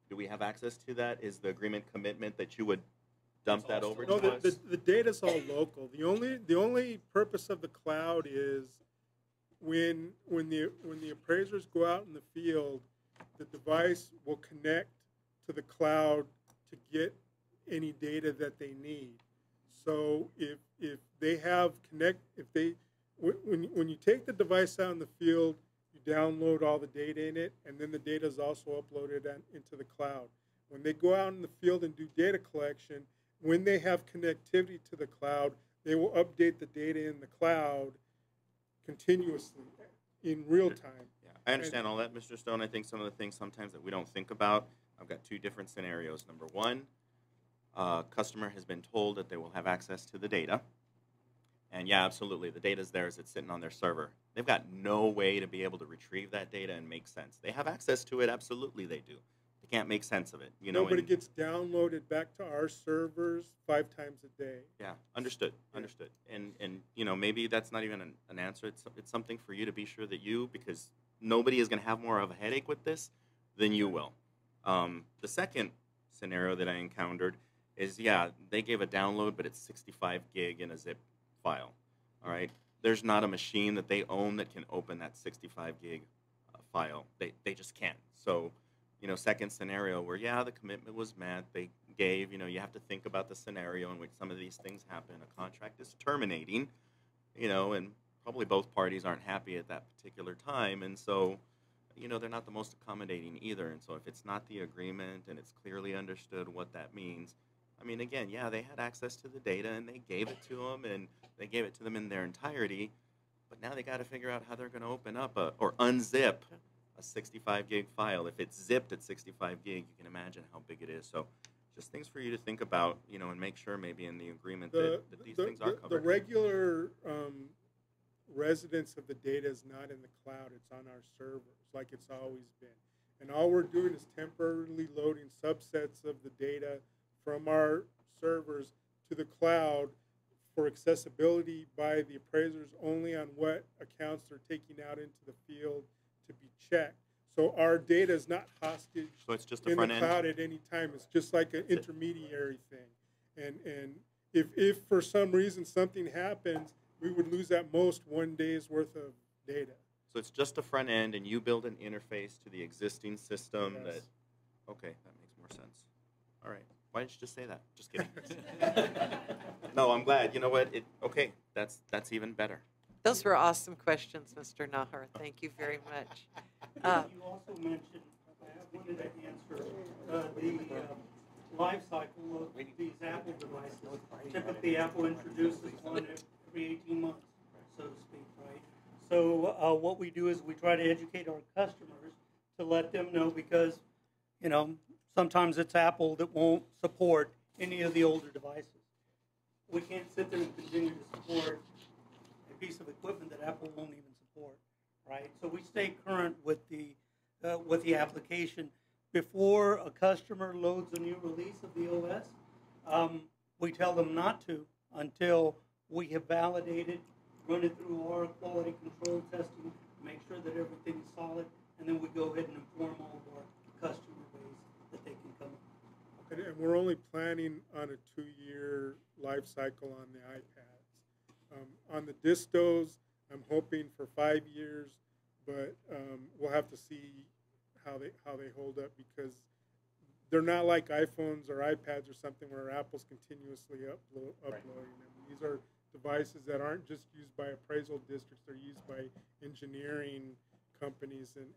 Do we have access to that? Is the agreement commitment that you would dump that over to us? The data's all local. The only purpose of the cloud is when the appraisers go out in the field, the device will connect to the cloud to get any data that they need. So if they have when you take the device out in the field, you download all the data in it, and then the data is also uploaded into the cloud. When they go out in the field and do data collection, when they have connectivity to the cloud, they will update the data in the cloud continuously in real time. Yeah, I understand all that, Mr. Stone. I think some of the things sometimes that we don't think about, I've got 2 different scenarios. Number one, customer has been told that they will have access to the data. And yeah, absolutely, the data's there as it's sitting on their server. They've got no way to be able to retrieve that data and make sense. They have access to it, absolutely they do. They can't make sense of it. Nobody gets downloaded back to our servers 5 times a day. Yeah, understood, understood. And maybe that's not even an answer. It's something for you to be sure that because nobody is going to have more of a headache with this than you will. The second scenario that I encountered is, yeah, they gave a download, but it's 65 gig in a zip file. All right, there's not a machine that they own that can open that 65 gig file. They just can't. So, second scenario where, yeah, the commitment was met, they gave, you have to think about the scenario in which some of these things happen. A contract is terminating, and probably both parties aren't happy at that particular time, and so, they're not the most accommodating either. And so if it's not the agreement and it's clearly understood what that means, I mean, again, yeah, they had access to the data and they gave it to them and they gave it to them in their entirety, but now they got to figure out how they're going to open up or unzip a 65 gig file. If it's zipped at 65 gig, you can imagine how big it is. So just things for you to think about, and make sure maybe in the agreement that these things are covered. The regular residence of the data is not in the cloud. It's on our servers like it's always been. And all we're doing is temporarily loading subsets of the data from our servers to the cloud for accessibility by the appraisers only on what accounts they're taking out into the field to be checked. So our data is not hostage so it's just the in front the end? cloud at any time. It's just like an intermediary thing. And if for some reason something happens, we would lose at most 1 day's worth of data. So it's just the front end, and you build an interface to the existing system. Yes. Okay, that makes more sense. All right. Why didn't you just say that? Just kidding. No, I'm glad. You know what? Okay, that's even better. Those were awesome questions, Mr. Nahar. Thank you very much. You also mentioned, I wanted to answer the life cycle of these Apple devices. Typically, Apple introduces one every 18 months, so to speak, right? So what we do is we try to educate our customers to let them know because, sometimes it's Apple that won't support any of the older devices. We can't sit there and continue to support a piece of equipment that Apple won't even support, right? So we stay current with the application. Before a customer loads a new release of the OS, we tell them not to until we have validated, run it through our quality control testing, make sure that everything is solid, and then we go ahead and inform all of our customer base that they can come and we're only planning on a 2-year life cycle on the iPads. On the distos, I'm hoping for 5 years, but we'll have to see how they hold up, because they're not like iPhones or iPads or something where Apple's continuously uploading them. These are devices that aren't just used by appraisal districts; they're used by engineering companies and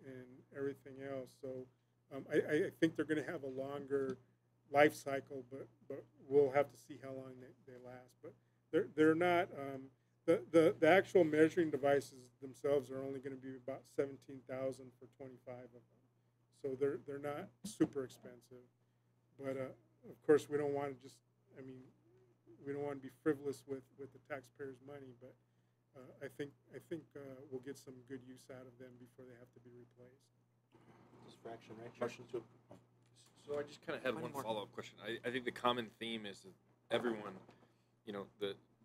everything else. So I think they're going to have a longer life cycle, but we'll have to see how long they last. But they're not the actual measuring devices themselves are only going to be about $17,000 for 25 of them. So they're not super expensive, but of course we don't want to just, we don't want to be frivolous with the taxpayers' money, but I think we'll get some good use out of them before they have to be replaced. Just for action, right? Motion to approve. So I just kind of had one follow-up question. I think the common theme is that everyone,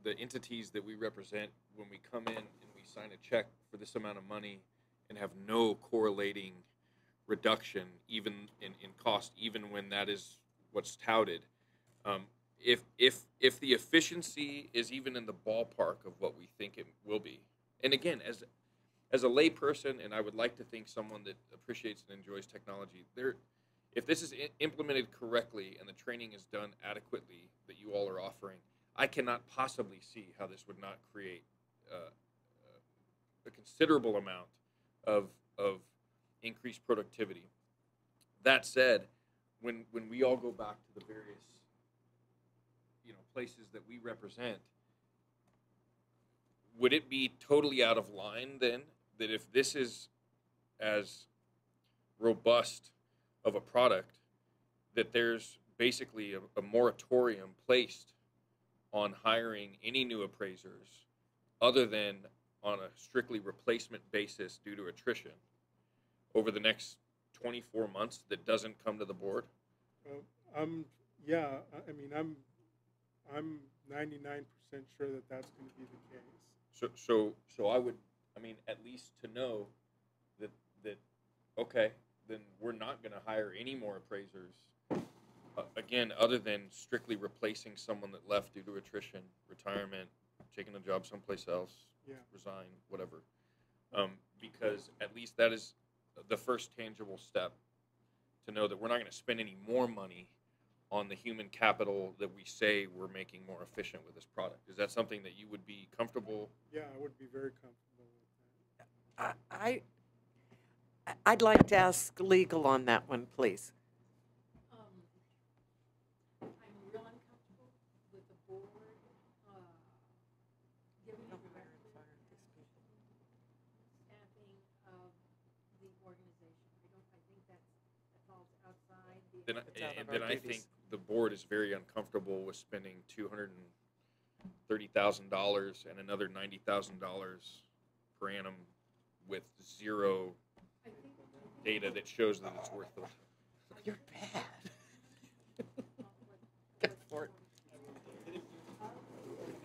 the entities that we represent, when we come in and we sign a check for this amount of money and have no correlating reduction even in cost, even when that is what's touted, if the efficiency is even in the ballpark of what we think it will be, and again, as a layperson, and I would like to think someone that appreciates and enjoys technology, if this is implemented correctly and the training is done adequately that you all are offering, I cannot possibly see how this would not create a considerable amount of increased productivity. That said, when we all go back to the various places that we represent, would it be totally out of line then that if this is as robust of a product, that there's basically a moratorium placed on hiring any new appraisers other than on a strictly replacement basis due to attrition over the next 24 months that doesn't come to the board? I'm 99% sure that that's going to be the case. So I would, at least to know that okay, then we're not going to hire any more appraisers, again, other than strictly replacing someone that left due to attrition, retirement, taking a job someplace else, resign, whatever. Because at least that is the first tangible step to know that we're not going to spend any more money on the human capital that we say we're making more efficient with this product. Is that something that you would be comfortable? Yeah, I would be very comfortable with that. I'd like to ask legal on that one, please. I'm real uncomfortable with the board giving directly staffing of the organization. I think that falls outside the. Then I think the board is very uncomfortable with spending $230,000 and another $90,000 per annum with zero data that shows that it's worth it. You're bad. Good for it.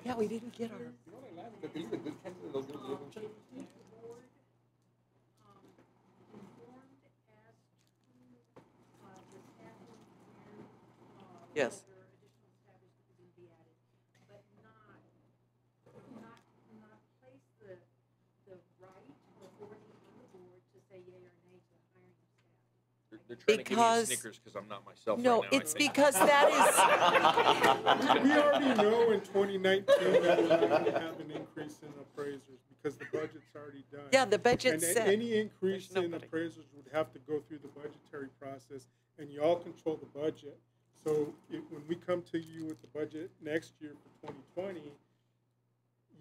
Yeah, we didn't get our. Yes. They're trying to give me Snickers because I'm not myself no, right now. it's because that is. We already know in 2019 that we're going to have an increase in appraisers because the budget's already done. Yeah, the budget's and set. Any increase in appraisers would have to go through the budgetary process, and you all control the budget. So when we come to you with the budget next year for 2020,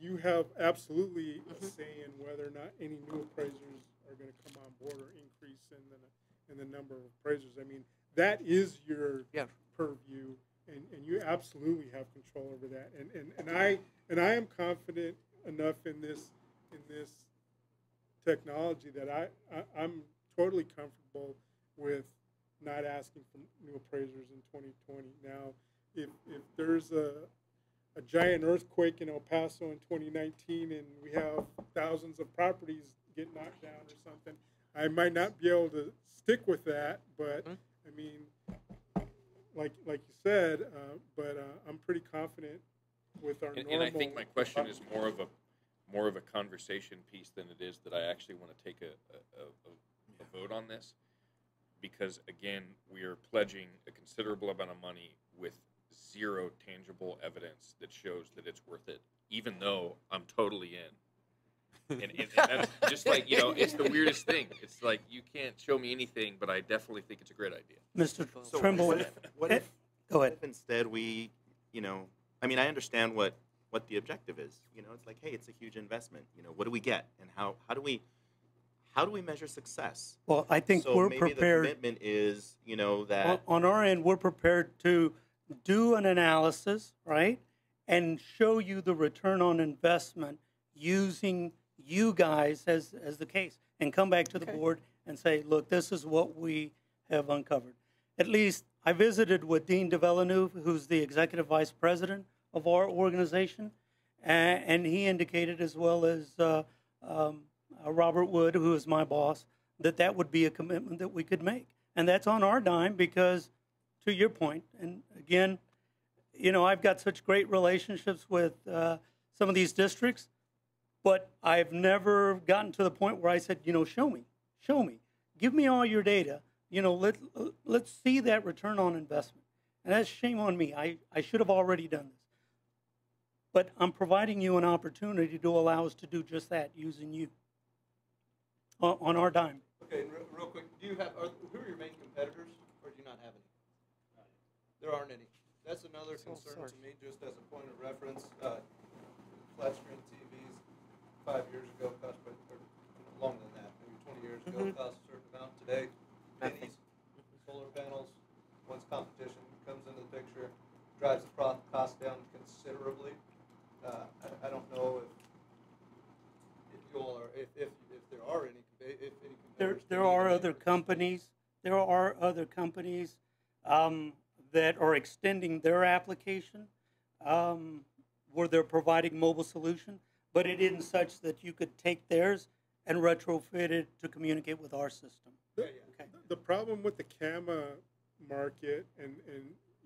you have absolutely a say in whether or not any new appraisers are going to come on board or increase in the number of appraisers. That is your purview, and you absolutely have control over that. And I am confident enough in this technology that I'm totally comfortable with not asking for new appraisers in 2020. Now, if there's a giant earthquake in El Paso in 2019 and we have thousands of properties get knocked down or something, I might not be able to stick with that, but like you said, but I'm pretty confident with our normal. And I think my question is more of a conversation piece than it is that I actually want to take a vote on this, because again, we are pledging a considerable amount of money with zero tangible evidence that shows that it's worth it, even though I'm totally in. And that's just like, it's the weirdest thing. It's like you can't show me anything, but I definitely think it's a great idea. Mr. So Trimble, what if go ahead. if instead we, I mean, I understand what the objective is. It's like, hey, it's a huge investment. What do we get, and how do we measure success? Well, I think so we're maybe prepared. The commitment is, that On our end, we're prepared to do an analysis, right, and show you the return on investment using you guys as the case, and come back to the board and say, look, this is what we have uncovered. At least I visited with Dean DeVilleneuve, who's the executive vice president of our organization, and he indicated, as well as Robert Wood, who is my boss, that would be a commitment that we could make. And that's on our dime because, to your point, and again, I've got such great relationships with some of these districts, but I've never gotten to the point where I said, show me, give me all your data. Let's see that return on investment. And that's shame on me. I should have already done this. But I'm providing you an opportunity to allow us to do just that using you on our dime. Okay, and real quick, who are your main competitors, or do you not have any? There aren't any. That's another concern to me, just as a point of reference. Flat screen TVs 5 years ago cost, or longer than that, maybe 20 years ago, cost a certain amount. Today, pennies. Solar panels, once competition comes into the picture, drives the cost down considerably. I don't know if you all are, if there are any, if any competitors. There are other companies. There are other companies that are extending their application where they're providing mobile solution, but it isn't such that you could take theirs and retrofit it to communicate with our system. The problem with the CAMA market, and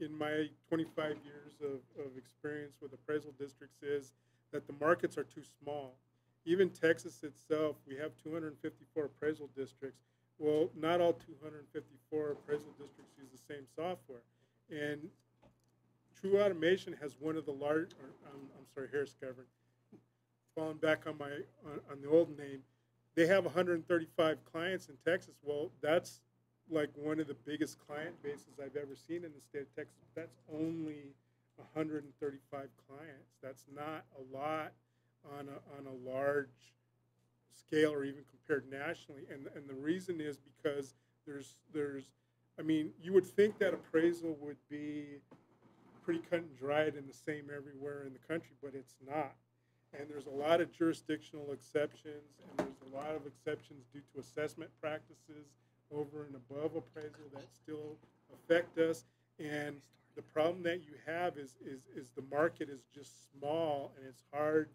in my 25 years of experience with appraisal districts, is that the markets are too small. Even Texas itself, we have 254 appraisal districts. Well, not all 254 appraisal districts use the same software. And True Automation has one of the large, Harris Government, falling back on the old name, they have 135 clients in Texas. Well, that's like one of the biggest client bases I've ever seen in the state of Texas. That's only 135 clients. That's not a lot on a large scale, or even compared nationally. And the reason is because there's you would think that appraisal would be pretty cut and dried and the same everywhere in the country, but it's not. And there's a lot of jurisdictional exceptions, and there's a lot of exceptions due to assessment practices over and above appraisal that still affect us. And the problem that you have is the market is just small, and it's hard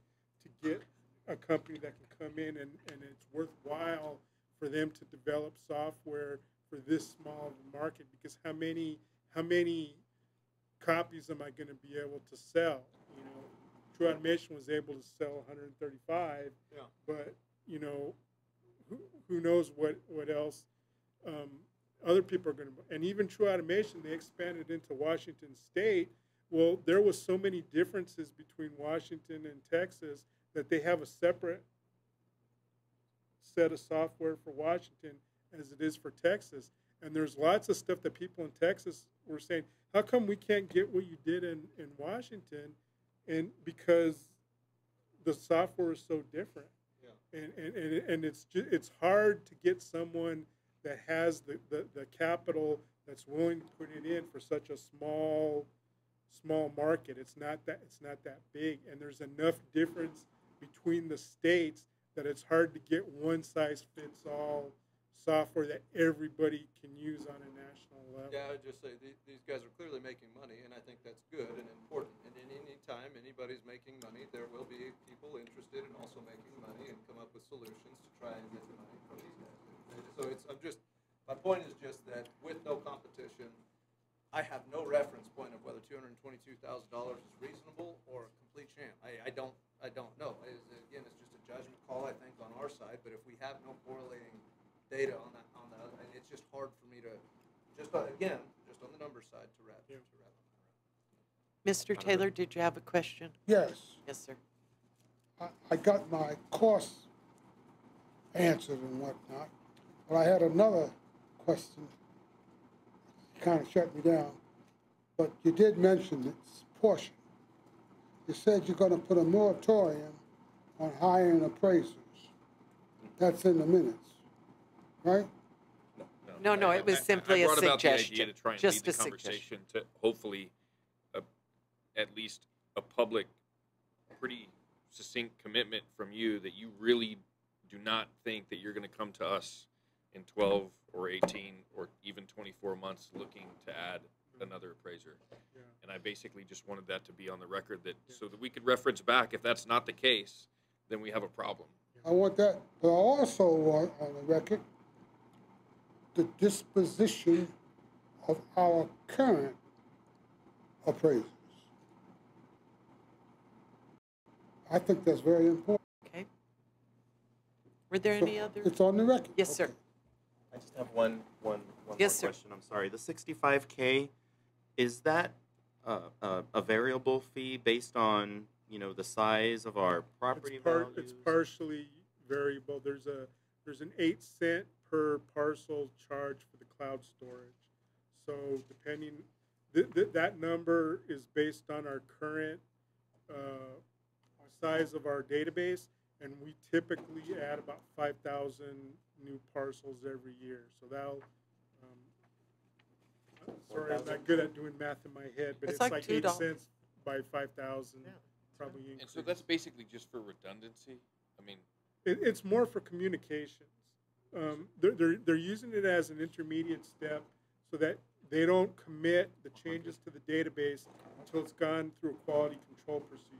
to get a company that can come in and it's worthwhile for them to develop software for this small of a market, because how many copies am I going to be able to sell? True Automation was able to sell 135, but who knows what else other people are going to. And even True Automation, they expanded into Washington State. Well, there was so many differences between Washington and Texas that they have a separate set of software for Washington as it is for Texas. And there's lots of stuff that people in Texas were saying, how come we can't get what you did in Washington? And because the software is so different. And it's hard to get someone that has the capital that's willing to put it in for such a small market. It's not that big, and there's enough difference between the states that it's hard to get one size fits all software that everybody can use on a national level. Yeah, I would just say these guys are clearly making money, and I think that's good and important. And in any time anybody's making money, there will be people interested in also making money and come up with solutions to try and get the money from these guys. So my point is just that with no competition, I have no is reasonable or a complete sham. I don't know. Again, it's just a judgment call, I think, on our side. But if we have no correlating data on that, and it's just hard for me to, just on the number side, to wrap on that around. Mr. Taylor, did you have a question? Yes. Yes, sir. I got my costs answered and whatnot, but I had another question. Kind of shut me down, but you did mention this portion. You said you're going to put a moratorium on hiring appraisers. That's in the minutes, right? No, it was simply a I brought about the suggestion. idea to try and Just lead the a conversation to hopefully at least a public, pretty succinct commitment from you that you really do not think that you're going to come to us in 12 or 18 or even 24 months looking to add another appraiser. Yeah. And I basically just wanted that to be on the record, that so that we could reference back. If that's not the case, then we have a problem. I want that, but I also want on the record the disposition of our current appraisers. I think that's very important. Okay. Were there So any other? it's on the record. Yes, sir. I just have one Yes, more sir. question. I'm sorry. The 65K, is that a variable fee based on, you know, the size of our property values? It's partially variable. There's an 8-cent per parcel charge for the cloud storage. So depending, that number is based on our current size of our database, and we typically add about 5,000 new parcels every year. So that'll, sorry, I'm not good at doing math in my head, but It's it's like like 8 $2. cents by 5,000, probably And increase. so that's basically just for redundancy. I mean, It's more for communications. They're using it as an intermediate step so that they don't commit the changes to the database until it's gone through a quality control procedure.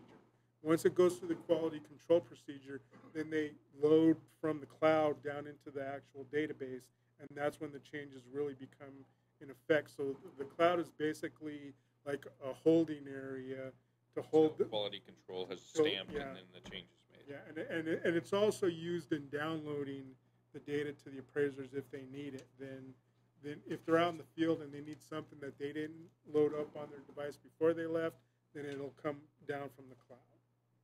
Once it goes through the quality control procedure, then they load from the cloud down into the actual database, and that's when the changes really become in effect. So the cloud is basically like a holding area to hold the quality control has So, stamped yeah. and then the change is made. Yeah, and it's also used in downloading the data to the appraisers if they need it. Then if they're out in the field and they need something that they didn't load up on their device before they left, then it'll come down from the cloud.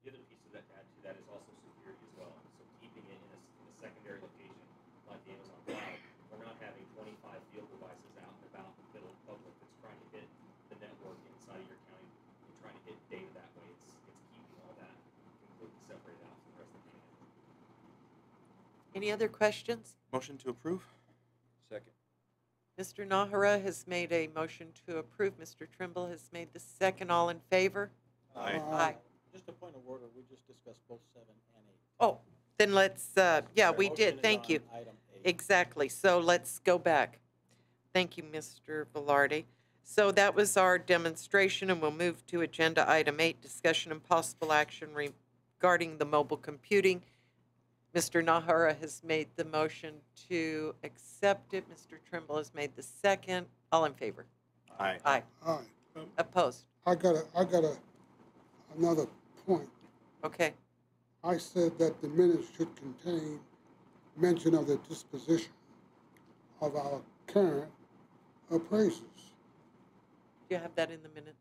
The other piece of that to add to that is also security as well. So keeping it in a secondary location like the Amazon cloud, we're not having 25 field devices out and about in the middle of the public that's trying to hit the network inside of your county and trying to hit data that way. It's keeping all that completely separated out from the rest of the county. Any other questions? Motion to approve? Second. Mr. Nahara has made a motion to approve. Mr. Trimble has made the second. All in favor? Aye. Aye. Just a point of order, we just discussed both 7 and 8. Oh, then let's, yeah, we Motion did. is Thank on you. item 8. Exactly. So let's go back. Thank you, Mr. Velarde. So that was our demonstration, and we'll move to agenda item 8, discussion and possible action regarding the mobile computing. Mr. Nahara has made the motion to accept it. Mr. Trimble has made the second. All in favor? Aye. Aye. All right. Opposed? I got another point. Okay. I said that the minutes should contain mention of the disposition of our current appraisers, Do you have that in the minutes?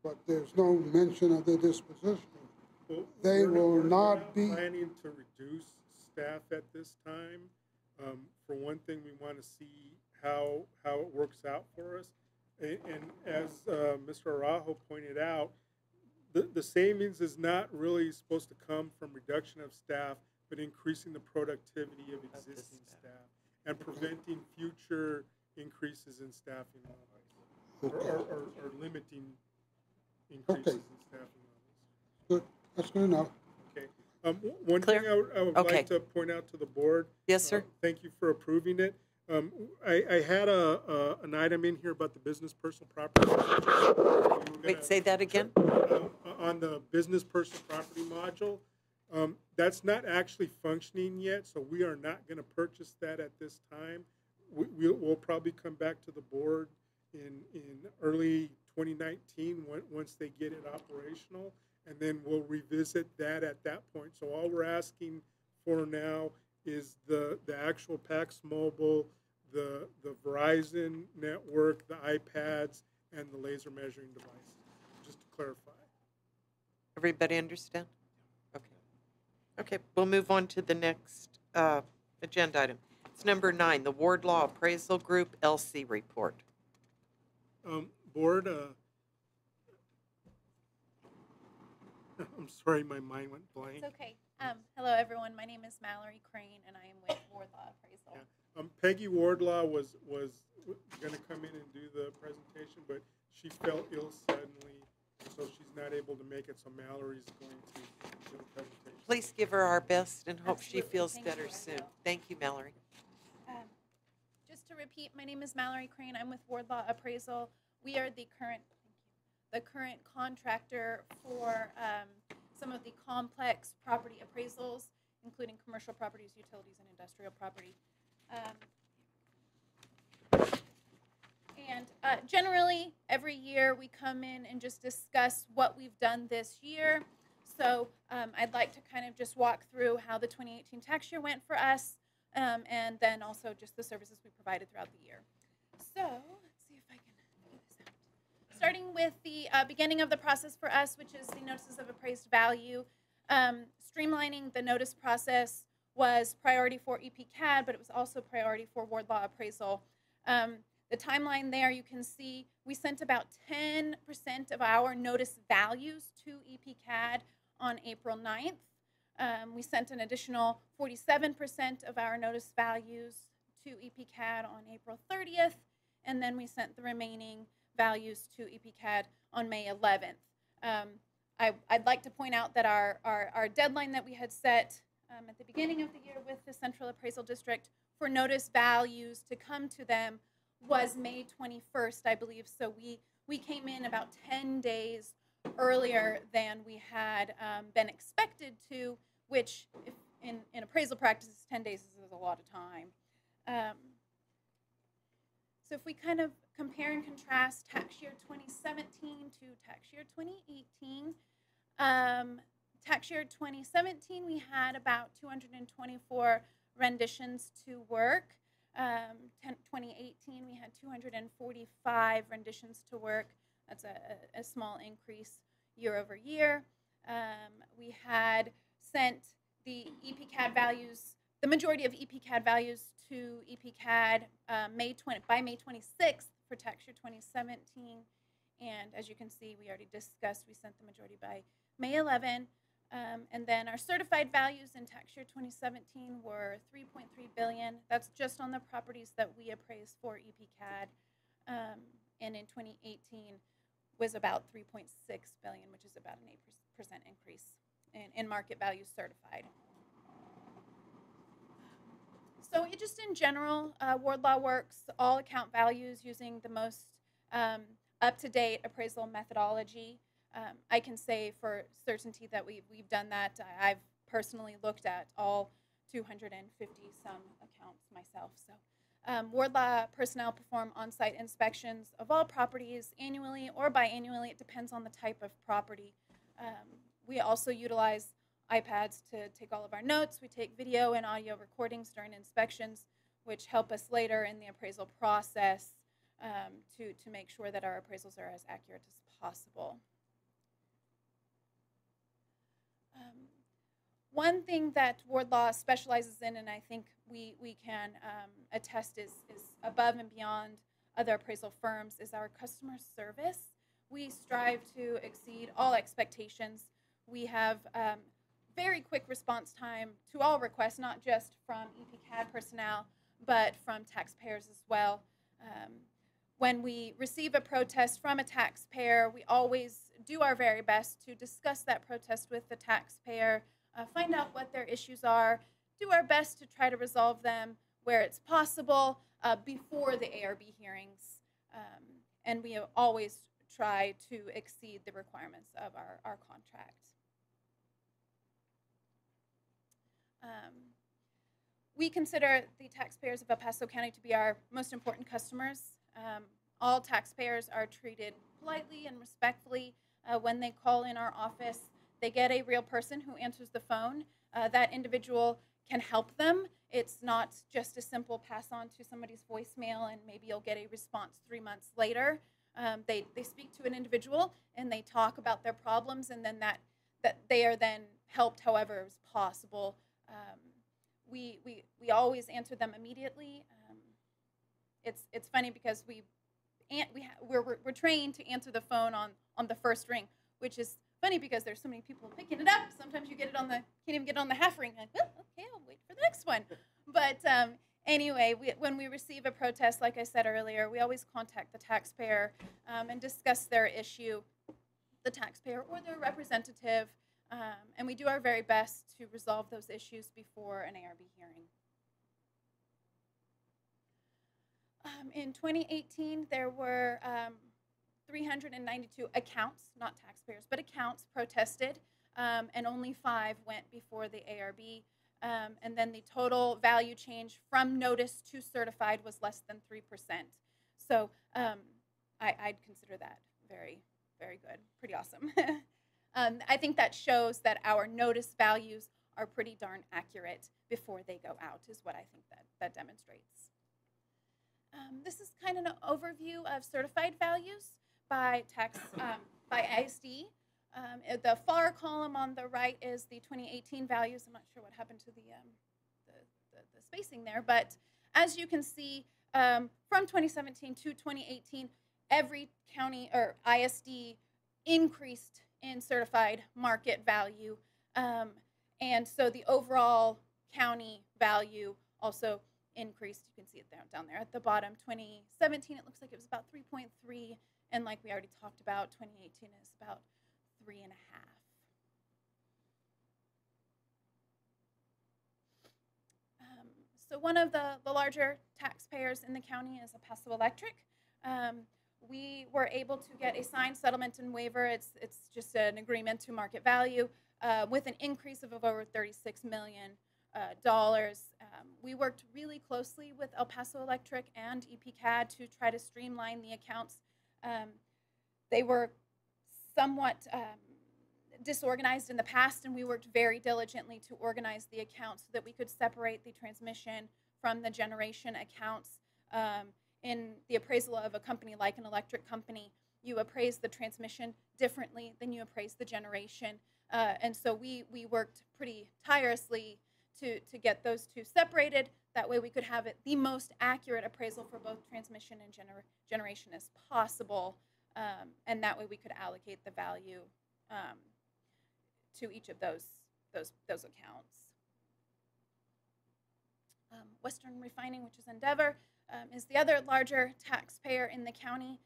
but there's no mention of the disposition. Well, They will we're not be. planning to reduce staff at this time. For one thing, we want to see how it works out for us. And as Mr. Araujo pointed out, the savings is not really supposed to come from reduction of staff, but increasing the productivity of existing staff and preventing future increases in staffing levels, or limiting increases in staffing levels. Good. That's good enough. Okay. One thing I would Okay. like to point out to the board. Yes, sir. Thank you for approving it. I had an item in here about the business personal property. Wait, say that again? On the business personal property module. That's not actually functioning yet, so we are not going to purchase that at this time. We'll probably come back to the board in early 2019 once they get it operational, and then we'll revisit that at that point. So all we're asking for now is the actual PAX Mobile, the Verizon network, the iPads, and the laser measuring devices, just to clarify. Everybody understand? Okay. Okay, we'll move on to the next agenda item. It's number 9, the Wardlaw Appraisal Group LC report. Board, I'm sorry, my mind went blank. It's okay. Hello, everyone. My name is Mallory Crane, and I am with Wardlaw Appraisal. Yeah. Peggy Wardlaw was going to come in and do the presentation, but she fell ill suddenly, so she's not able to make it. So Mallory's going to do the presentation. Please give her our best and hope Absolutely. she feels Thank better you. soon. Thank you, Mallory. Just to repeat, my name is Mallory Crane. I'm with Wardlaw Appraisal. We are the current contractor for some of the complex property appraisals, including commercial properties, utilities, and industrial property. Generally, every year we come in and just discuss what we've done this year. So I'd like to kind of just walk through how the 2018 tax year went for us, and then also just the services we provided throughout the year. So let's see if I can figure this out. Starting with the beginning of the process for us, which is the notices of appraised value. Streamlining the notice process was priority for EPCAD, but it was also priority for Wardlaw Appraisal. The timeline there, you can see we sent about 10% of our notice values to EPCAD on April 9th. We sent an additional 47% of our notice values to EPCAD on April 30th, and then we sent the remaining values to EPCAD on May 11th. I'd like to point out that our deadline that we had set at the beginning of the year with the Central Appraisal District for notice values to come to them was May 21st, I believe. So we came in about 10 days earlier than we had been expected to, which if in appraisal practices, 10 days is a lot of time. So if we kind of compare and contrast tax year 2017 to tax year 2018, tax year 2017 we had about 224 renditions to work. 2018 we had 245 renditions to work. That's a small increase year over year. We had sent the EPCAD values, the majority of EPCAD values to EPCAD by May 26th for tax year 2017. And as you can see, we already discussed, we sent the majority by May 11. And then our certified values in tax year 2017 were $3.3 billion. That's just on the properties that we appraised for EPCAD. And in 2018 was about $3.6 billion, which is about an 8% increase in market value certified. So just in general, Wardlaw works all account values using the most up-to-date appraisal methodology. I can say for certainty that we've done that. I've personally looked at all 250-some accounts myself. So Wardlaw personnel perform on-site inspections of all properties annually or biannually. It depends on the type of property. We also utilize iPads to take all of our notes. We take video and audio recordings during inspections, which help us later in the appraisal process to make sure that our appraisals are as accurate as possible. One thing that Wardlaw specializes in, and I think we can attest is above and beyond other appraisal firms, is our customer service. We strive to exceed all expectations. We have very quick response time to all requests, not just from EPCAD personnel, but from taxpayers as well. When we receive a protest from a taxpayer, we always do our very best to discuss that protest with the taxpayer, find out what their issues are, do our best to try to resolve them where it's possible before the ARB hearings. And we always try to exceed the requirements of our contract. We consider the taxpayers of El Paso County to be our most important customers. All taxpayers are treated politely and respectfully when they call in our office. They get a real person who answers the phone. That individual can help them. It's not just a simple pass on to somebody's voicemail and maybe you'll get a response 3 months later. They speak to an individual and they talk about their problems, and then that they are then helped however is possible. We always answer them immediately. It's funny because we're trained to answer the phone on the first ring, which is funny because there's so many people picking it up. Sometimes you get it can't even get it on the half ring. Like, well, okay, I'll wait for the next one. But anyway, when we receive a protest, like I said earlier, we always contact the taxpayer and discuss their issue, the taxpayer or their representative, and we do our very best to resolve those issues before an ARB hearing. In 2018, there were 392 accounts, not taxpayers, but accounts protested, and only 5 went before the ARB. And then the total value change from notice to certified was less than 3%. So I'd consider that very, very good, pretty awesome. I think that shows that our notice values are pretty darn accurate before they go out, is what I think that demonstrates. This is kind of an overview of certified values by by ISD. The far column on the right is the 2018 values. I'm not sure what happened to the spacing there, but as you can see, from 2017 to 2018, every county or ISD increased in certified market value, and so the overall county value also increased. You can see it down there at the bottom. 2017, it looks like it was about 3.3, and like we already talked about, 2018 is about 3.5. So one of the larger taxpayers in the county is El Paso Electric. We were able to get a signed settlement and waiver. It's just an agreement to market value with an increase of over $36 million. We worked really closely with El Paso Electric and EPCAD to try to streamline the accounts. They were somewhat disorganized in the past, and we worked very diligently to organize the accounts so that we could separate the transmission from the generation accounts. In the appraisal of a company like an electric company, you appraise the transmission differently than you appraise the generation. And so we worked pretty tirelessly to get those two separated. That way we could have the most accurate appraisal for both transmission and generation as possible. And that way we could allocate the value to each of those accounts. Western Refining, which is Endeavor, is the other larger taxpayer in the county.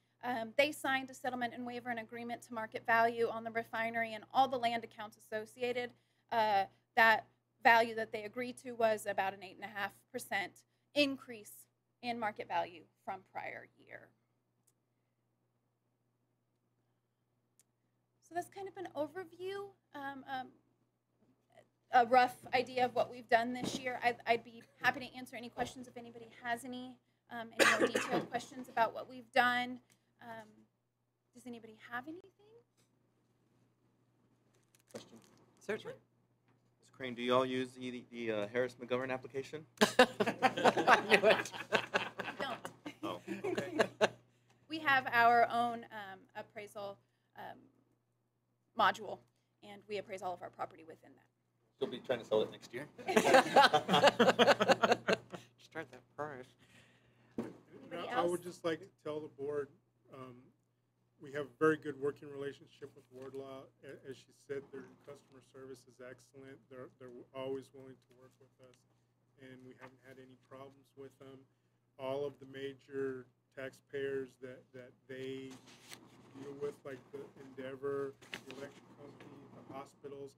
They signed a settlement and waiver and agreement to market value on the refinery and all the land accounts associated. That value that they agreed to was about an 8.5% increase in market value from prior year. So that's kind of an overview, a rough idea of what we've done this year. I'd be happy to answer any questions if anybody has any more detailed questions about what we've done. Does anybody have anything? Question? Certainly. Ms. Crane, do you all use the Harris McGovern application? I knew it. Don't. Oh, okay. We have our own appraisal module, and we appraise all of our property within that. You'll be trying to sell it next year? Start that price. I would just like to tell the board, we have a very good working relationship with Wardlaw. As she said, their customer service is excellent. They're always willing to work with us, and we haven't had any problems with them. All of the major taxpayers that they deal with, like the Endeavor, the electric company, the hospitals,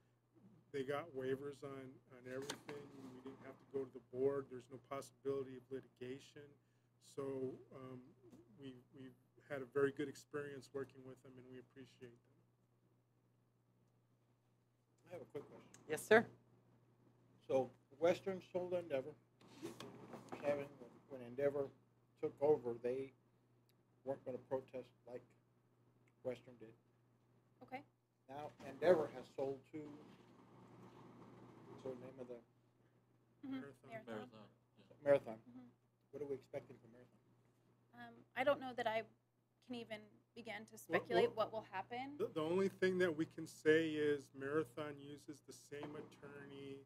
they got waivers on everything. We didn't have to go to the board. There's no possibility of litigation. So we've had a very good experience working with them, and we appreciate them. I have a quick question. Yes, sir. So Western sold Endeavor. When Endeavor took over, they weren't going to protest like Western did. Okay. Now Endeavor has sold to, what's the name of the? Marathon. Marathon. Mhm. What are we expecting from Marathon? I don't know that I can even begin to speculate what will happen. The only thing that we can say is Marathon uses the same attorney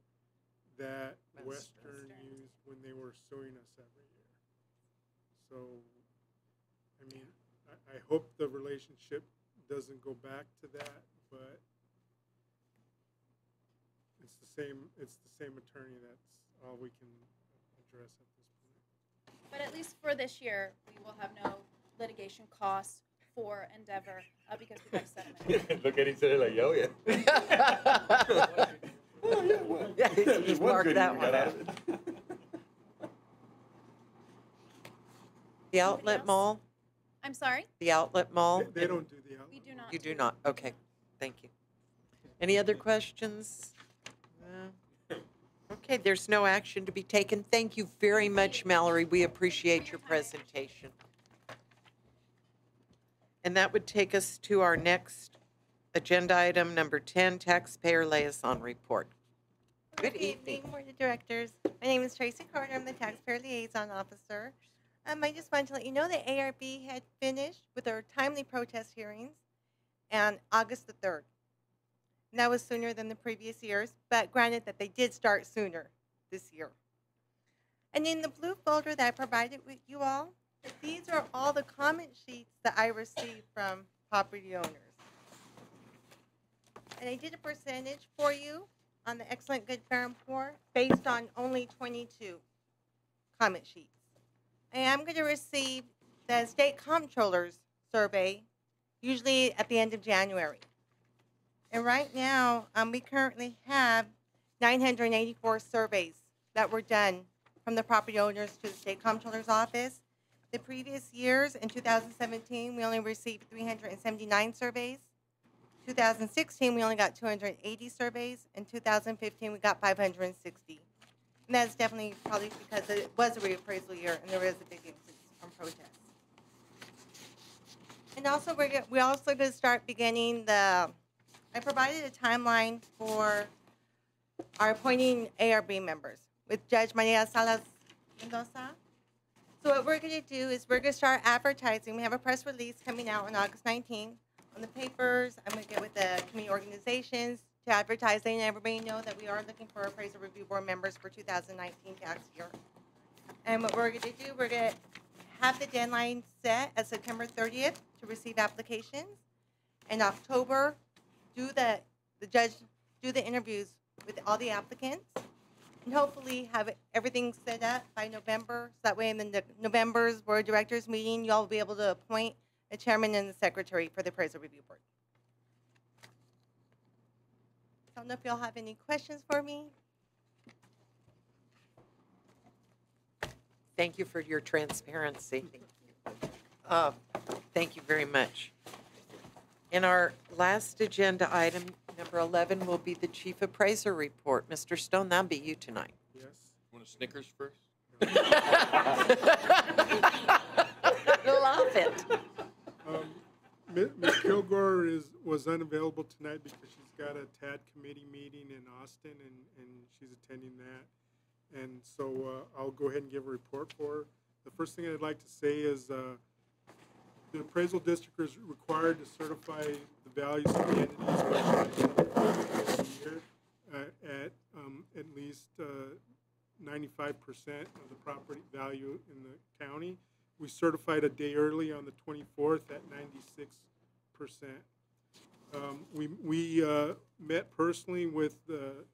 that Western used when they were suing us every year. So, I mean, I hope the relationship doesn't go back to that, but it's the same attorney. That's all we can address at this point. But at least for this year, we will have no litigation costs for Endeavor because we got a settlement. Look at each other like, yo, yeah. Just mark that one out. The outlet mall? I'm sorry? The outlet mall? They don't do the outlet. We do not. You do not? Okay. Thank you. Any other questions? No. Okay, there's no action to be taken. Thank you very much, Mallory. We appreciate your presentation. And that would take us to our next agenda item, number 10, Taxpayer Liaison Report. Good evening. Board of Directors. My name is Tracy Carter. I'm the Taxpayer Liaison Officer. I just wanted to let you know that ARB had finished with their timely protest hearings on August the 3rd. And that was sooner than the previous years, but granted that they did start sooner this year. And in the blue folder that I provided with you all, these are all the comment sheets that I received from property owners. And I did a percentage for you on the excellent, good, fair, and poor based on only 22 comment sheets. I am going to receive the state comptroller's survey usually at the end of January. And right now, we currently have 984 surveys that were done from the property owners to the state comptroller's office. The previous years, in 2017, we only received 379 surveys. 2016, we only got 280 surveys. In 2015, we got 560. And that's definitely probably because it was a reappraisal year and there is a big increase from protests. And also, we're also going to start beginning I provided a timeline for our appointing ARB members with Judge Maria Salas Mendoza. So what we're going to do is we're going to start advertising. We have a press release coming out on August 19th on the papers. I'm going to get with the community organizations to advertise, letting everybody know that we are looking for appraisal review board members for 2019 tax year. And what we're going to do, we're going to have the deadline set at September 30th to receive applications. In October, the judge do the interviews with all the applicants, and hopefully have everything set up by November. So that way in the November's board of directors meeting, you all will be able to appoint a chairman and the secretary for the appraisal review board. I don't know if y'all have any questions for me. Thank you for your transparency. Thank you very much. In our last agenda item, number 11, will be the chief appraiser report. Mr. Stone, that'll be you tonight. Yes. Want a Snickers first? Love it. Ms. Kilgore was unavailable tonight because she's got a TAD committee meeting in Austin, and she's attending that. And so I'll go ahead and give a report for her. The first thing I'd like to say is the appraisal district is required to certify the values of the entities year at least 95% of the property value in the county. We certified a day early on the 24th at 96%. We met personally with the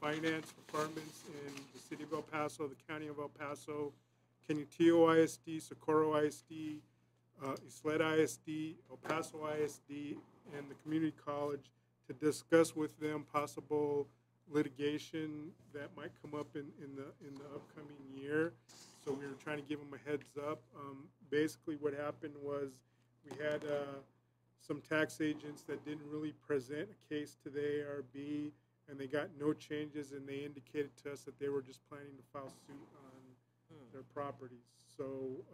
finance departments in the city of El Paso, the county of El Paso, Canutillo ISD, Socorro ISD, Isleta ISD, El Paso ISD, and the community college to discuss with them possible litigation that might come up in the upcoming year. So we were trying to give them a heads up. Basically what happened was we had some tax agents that didn't really present a case to the ARB, and they got no changes, and they indicated to us that they were just planning to file suit on their properties. So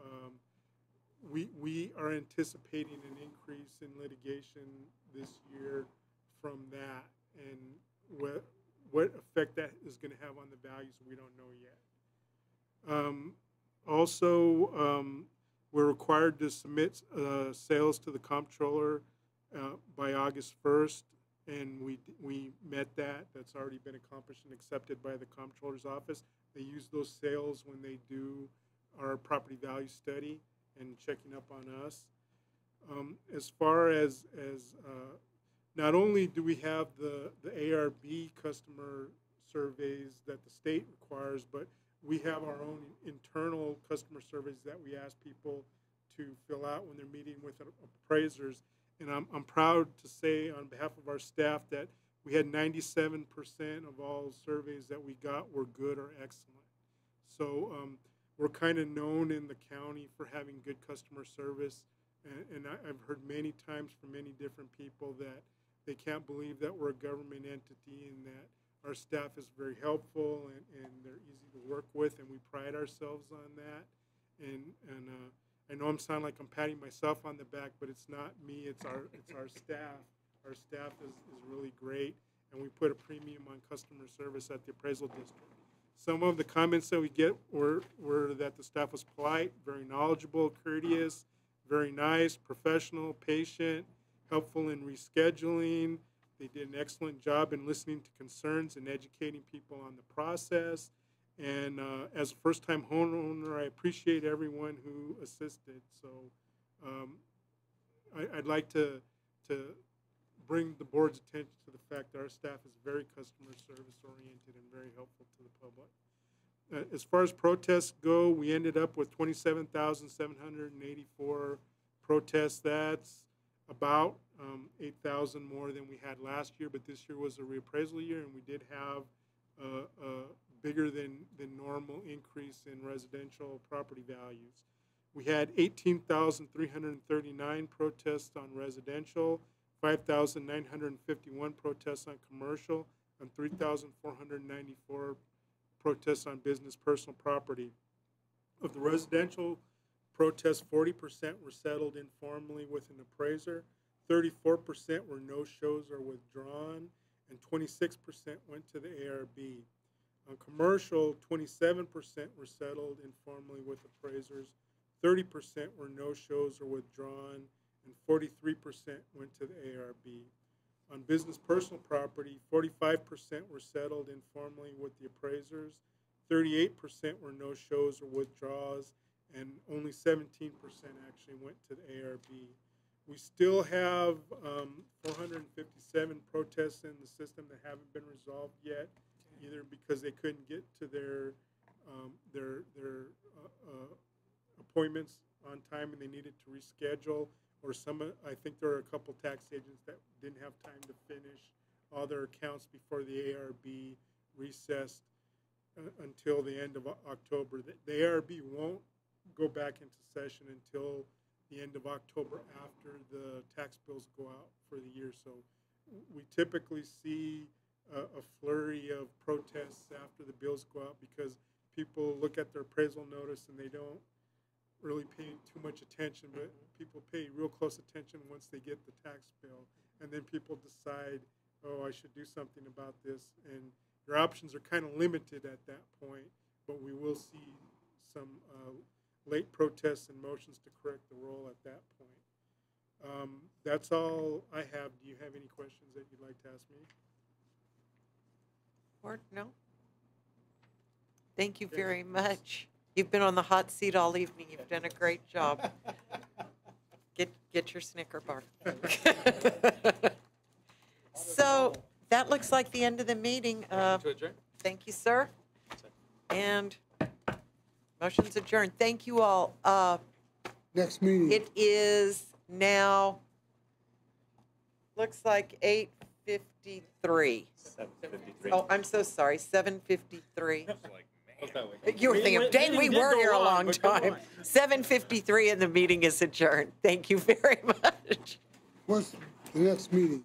we are anticipating an increase in litigation this year from that, and what effect that is going to have on the values, we don't know yet. Also, we're required to submit sales to the comptroller by August 1st, and we met that. That's already been accomplished and accepted by the comptroller's office. They use those sales when they do our property value study and checking up on us. As far as not only do we have the ARB customer surveys that the state requires, but we have our own internal customer surveys that we ask people to fill out when they're meeting with appraisers. And I'm proud to say on behalf of our staff that we had 97% of all surveys that we got were good or excellent. So we're kind of known in the county for having good customer service. And I've heard many times from many different people that they can't believe that we're a government entity and that our staff is very helpful and they're easy to work with, and we pride ourselves on that. And I know I'm sounding like I'm patting myself on the back, but it's not me, it's our staff. Our staff is really great, and we put a premium on customer service at the appraisal district. Some of the comments that we get were that the staff was polite, very knowledgeable, courteous, very nice, professional, patient, helpful in rescheduling. They did an excellent job in listening to concerns and educating people on the process. And as a first-time homeowner, I appreciate everyone who assisted. So I'd like to bring the board's attention to the fact that our staff is very customer service oriented and very helpful to the public. As far as protests go, we ended up with 27,784 protests. That's about 8,000 more than we had last year, but this year was a reappraisal year, and we did have a bigger than normal increase in residential property values. We had 18,339 protests on residential, 5,951 protests on commercial, and 3,494 protests on business personal property. Of the residential protests, 40% were settled informally with an appraiser, 34% were no-shows or withdrawn, and 26% went to the ARB. On commercial, 27% were settled informally with appraisers, 30% were no-shows or withdrawn, and 43% went to the ARB. On business personal property, 45% were settled informally with the appraisers, 38% were no-shows or withdrawals, and only 17% actually went to the ARB. We still have 457 protests in the system that haven't been resolved yet, either because they couldn't get to their appointments on time and they needed to reschedule, or I think there are a couple tax agents that didn't have time to finish all their accounts before the ARB recessed until the end of October. The ARB won't go back into session until the end of October after the tax bills go out for the year. So we typically see a flurry of protests after the bills go out because people look at their appraisal notice and they don't really pay too much attention, but people pay real close attention once they get the tax bill. And then people decide, oh, I should do something about this. And your options are kind of limited at that point, but we will see some late protests and motions to correct the role at that point. That's all I have. Do you have any questions that you'd like to ask me? Or no? Thank you very much. You've been on the hot seat all evening. You've done a great job. Get your Snicker bar. So that looks like the end of the meeting. To adjourn? Thank you, sir. And motion's adjourned. Thank you all. Next meeting. It is now, looks like 8:53. 7:53. Oh, I'm so sorry, 7:53. Like, You were thinking, dang, we were here a long time. 7:53 and the meeting is adjourned. Thank you very much. What's the next meeting?